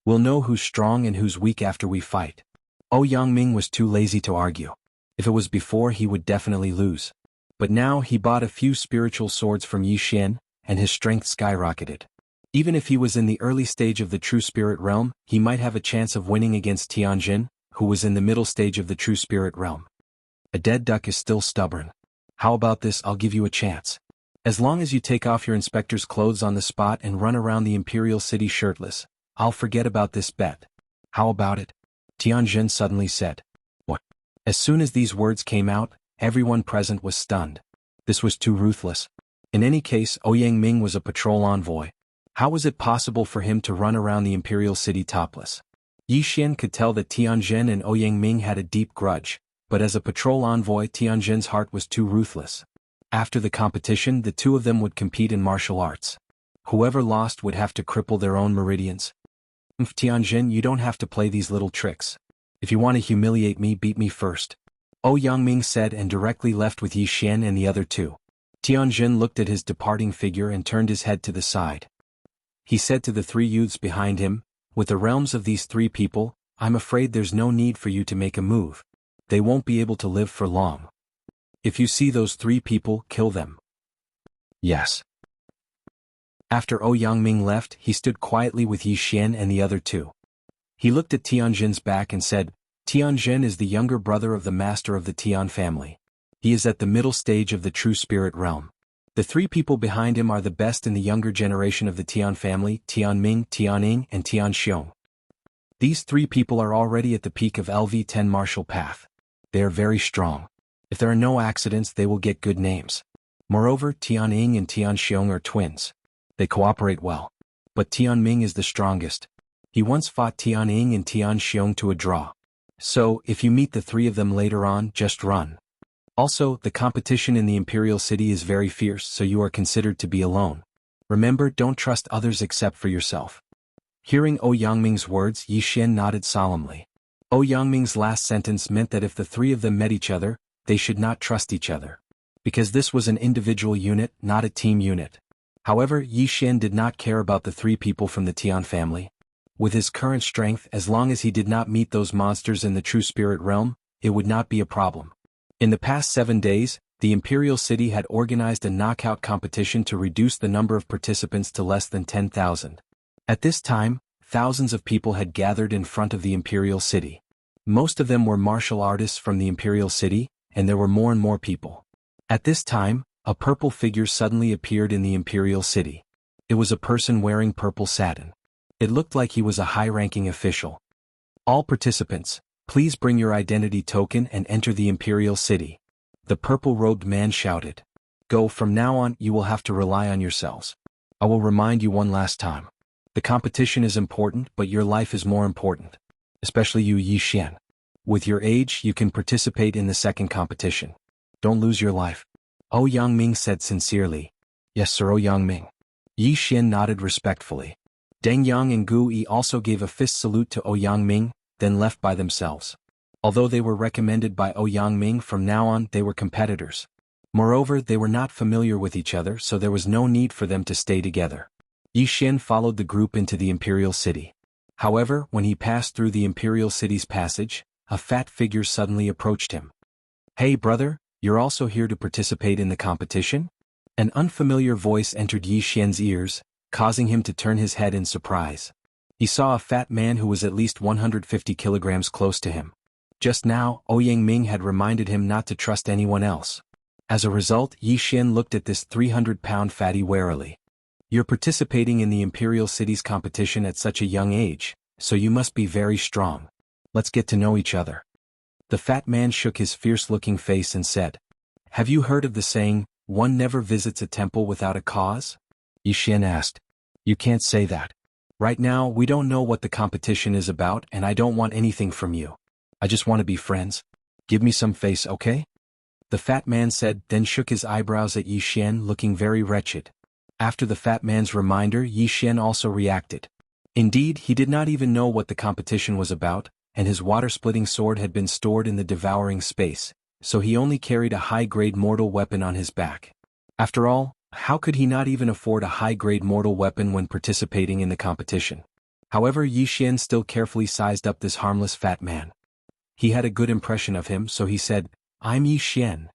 We'll know who's strong and who's weak after we fight. Ouyang Ming was too lazy to argue. If it was before, he would definitely lose. But now he bought a few spiritual swords from Yi Xian, and his strength skyrocketed. Even if he was in the early stage of the true spirit realm, he might have a chance of winning against Tianzhen, who was in the middle stage of the true spirit realm. A dead duck is still stubborn. How about this? I'll give you a chance. As long as you take off your inspector's clothes on the spot and run around the Imperial City shirtless, I'll forget about this bet. How about it? Tianzhen suddenly said. What? As soon as these words came out, everyone present was stunned. This was too ruthless. In any case, Ouyang Ming was a patrol envoy. How was it possible for him to run around the Imperial City topless? Yi Xian could tell that Tianzhen and Ouyang Ming had a deep grudge, but as a patrol envoy, Tianzhen's heart was too ruthless. After the competition, the 2 of them would compete in martial arts. Whoever lost would have to cripple their own meridians. Tianzhen, you don't have to play these little tricks. If you want to humiliate me, beat me first. Ouyang Ming said and directly left with Yi Xian and the other 2. Tianzhen looked at his departing figure and turned his head to the side. He said to the 3 youths behind him, with the realms of these 3 people, I'm afraid there's no need for you to make a move. They won't be able to live for long. If you see those 3 people, kill them. Yes. After Ouyang Ming left, he stood quietly with Yi Xian and the other 2. He looked at Tianzhen's back and said, Tianzhen is the younger brother of the master of the Tian family. He is at the middle stage of the true spirit realm. The 3 people behind him are the best in the younger generation of the Tian family, Tianming, Tianying, and Tianxiong. These 3 people are already at the peak of LV10 martial path. They are very strong. If there are no accidents, they will get good names. Moreover, Tianying and Tianxiong are twins. They cooperate well. But Tianming is the strongest. He once fought Tianying and Tianxiong to a draw. So, if you meet the 3 of them later on, just run. Also, the competition in the Imperial City is very fierce, so you are considered to be alone. Remember, don't trust others except for yourself. Hearing Ouyang Ming's words, Yi Xian nodded solemnly. Ouyang Ming's last sentence meant that if the 3 of them met each other, they should not trust each other. Because this was an individual unit, not a team unit. However, Yi Xian did not care about the 3 people from the Tian family. With his current strength, as long as he did not meet those monsters in the true spirit realm, it would not be a problem. In the past 7 days, the Imperial City had organized a knockout competition to reduce the number of participants to less than 10,000. At this time, thousands of people had gathered in front of the Imperial City. Most of them were martial artists from the Imperial City, and there were more and more people. At this time, a purple figure suddenly appeared in the Imperial City. It was a person wearing purple satin. It looked like he was a high-ranking official. All participants, please bring your identity token and enter the Imperial City. The purple-robed man shouted. Go, from now on you will have to rely on yourselves. I will remind you one last time. The competition is important, but your life is more important. Especially you, Yi Xian. With your age, you can participate in the second competition. Don't lose your life. O Yangming said sincerely. Yes sir, O Yangming. Yi Xian nodded respectfully. Deng Yang and Gu Yi also gave a fist salute to O Yangming, then left by themselves. Although they were recommended by O Yangming, from now on they were competitors. Moreover, they were not familiar with each other, so there was no need for them to stay together. Yi Xian followed the group into the imperial city. However, when he passed through the imperial city's passage, a fat figure suddenly approached him. Hey brother, you're also here to participate in the competition? An unfamiliar voice entered Yi Xian's ears, causing him to turn his head in surprise. He saw a fat man who was at least 150 kilograms close to him. Just now, O Yangming had reminded him not to trust anyone else. As a result, Yi Xian looked at this 300-pound fatty warily. You're participating in the imperial city's competition at such a young age, so you must be very strong. Let's get to know each other. The fat man shook his fierce-looking face and said, Have you heard of the saying, one never visits a temple without a cause? Yi Xian asked. You can't say that. Right now, we don't know what the competition is about, and I don't want anything from you. I just want to be friends. Give me some face, okay? The fat man said, then shook his eyebrows at Yi Xian, looking very wretched. After the fat man's reminder, Yi Xian also reacted. Indeed, he did not even know what the competition was about, and his water-splitting sword had been stored in the devouring space, so he only carried a high-grade mortal weapon on his back. After all, how could he not even afford a high-grade mortal weapon when participating in the competition? However, Yi Xian still carefully sized up this harmless fat man. He had a good impression of him, so he said, I'm Yi Xian.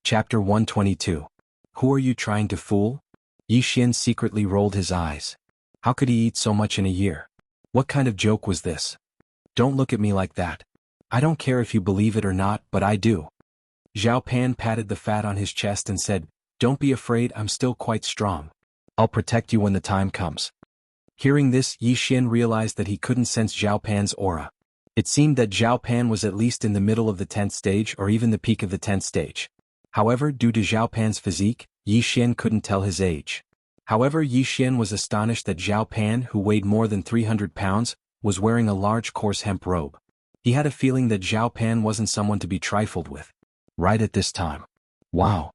Chapter 122. Who are you trying to fool? Yi Xian secretly rolled his eyes. How could he eat so much in a year? What kind of joke was this? Don't look at me like that. I don't care if you believe it or not, but I do. Zhao Pan patted the fat on his chest and said, Don't be afraid, I'm still quite strong. I'll protect you when the time comes. Hearing this, Yi Xian realized that he couldn't sense Zhao Pan's aura. It seemed that Zhao Pan was at least in the middle of the 10th stage or even the peak of the 10th stage. However, due to Zhao Pan's physique, Yi Xian couldn't tell his age. However, Yi Xian was astonished that Zhao Pan, who weighed more than 300 pounds, was wearing a large coarse hemp robe. He had a feeling that Zhao Pan wasn't someone to be trifled with. Right at this time. Wow.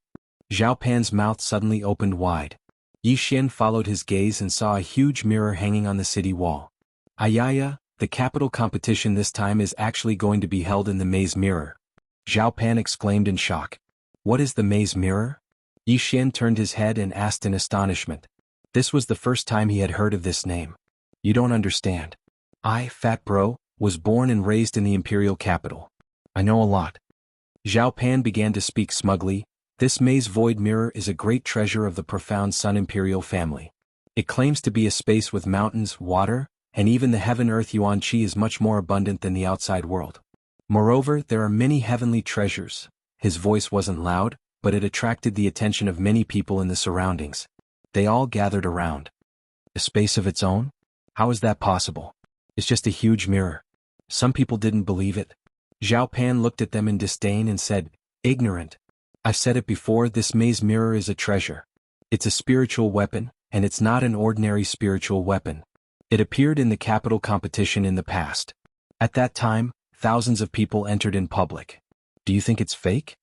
Zhao Pan's mouth suddenly opened wide. Yi Xian followed his gaze and saw a huge mirror hanging on the city wall. Ayaya, the capital competition this time is actually going to be held in the maze mirror. Zhao Pan exclaimed in shock. What is the maze mirror? Yi Xian turned his head and asked in astonishment. This was the first time he had heard of this name. You don't understand. I, fat bro, was born and raised in the imperial capital. I know a lot. Zhao Pan began to speak smugly. This maze void mirror is a great treasure of the profound Sun Imperial family. It claims to be a space with mountains, water, and even the heaven-earth yuan qi is much more abundant than the outside world. Moreover, there are many heavenly treasures. His voice wasn't loud, but it attracted the attention of many people in the surroundings. They all gathered around. A space of its own? How is that possible? It's just a huge mirror. Some people didn't believe it. Zhao Pan looked at them in disdain and said, Ignorant. I've said it before, this maze mirror is a treasure. It's a spiritual weapon, and it's not an ordinary spiritual weapon. It appeared in the capital competition in the past. At that time, thousands of people entered in public. Do you think it's fake?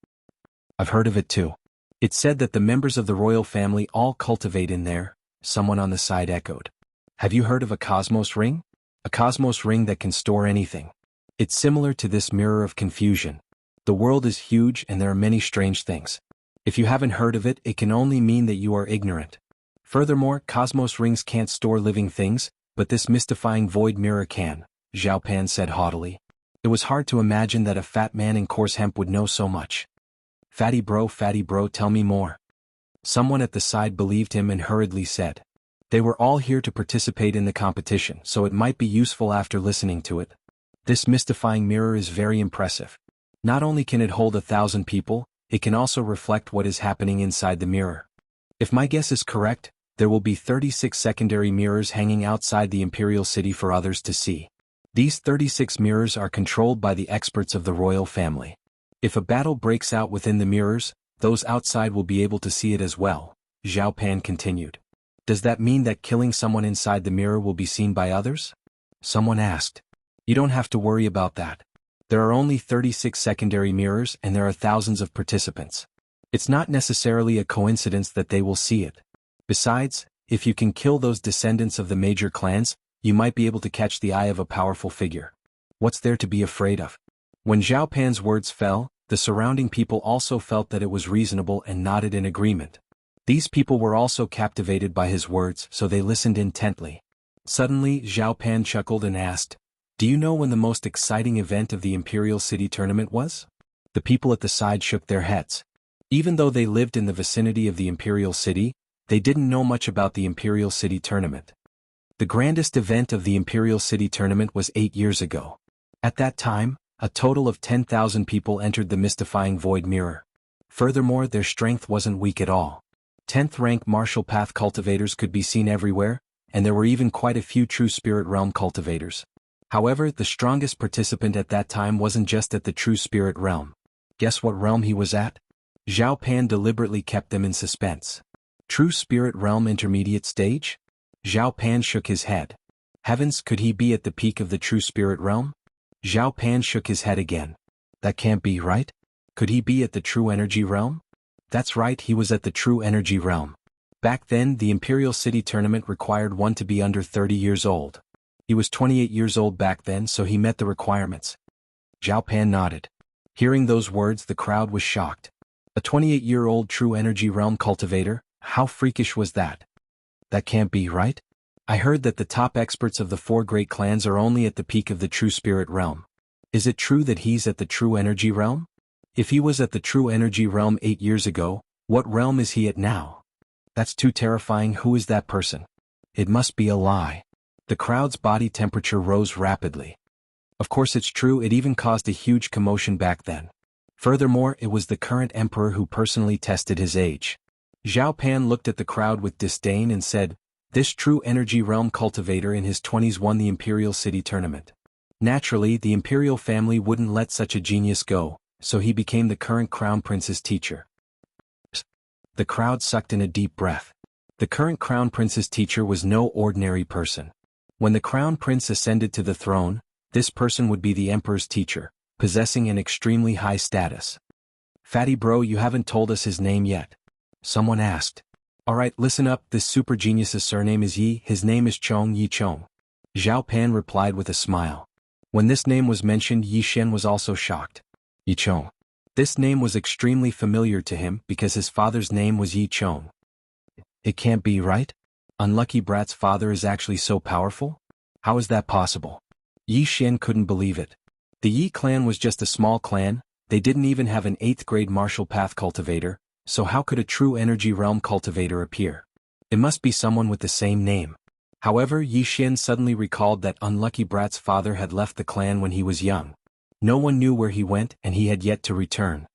I've heard of it too. It's said that the members of the royal family all cultivate in there, someone on the side echoed. Have you heard of a cosmos ring? A cosmos ring that can store anything. It's similar to this mirror of confusion. The world is huge and there are many strange things. If you haven't heard of it, it can only mean that you are ignorant. Furthermore, cosmos rings can't store living things, but this mystifying void mirror can, Zhao Pan said haughtily. It was hard to imagine that a fat man in coarse hemp would know so much. Fatty bro, tell me more. Someone at the side believed him and hurriedly said. They were all here to participate in the competition, so it might be useful after listening to it. This mystifying mirror is very impressive. Not only can it hold 1,000 people, it can also reflect what is happening inside the mirror. If my guess is correct, there will be 36 secondary mirrors hanging outside the imperial city for others to see. These 36 mirrors are controlled by the experts of the royal family. If a battle breaks out within the mirrors, Those outside will be able to see it as well, Zhao Pan continued. Does that mean that killing someone inside the mirror will be seen by others? Someone asked. You don't have to worry about that. There are only 36 secondary mirrors and there are thousands of participants. It's not necessarily a coincidence that they will see it. Besides, if you can kill those descendants of the major clans, you might be able to catch the eye of a powerful figure. What's there to be afraid of? When Zhao Pan's words fell, the surrounding people also felt that it was reasonable and nodded in agreement. These people were also captivated by his words, so they listened intently. Suddenly, Zhao Pan chuckled and asked, "Do you know when the most exciting event of the Imperial City tournament was?" The people at the side shook their heads. Even though they lived in the vicinity of the Imperial City, they didn't know much about the Imperial City tournament. The grandest event of the Imperial City tournament was 8 years ago. At that time, a total of 10,000 people entered the mystifying Void Mirror. Furthermore, their strength wasn't weak at all. 10th rank martial path cultivators could be seen everywhere, and there were even quite a few true spirit realm cultivators. However, the strongest participant at that time wasn't just at the true spirit realm. Guess what realm he was at? Zhao Pan deliberately kept them in suspense. True spirit realm intermediate stage? Zhao Pan shook his head. Heavens, could he be at the peak of the true spirit realm? Zhao Pan shook his head again. That can't be right? Could he be at the true energy realm? That's right, he was at the true energy realm. Back then, the Imperial City tournament required one to be under 30 years old. He was 28 years old back then, so he met the requirements. Zhao Pan nodded. Hearing those words, the crowd was shocked. A 28-year-old true energy realm cultivator? How freakish was that? That can't be right? I heard that the top experts of the 4 great clans are only at the peak of the true spirit realm. Is it true that he's at the true energy realm? If he was at the true energy realm 8 years ago, what realm is he at now? That's too terrifying. Who is that person? It must be a lie. The crowd's body temperature rose rapidly. Of course it's true, it even caused a huge commotion back then. Furthermore, it was the current emperor who personally tested his age. Zhao Pan looked at the crowd with disdain and said, "This true energy realm cultivator in his 20s won the Imperial City tournament. Naturally, the Imperial family wouldn't let such a genius go, so he became the current Crown Prince's teacher." The crowd sucked in a deep breath. The current Crown Prince's teacher was no ordinary person. When the Crown Prince ascended to the throne, this person would be the Emperor's teacher, possessing an extremely high status. "Fatty bro, you haven't told us his name yet," someone asked. "Alright, listen up, this super genius's surname is Yi, his name is Yi Chong." Zhao Pan replied with a smile. When this name was mentioned, Yi Shen was also shocked. Yi Chong. This name was extremely familiar to him because his father's name was Yi Chong. It can't be right? Unlucky Brat's father is actually so powerful? How is that possible? Yi Shen couldn't believe it. The Yi clan was just a small clan, they didn't even have an 8th grade martial path cultivator, so how could a true energy realm cultivator appear? It must be someone with the same name. However, Yi Shen suddenly recalled that Unlucky Brat's father had left the clan when he was young. No one knew where he went and he had yet to return.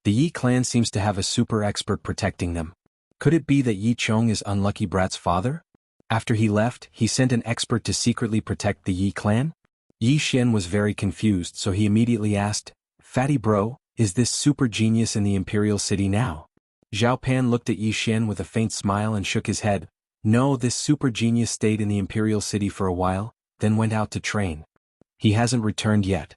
The Yi clan seems to have a super expert protecting them. Could it be that Yi Chong is Unlucky Brat's father? After he left, he sent an expert to secretly protect the Yi clan? Yi Shen was very confused, so he immediately asked, "Fatty bro, is this super genius in the Imperial City now?" Zhao Pan looked at Yi Shen with a faint smile and shook his head. "No, this super genius stayed in the Imperial City for a while, then went out to train. He hasn't returned yet."